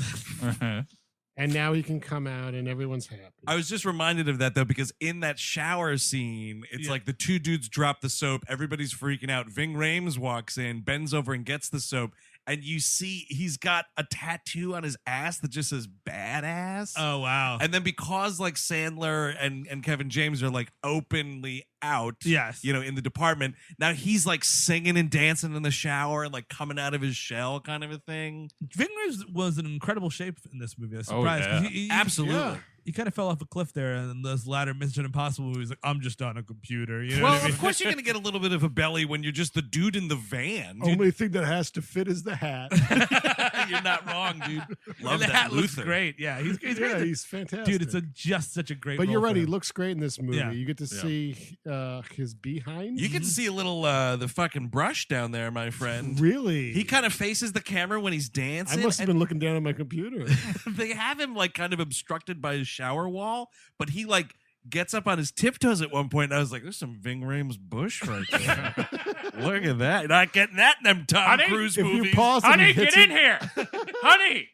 And now he can come out and everyone's happy. I was just reminded of that, though, because in that shower scene, it's like the two dudes drop the soap. Everybody's freaking out. Ving Rhames walks in, bends over and gets the soap. And you see he's got a tattoo on his ass that just says badass. Oh, wow. And then because like Sandler and Kevin James are like openly out, Yes. in the department, now he's like singing and dancing in the shower and like coming out of his shell kind of a thing. Ving Rhames was in incredible shape in this movie. I was Oh, surprised. 'cause yeah. he- Absolutely. He kind of fell off a cliff there in those latter Mission Impossible movies. Like, I'm just on a computer. You know Well, what I mean? of course you're going to get a little bit of a belly when you're just the dude in the van. Dude. Only thing that has to fit is the hat. You're not wrong, dude. Love And the that hat Luther. looks great. Yeah, he's great. Yeah, he's fantastic. Dude, it's just such a great. But you're role right. for He him. looks great in this movie. Yeah. You get to see his behind. You get to see a little the fucking brush down there, my friend. Really? He kind of faces the camera when he's I dancing. must have and been looking down at my computer. they have him like kind of obstructed by his shower wall, but he like gets up on his tiptoes at one point, and I was like, "There's some Ving Rhames bush right there. Look at that! You're not getting that in them Tom Honey, Cruise if movies." you pause, and Honey, he hits get in here. Honey,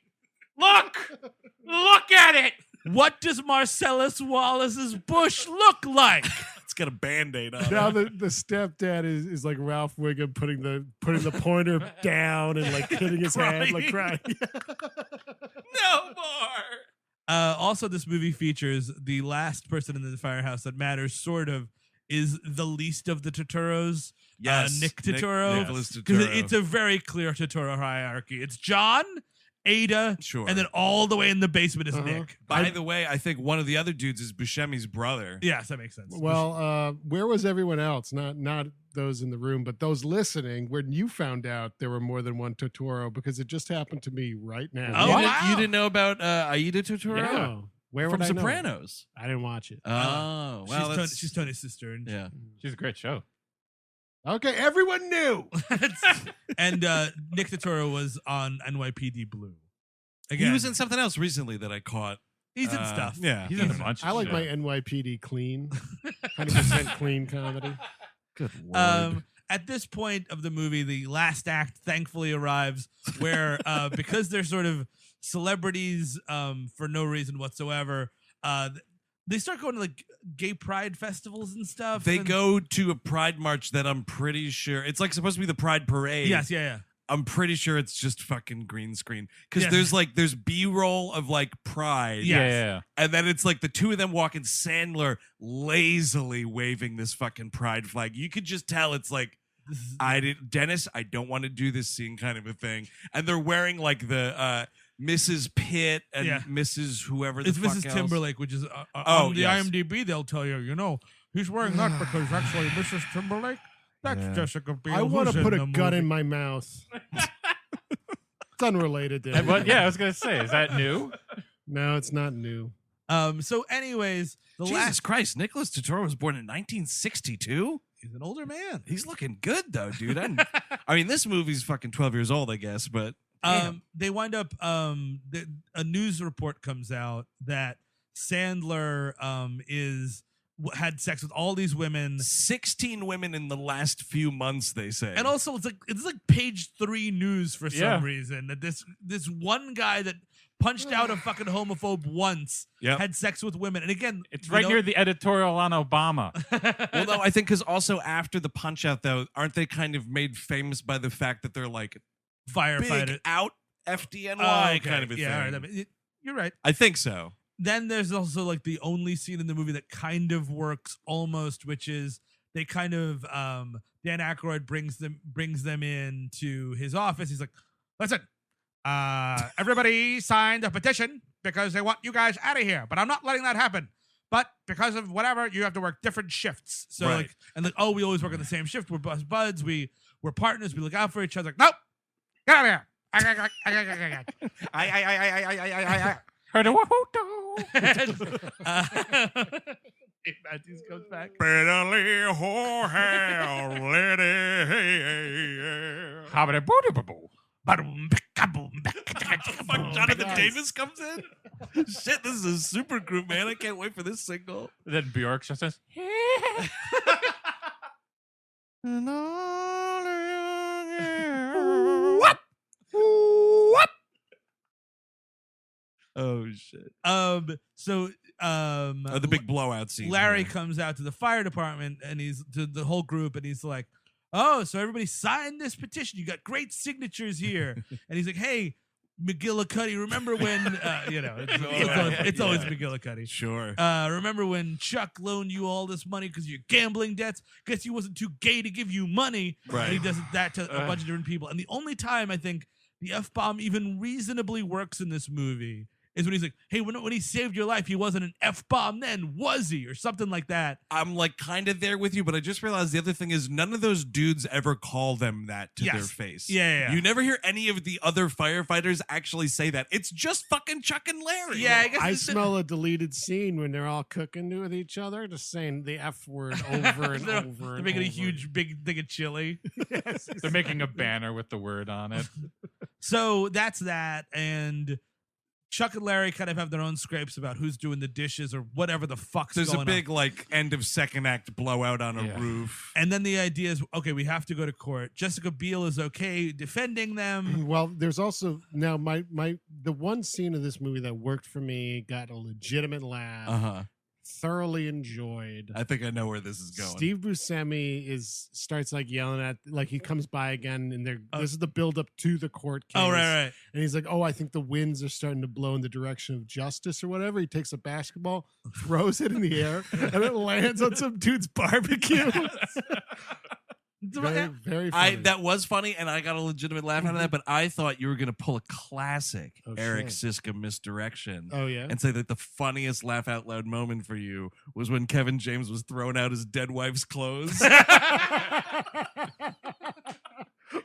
look at it. What does Marcellus Wallace's bush look like? It's got a Band-Aid on Now it. the stepdad is like Ralph Wiggum putting the pointer down and like hitting his head, like crying. No more. Also, this movie features the last person in the firehouse that matters. Sort of is the least of the Turturros. Yes, Nick Turturro. Nicholas Because Turturro. it's a very clear Turturro hierarchy. It's John, Ada, Sure. and then all the way in the basement is Nick. By the way, I think one of the other dudes is Buscemi's brother. Yes, that makes sense. Well, where was everyone else? Not those in the room, but those listening. When you found out there were more than one Totoro, because it just happened to me right now. Oh, you, wow. didn't, you didn't know about Aida Turturro? Yeah. Where From would I know? Sopranos. I didn't watch it. Oh, well, she's Tony's sister. And yeah. She's a great show. Okay, everyone knew. and Nick Turturro was on NYPD Blue. He was in something else recently that I caught. He's in stuff. Yeah. He's in a bunch. I of like shit. my NYPD clean, 100% clean comedy. Good lord. At this point of the movie, the last act thankfully arrives, where because they're sort of celebrities for no reason whatsoever, they start going to like gay pride festivals and stuff. They and- go to a pride march that I'm pretty sure it's like supposed to be the pride parade. Yes, yeah. I'm pretty sure it's just fucking green screen because Yeah. there's B-roll of like pride. Yes. Yeah. And then it's like the two of them walking, Sandler lazily waving this fucking pride flag. You could just tell it's like, Dennis, I don't want to do this scene kind of a thing. And they're wearing like the Mrs. Pitt and Mrs. whoever the It's fuck Mrs. else. Timberlake, which is on the yes. IMDb. They'll tell you, he's wearing that because actually Mrs. Timberlake, that's Jessica Biel. I want who's to put in a the gun movie. in my mouth. It's unrelated to But yeah, I was gonna say, is that new? No, it's not new. So, anyways, the Jesus last Christ, Nicholas Turturro was born in 1962. he's an older man. He's looking good though, dude. I mean, this movie's fucking 12 years old, I guess, but They wind up. A news report comes out that Sandler had sex with all these women, 16 women in the last few months, they say. and also it's like page 3 news for some Yeah. reason that this one guy that punched out a fucking homophobe once had sex with women, and again, It's right near the editorial on Obama. Well, no, I think because also after the punch out, though, aren't they kind of made famous by the fact that they're like firefighter big out FDNY Oh, okay. kind of a thing? All right. You're right. I think so. Then there's also like the only scene in the movie that kind of works almost, which is they kind of Dan Aykroyd brings them into his office. He's like, listen, everybody signed a petition because they want you guys out of here, but I'm not letting that happen. But because of whatever, you have to work different shifts. So Right. we always work on the same shift. We're buds. We're partners. We look out for each other. Like, nope, get out of here. Heard a wahoo-doo. Dave Matthews comes back. Habba-da-boo-da-boo-boo. Jonathan Davis comes in. Shit, this is a super group, man. I can't wait for this single. Then Bjork just says, Oh shit. The big blowout scene. Larry yeah. comes out to the fire department and he's to the whole group and he's like, "Oh, so everybody signed this petition. You got great signatures here." And he's like, "Hey, McGillicuddy, remember when it's always McGillicuddy. Sure. Remember when Chuck loaned you all this money because of your gambling debts? Guess he wasn't too gay to give you money." Right. And he does that to a bunch of different people. And the only time I think the F-bomb even reasonably works in this movie is when he's like, "Hey, when he saved your life, he wasn't an F-bomb then, was he?" Or something like that. I'm like kind of there with you, but I just realized the other thing is none of those dudes ever call them that to Yes. their face. Yeah. You never hear any of the other firefighters actually say that. It's just fucking Chuck and Larry. Yeah, I guess I it's- smell a deleted scene when they're all cooking with each other, just saying the F word over and they're, over. they're and making a over. huge, big thing of chili. Yes. they're making a banner with the word on it. So that's that. And Chuck and Larry kind of have their own scrapes about who's doing the dishes or whatever the fuck's There's going a big like end of second act blowout on a Yeah. roof. on. And then the idea is, okay, we have to go to court. Jessica Biel is okay defending them. Well, there's also now the one scene of this movie that worked for me, got a legitimate laugh, Uh-huh. thoroughly enjoyed. I think I know where this is going. Steve Buscemi starts like yelling at, like he comes by again, and this is the build up to the court case. Oh, right. And he's like, "Oh, I think the winds are starting to blow in the direction of justice or whatever." He takes a basketball, throws it in the air, and it lands on some dude's barbecue. Very, very funny. That was funny, and I got a legitimate laugh out of that. But I thought you were gonna pull a classic Oh, Eric shit. Siska misdirection. Oh yeah. And say that the funniest laugh out loud moment for you was when Kevin James was throwing out his dead wife's clothes.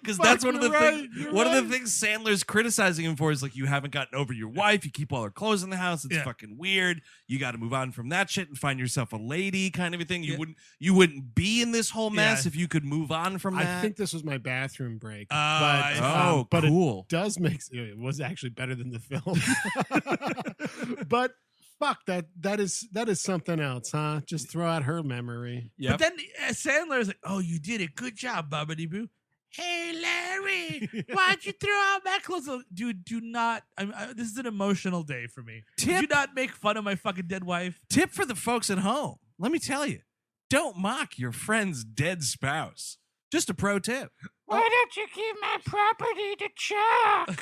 Because that's one of the things. One of the things Sandler's criticizing him for is like, you haven't gotten over your wife. You keep all her clothes in the house. It's fucking weird. You got to move on from that shit and find yourself a lady, kind of a thing. You wouldn't be in this whole mess if you could move on from that. I think this was my bathroom break. Oh, but cool. It does make it was actually better than the film. But fuck that is something else, huh? Just throw out her memory. But then Sandler's like, "Oh, you did it. Good job, Bobbity Boo. Hey, Larry, why'd you throw out my clothes? Dude, do not. This is an emotional day for me. Tip- Do not make fun of my fucking dead wife. Tip for the folks at home. Let me tell you, don't mock your friend's dead spouse. Just a pro tip. Why don't you give my property to Chuck?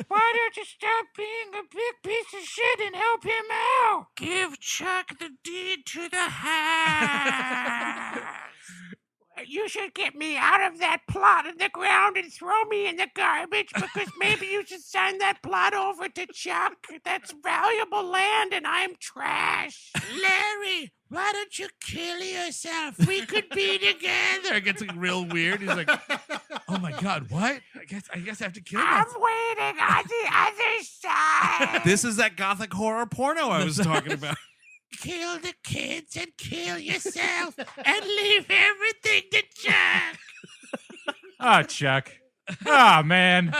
Why don't you stop being a big piece of shit and help him out? Give Chuck the deed to the house. You should get me out of that plot in the ground and throw me in the garbage because maybe you should sign that plot over to Chuck. That's valuable land and I'm trash. Larry, why don't you kill yourself? We could be together. It gets like real weird. He's like, oh my God, what? I guess I have to kill I'm myself. waiting on the other side. This is that gothic horror porno I was talking about. Kill the kids and kill yourself and leave everything to Chuck. Oh, Chuck. Oh, man.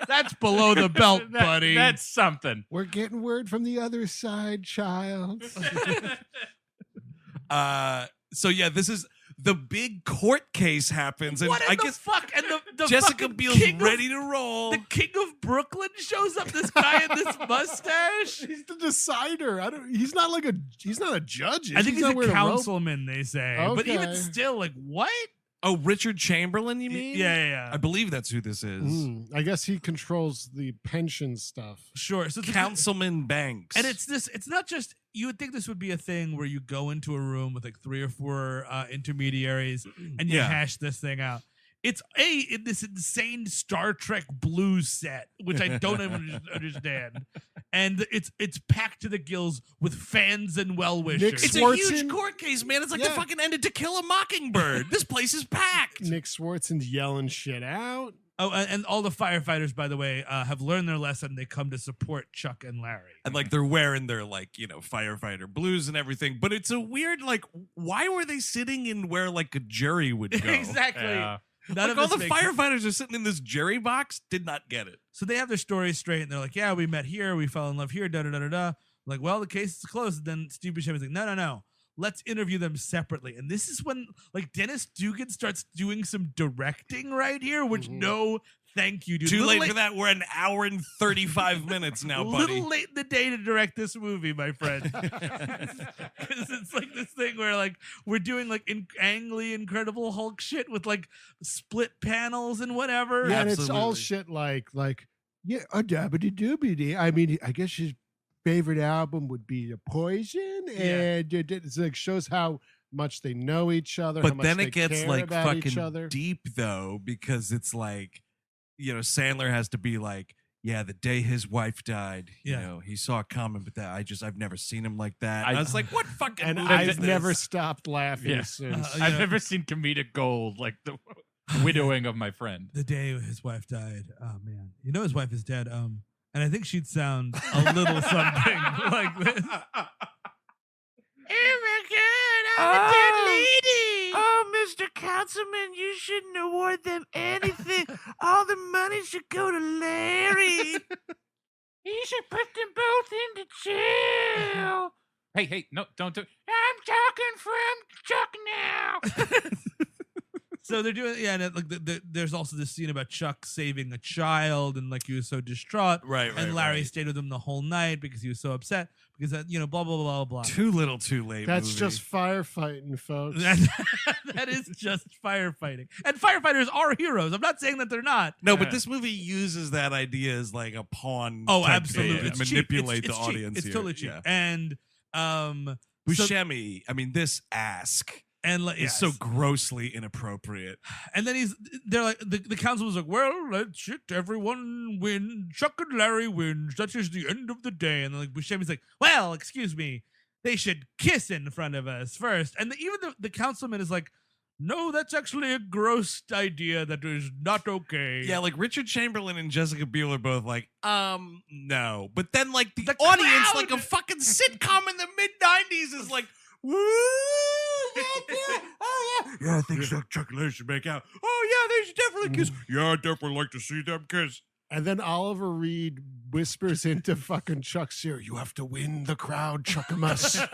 That's below the belt, buddy. That's something. We're getting word from the other side, child. So yeah, this is the big court case happens, and what in I the guess fuck? And the Jessica fucking Biel's king ready to roll. The king of Brooklyn shows up. This guy in this mustache. He's the decider. He's not like he's not a judge. I think he's not a wearing robe. councilman. They say, but even Okay. still, like what? Oh, Richard Chamberlain, you mean? Yeah. I believe that's who this is. I guess he controls the pension stuff. Sure. So it's Councilman Banks. and it's not just, you would think this would be a thing where you go into a room with like 3 or 4 intermediaries and you Yeah. hash this thing out. It's in this insane Star Trek blues set, which I don't even understand. And it's packed to the gills with fans and well-wishers. It's a Swartzen- huge court case, man. It's like the Yeah. fucking ended To Kill a Mockingbird. This place is packed. Nick Swartzen's yelling shit out. Oh, and all the firefighters, by the way, have learned their lesson. They come to support Chuck and Larry. And like they're wearing their like, firefighter blues and everything. But it's a weird, like, why were they sitting in where like a jury would go? Exactly. Yeah. None Like of all this the makes sense. firefighters are sitting in this jury box. Did not get it. So they have their stories straight, and they're like, "Yeah, we met here, we fell in love here, da da da da da." Like, well, the case is closed. And then Steve Buscemi's like, "No, let's interview them separately." And this is when like Dennis Dugan starts doing some directing right here, which no, thank you, dude. Too Little late for that. We're an hour and 35 minutes now, A buddy. little late in the day to direct this movie, my friend. Because it's like this thing where like we're doing like Ang Lee Incredible Hulk shit with like split panels and whatever. Yeah, and it's all Absolutely. shit like yeah, a dabbity doobity. I mean, I guess his favorite album would be The Poison, and it like shows how much they know each other. how But much then they it gets care like about each fucking other. deep though, because it's like, Sandler has to be like, yeah, the day his wife died, Yeah. he saw it coming, but I've never seen him like that. I- And I was like, what fucking And movie is I've never this? stopped laughing Yeah. since. Yeah. I've never seen comedic gold like the widowing of my friend. The day his wife died. Oh man, his wife is dead. And I think she'd sound a little something like this. Oh my God, I'm a dead lady. Oh, Mr. Councilman, you shouldn't award them anything. All the money should go to Larry. You should put them both into jail. Hey, no, don't do it. I'm talking from Chuck now. So they're doing, and there's also this scene about Chuck saving a child, and like he was so distraught, Right, and Larry stayed with him the whole night because he was so upset because blah blah blah blah blah. Too little, too late. That's movie. just firefighting, folks. That is just firefighting, and firefighters are heroes. I'm not saying that they're not. No, but this movie uses that idea as like a pawn. Oh, type absolutely. thing It's to cheap. manipulate It's the cheap. audience. It's here. totally cheap. Yeah. And so- Buscemi, this ask and like, is so grossly inappropriate. and then they're like the council was like, well, let's shit, everyone win. Chuck and Larry wins. That's just the end of the day. And then like Buscemi's like, well, excuse me, they should kiss in front of us first. And even the councilman is like, no, that's actually a gross idea. That is not okay. Yeah, like Richard Chamberlain and Jessica Biel are both like, no. But then like the, The audience, crowd! like a fucking sitcom in the mid-90s is like, woo! Oh, yeah. Yeah, I think Chuck and Larry should make out. Oh, yeah, they should definitely kiss. Yeah, I'd definitely like to see them kiss. And then Oliver Reed whispers into fucking Chuck's ear, you have to win the crowd, Chuckamus.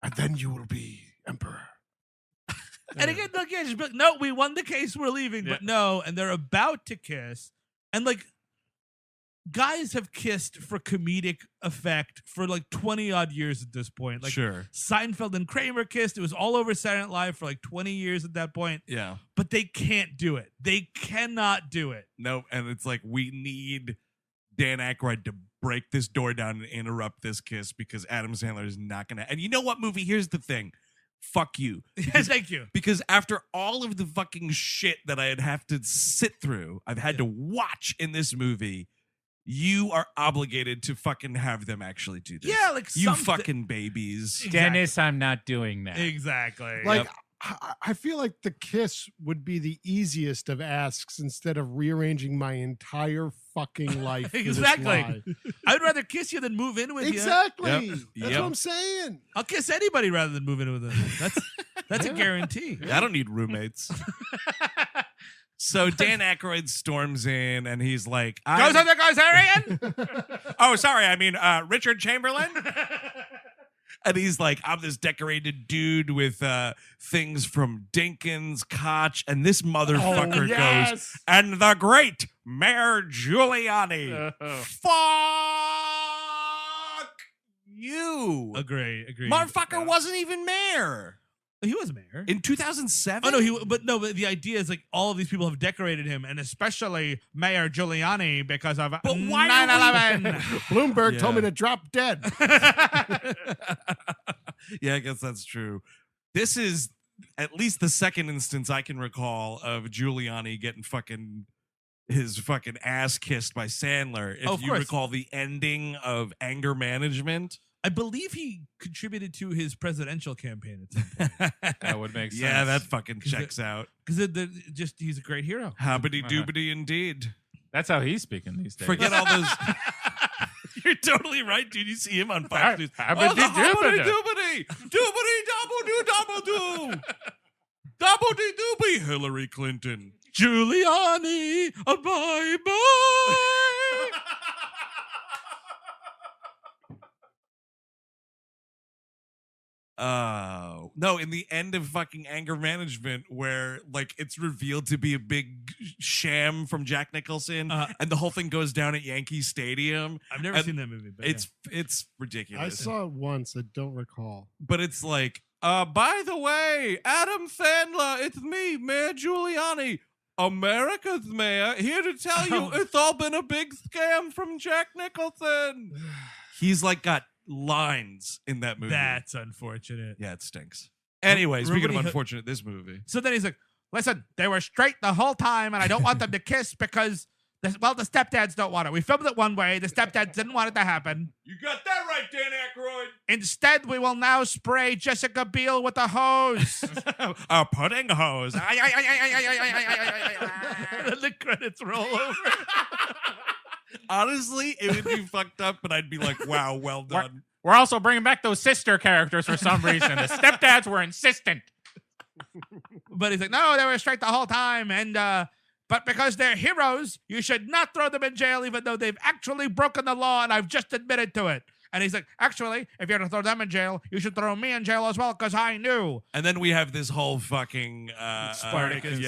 And then you will be emperor. And again, just be like, no, we won the case, we're leaving. But no, and they're about to kiss. And like, guys have kissed for comedic effect for like 20 odd years at this point. Like Sure. Seinfeld and Kramer kissed. It was all over Saturday Night Live for like 20 years at that point. Yeah. But they can't do it. They cannot do it. No, and it's like, we need Dan Aykroyd to break this door down and interrupt this kiss because Adam Sandler is not going to. And you know what, movie? Here's the thing. Fuck you. Thank you. Because after all of the fucking shit that I'd have to sit through, I've had to watch in this movie, you are obligated to fucking have them actually do this. Yeah, like you fucking babies. Dennis, I'm not doing that. Exactly. Like, I feel like the kiss would be the easiest of asks instead of rearranging my entire fucking life. for this Exactly. lie. I'd rather kiss you than move in with you. Exactly. Yep. That's Yep. what I'm saying. I'll kiss anybody rather than move in with them. That's a guarantee. I don't need roommates. So Dan Aykroyd storms in and he's like, Goes on the Gozerian? oh, sorry. I mean, Richard Chamberlain. And he's like, I'm this decorated dude with things from Dinkins, Koch, and this motherfucker goes, and the great Mayor Giuliani. Fuck you. Agree. Motherfucker wasn't even mayor. He was mayor. In 2007? Oh, no, but the idea is like all of these people have decorated him, and especially Mayor Giuliani because of 9/11. Bloomberg told me to drop dead. Yeah, I guess that's true. This is at least the second instance I can recall of Giuliani getting his fucking ass kissed by Sandler. If you recall the ending of Anger Management. I believe he contributed to his presidential campaign at some point. That would make sense. Yeah, that fucking checks out. Because he's a great hero. Hobbity doobity indeed. That's how he's speaking these days. Forget all those. You're totally right, dude. You see him on Fox News. Hobbity Hobbity doobity. Doobity double do. Double doobie. Hillary Clinton. Giuliani, bye-bye. Oh no! In the end of fucking Anger Management, where like it's revealed to be a big sham from Jack Nicholson, and the whole thing goes down at Yankee Stadium. I've never seen that movie, but it's ridiculous. I saw it once. I don't recall. But it's like, by the way, Adam Sandler, it's me, Mayor Giuliani, America's mayor, here to tell you it's all been a big scam from Jack Nicholson. He's like got lines in that movie. That's unfortunate. Yeah, it stinks. Anyway, speaking of Everybody- unfortunate, this movie. So then he's like, listen, they were straight the whole time, and I don't want them to kiss because, the stepdads don't want it. We filmed it one way. The stepdads didn't want it to happen. You got that right, Dan Aykroyd. Instead, we will now spray Jessica Biel with a hose. A pudding hose. And the credits roll over. Honestly, it would be fucked up, but I'd be like, wow, well done. We're also bringing back those sister characters for some reason. The stepdads were insistent. But he's like, no, they were straight the whole time. And, but because they're heroes, you should not throw them in jail, even though they've actually broken the law, and I've just admitted to it. And he's like, actually, if you're to throw them in jail, you should throw me in jail as well, because I knew. And then we have this whole fucking Spartacus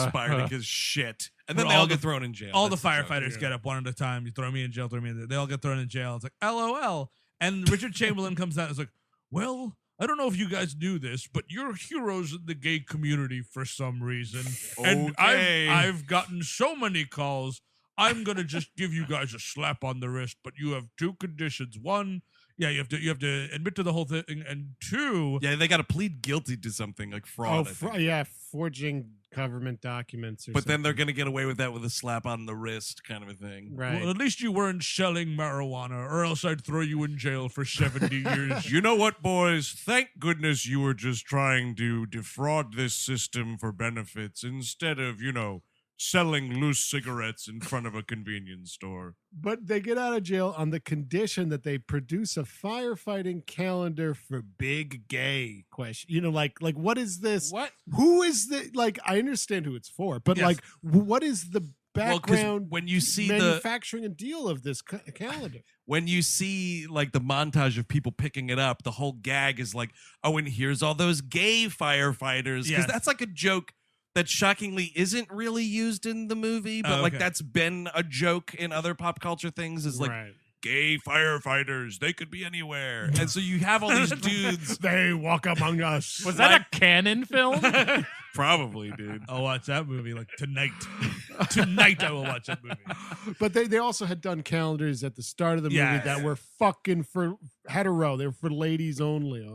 Spartacus shit. And then they all get thrown in jail. All That's the the joke. firefighters get up one at a time. You throw me in jail, throw me in jail. They all get thrown in jail. It's like, LOL. And Richard Chamberlain comes out and is like, well, I don't know if you guys knew this, but you're heroes in the gay community for some reason. And Okay. I've gotten so many calls. I'm going to just give you guys a slap on the wrist, but you have two conditions. One, yeah, you have to admit to the whole thing, and two, Yeah, they got to plead guilty to something like fraud. I think. Forging government documents. But then they're going to get away with that with a slap on the wrist kind of a thing. right. well, at least you weren't selling marijuana, or else I'd throw you in jail for 70 years. You know what, boys? Thank goodness you were just trying to defraud this system for benefits instead of, selling loose cigarettes in front of a convenience store. But they get out of jail on the condition that they produce a firefighting calendar for big gay question. Like what is this? What? Who is the, like, I understand who it's for, but Yes. like, what is the background when you see manufacturing a deal of this calendar. When you see like the montage of people picking it up, the whole gag is like, oh, and here's all those gay firefighters. Because that's like a joke that shockingly isn't really used in the movie, but like that's been a joke in other pop culture things, is like gay firefighters, they could be anywhere. And so you have all these dudes. They walk among us. Was that a canon film? Probably, dude. I'll watch that movie like tonight. Tonight I will watch that movie. But they also had done calendars at the start of the movie that were fucking for hetero. They were for ladies only.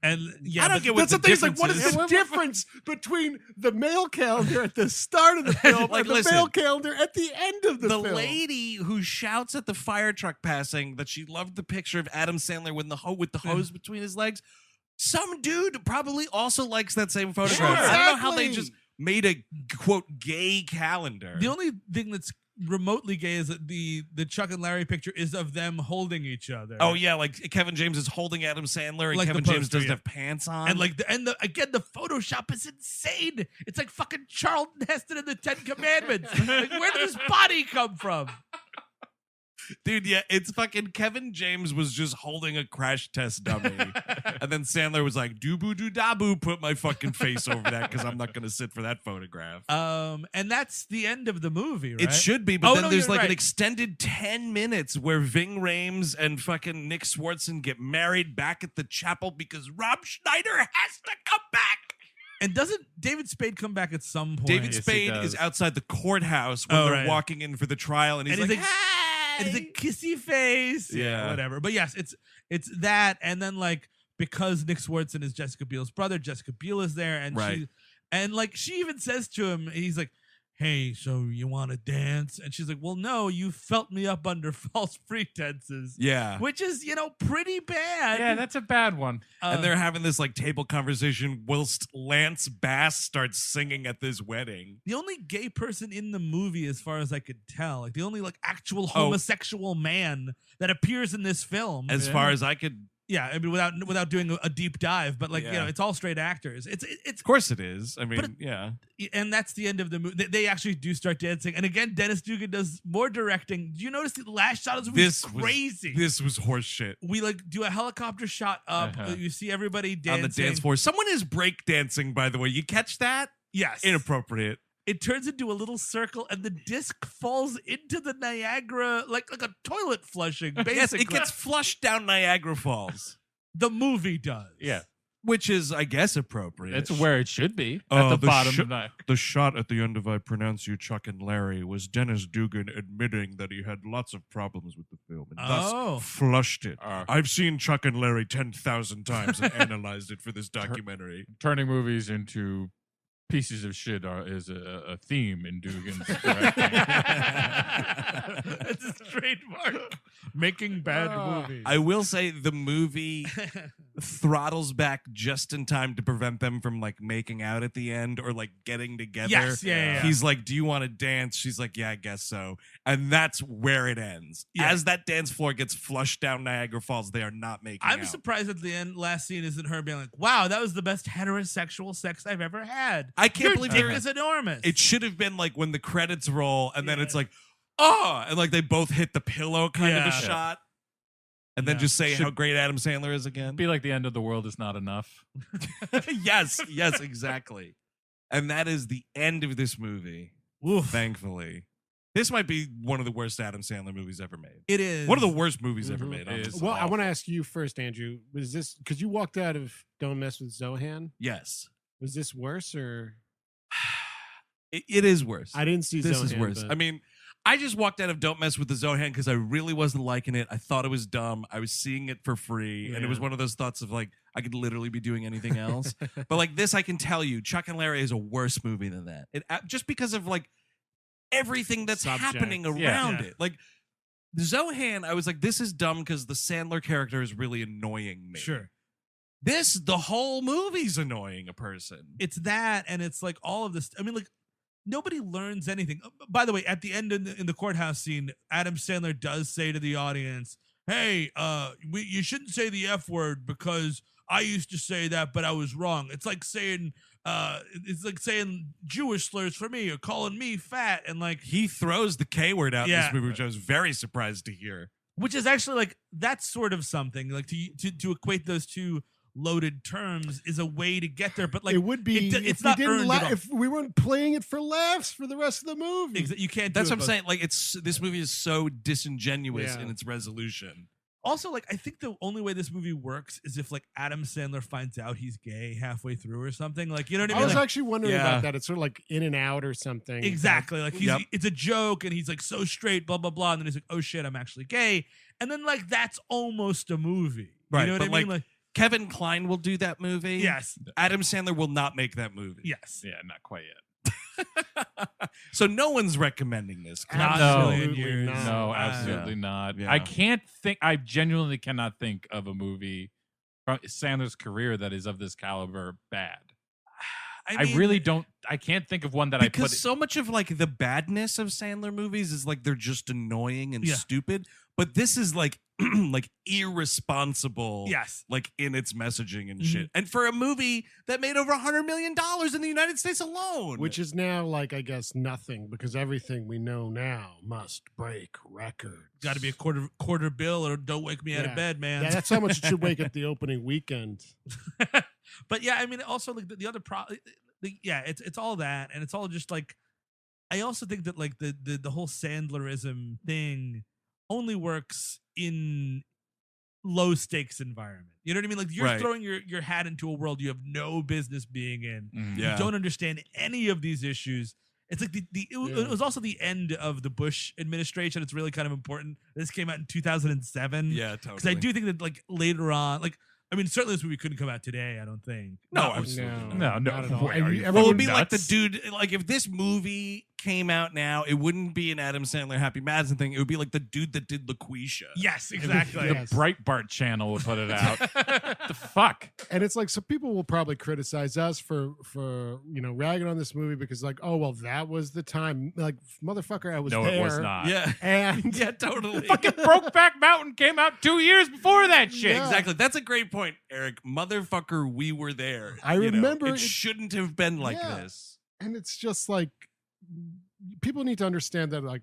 And I don't get what the difference is. What is the difference between the male calendar at the start of the film and the male calendar at the end of the film? The lady who shouts at the fire truck passing that she loved the picture of Adam Sandler with the hose between his legs. Some dude probably also likes that same photograph. Sure, I don't know how they just made a quote gay calendar. The only thing that's remotely gay is that the Chuck and Larry picture is of them holding each other. Oh yeah, like Kevin James is holding Adam Sandler, and like Kevin James doesn't have pants on, and again the Photoshop is insane. It's like fucking Charlton Heston in the 10 Commandments. Like, where did this body come from? Dude, yeah, it's fucking Kevin James was just holding a crash test dummy. And then Sandler was like, doo-boo-doo-da-boo, put my fucking face over that because I'm not going to sit for that photograph. And that's the end of the movie, right? It should be, but then there's like an extended 10 minutes where Ving Rhames and fucking Nick Swartzen get married back at the chapel because Rob Schneider has to come back. And doesn't David Spade come back at some point? David Spade is outside the courthouse when they're walking in for the trial, and he's like, hey! And the kissy face, whatever. But yes, it's that, and then like because Nick Swartzen is Jessica Biel's brother, Jessica Biel is there, and she even says to him, he's like, "Hey, so you want to dance?" And she's like, "Well, no, you felt me up under false pretenses." Yeah, which is pretty bad. Yeah, that's a bad one. And they're having this like table conversation whilst Lance Bass starts singing at this wedding. The only gay person in the movie, as far as I could tell, like the only like actual homosexual man that appears in this film, as far as I could. Yeah, I mean, without doing a deep dive, but like it's all straight actors. It's of course it is. I mean, and that's the end of the movie. They actually do start dancing, and again, Dennis Dugan does more directing. Do you notice the last shot of this movie was crazy? This was horse shit. We like do a helicopter shot up. You see everybody dancing on the dance floor. Someone is break dancing, by the way. You catch that? Yes. Inappropriate. It turns into a little circle, and the disc falls into the Niagara like a toilet flushing. Basically, yes, it gets flushed down Niagara Falls. The movie does. Yeah, which is, I guess, appropriate. It's where it should be at the bottom of Niagara. The shot at the end of "I Pronounce You Chuck and Larry" was Dennis Dugan admitting that he had lots of problems with the film and thus flushed it. I've seen Chuck and Larry 10,000 times and analyzed it for this documentary. Turning movies into pieces of shit is a theme in Dugan's directing. It's his trademark. Making bad movies. I will say the movie throttles back just in time to prevent them from like making out at the end or like getting together. Yes, yeah. He's like, "Do you want to dance?" She's like, "Yeah, I guess so." And that's where it ends. Yeah. As that dance floor gets flushed down Niagara Falls, they are not making out. I'm surprised at the end. Last scene isn't her being like, "Wow, that was the best heterosexual sex I've ever had." I can't believe your dick is enormous. It should have been like when the credits roll and then it's like, "Oh," and like they both hit the pillow kind of a shot. And then just say how great Adam Sandler is again. Be like the end of the world is not enough. yes, exactly. And that is the end of this movie. Oof. Thankfully. This might be one of the worst Adam Sandler movies ever made. It is. One of the worst movies ever made. Well, I want to ask you first, Andrew. Was this because you walked out of Don't Mess with Zohan? Yes. Was this worse or? It is worse. I didn't see this Zohan. Is worse. But... I mean, I just walked out of Don't Mess with the Zohan because I really wasn't liking it. I thought it was dumb. I was seeing it for free. And it was one of those thoughts of like, I could literally be doing anything else. But like this, I can tell you, Chuck and Larry is a worse movie than that. Just because of like everything that's happening around it. Like Zohan, I was like, this is dumb because the Sandler character is really annoying me. Sure. The whole movie's annoying a person. It's that, and it's like all of this. I mean, like, nobody learns anything. By the way, at the end in the courthouse scene, Adam Sandler does say to the audience, "Hey, you shouldn't say the F word because I used to say that, but I was wrong." It's like saying it's like saying Jewish slurs for me or calling me fat, and like He throws the K word out in Yeah. this movie, which I was very surprised to hear. which is actually like that's sort of something like to equate those two loaded terms is a way to get there, but like it would be it's if not we didn't earned at all. if we weren't playing it for laughs for the rest of the movie. You can't. Do That's it what I'm both. saying. Like, this movie is so disingenuous Yeah. in its resolution. Also, like, I think the only way this movie works is if like Adam Sandler finds out he's gay halfway through or something. Like, you know what I I mean? was Like, actually wondering Yeah. about that. It's sort of like In and Out or something. exactly. Like Yep. it's a joke, and he's like so straight, blah blah blah, and then he's like, oh shit, I'm actually gay, and then like that's almost a movie, Right, You know what but, I mean? like, Kevin Kline will do that movie. Yes, Adam Sandler will not make that movie. yes. Yeah, not quite yet. So no one's recommending this. Not No. in a million years. No, Uh, absolutely not. Yeah. I can't think. I genuinely cannot think of a movie from Sandler's career that is of this caliber bad. I mean, really don't. I can't think of one that I Because put. so much of like the badness of Sandler movies is like they're just annoying and Yeah. stupid. But this is like like irresponsible. Yes. Like in its messaging and Mhm. shit. And for a movie that made over $100 million in the United States alone. Which is now like I guess nothing because everything we know now must break records. Got to be a quarter bill, or don't wake me out of Yeah. bed, man. Yeah, that's how much it should wake at the opening weekend. But yeah, I mean, also like the other yeah, it's all that, and it's all just like, I also think that like the whole Sandlerism thing only works in low stakes environment. You know what I mean? Like you're Right. throwing your hat into a world you have no business being in. Mhm. Yeah. You don't understand any of these issues. It's like it was also the end of the Bush administration. It's really kind of important. This came out in 2007. Yeah, totally. Because I do think that like later on, like I mean, certainly this movie couldn't come out today. I don't think. No, Not- absolutely No, not at all. wait, And are you- you everyone- Well, it would fucking be like the nuts? dude, like if this movie came out now, it wouldn't be an Adam Sandler Happy Madison thing. It would be like the dude that did LaQuisha. Yes, exactly. The Yes. Breitbart channel will put it out. The fuck? And it's like, so people will probably criticize us for ragging on this movie because like, oh well, that was the time. Like, motherfucker, I was No, there. it was not. Yeah. And Yeah, totally. Fucking Brokeback Mountain came out 2 years before that shit. Yeah. Exactly. That's a great point, Eric. Motherfucker, we were there. I You know, remember it it- shouldn't have been like Yeah. this. and it's just like people need to understand that like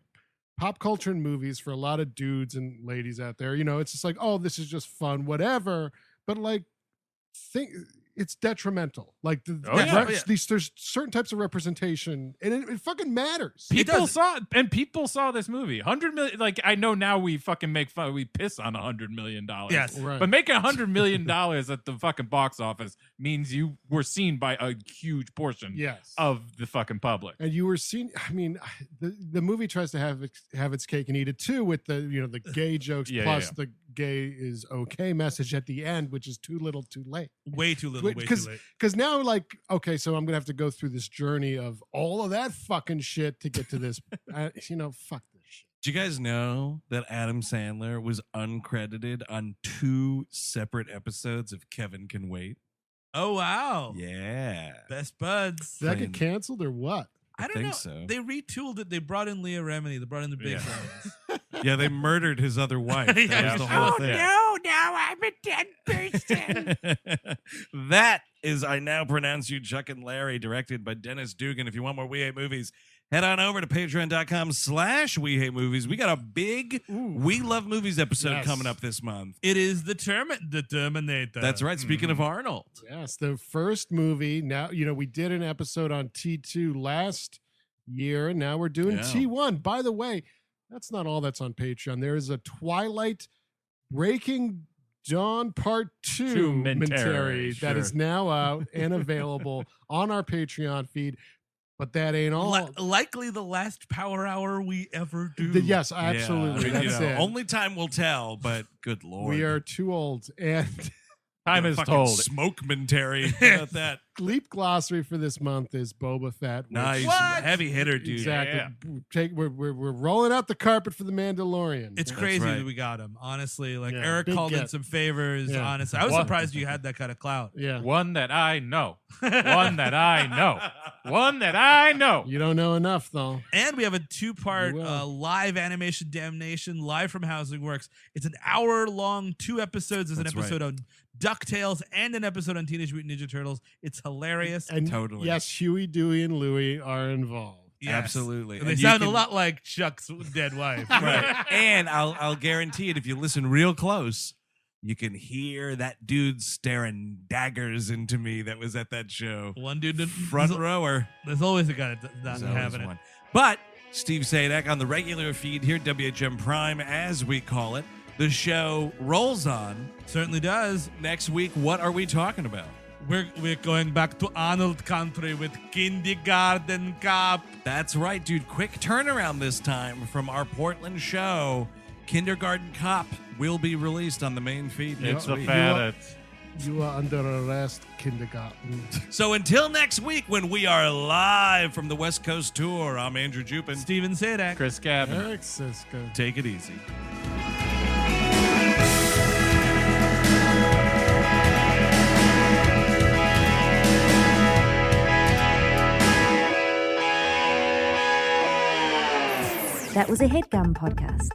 pop culture and movies for a lot of dudes and ladies out there, it's just like, oh, this is just fun, whatever. But like, it's detrimental. Like Oh, yeah. there's certain types of representation, and it fucking matters. People saw this movie. 100 million. Like, I know now we fucking make fun. We piss on $100 million. Yes. Right. But making $100 million at the fucking box office means you were seen by a huge portion Yes. of the fucking public. And you were seen. I mean, the movie tries to have its cake and eat it too, with the gay jokes Yeah, plus yeah. the gay is okay message at the end, which is too little, too late. Way too little. Way too Because late. now, like, okay, so I'm gonna have to go through this journey of all of that fucking shit to get to this. Fuck this shit. Do you guys know that Adam Sandler was uncredited on 2 separate episodes of Kevin Can Wait? Oh wow. Yeah. Best buds. Did that Playing- get canceled or what? I don't think know. so. They retooled it. They brought in Leah Remini. They brought in the big Yeah. guns. Yeah, they murdered his other wife. That Yeah. was the whole Oh thing. no, now I'm a dead person. That is I Now Pronounce You Chuck and Larry, directed by Dennis Dugan. If you want more We Hate Movies, head on over to patreon.com/We Hate Movies. We got a big We Love Movies episode Yes. coming up this month. It is the Terminator. That's right. Speaking of Arnold. Yes, the first movie. Now, we did an episode on T2 last year, and now we're doing Yeah. T1. By the way, that's not all that's on Patreon. There is a Twilight Breaking Dawn Part 2 Two Mentary Mentary, that is sure. now out and available on our Patreon feed. But that ain't all. Likely the last Power Hour we ever do. Yes, absolutely. Yeah, I mean, That's it. only time will tell, but good Lord. We are too old. And Time Yeah, is fucking told. Smokementary. How about that? Leap glossary for this month is Boba Fett. which- Nice. What? Heavy hitter, dude. Exactly. We're rolling out the carpet for the Mandalorian. It's That's crazy right. that we got him. Honestly, like Yeah, Eric big called in get. some favors. Yeah. Honestly, I was What? surprised you had that kind of clout. yeah. One that I know. One that I know. One that I know. You don't know enough though. And we have a 2-part You will. live animation damnation live from Housing Works. It's an hour long, 2 episodes. There's an That's episode on DuckTales, and an episode on Teenage Mutant Ninja Turtles. It's hilarious. And Totally. yes, Huey, Dewey, and Louie are involved. Yes. Absolutely. And they And you sound a can- lot like Chuck's dead wife. Right. And I'll guarantee it, if you listen real close, you can hear that dude staring daggers into me that was at that show. One dude, Front rower. there's always a guy that's not There's always having it. one. But Steve Sadek on the regular feed here at WHM Prime, as we call it. The show rolls on. Certainly does. Next week, what are we talking about? We're going back to Arnold Country with Kindergarten Cop. That's right, dude. Quick turnaround this time from our Portland show. Kindergarten Cop will be released on the main feed next It's a week. fad. You are under arrest, kindergarten. So until next week, when we are live from the West Coast tour, I'm Andrew Jupin. Steven Sadek. Chris Gavin. Eric Siska. Take it easy. That was a HeadGum podcast.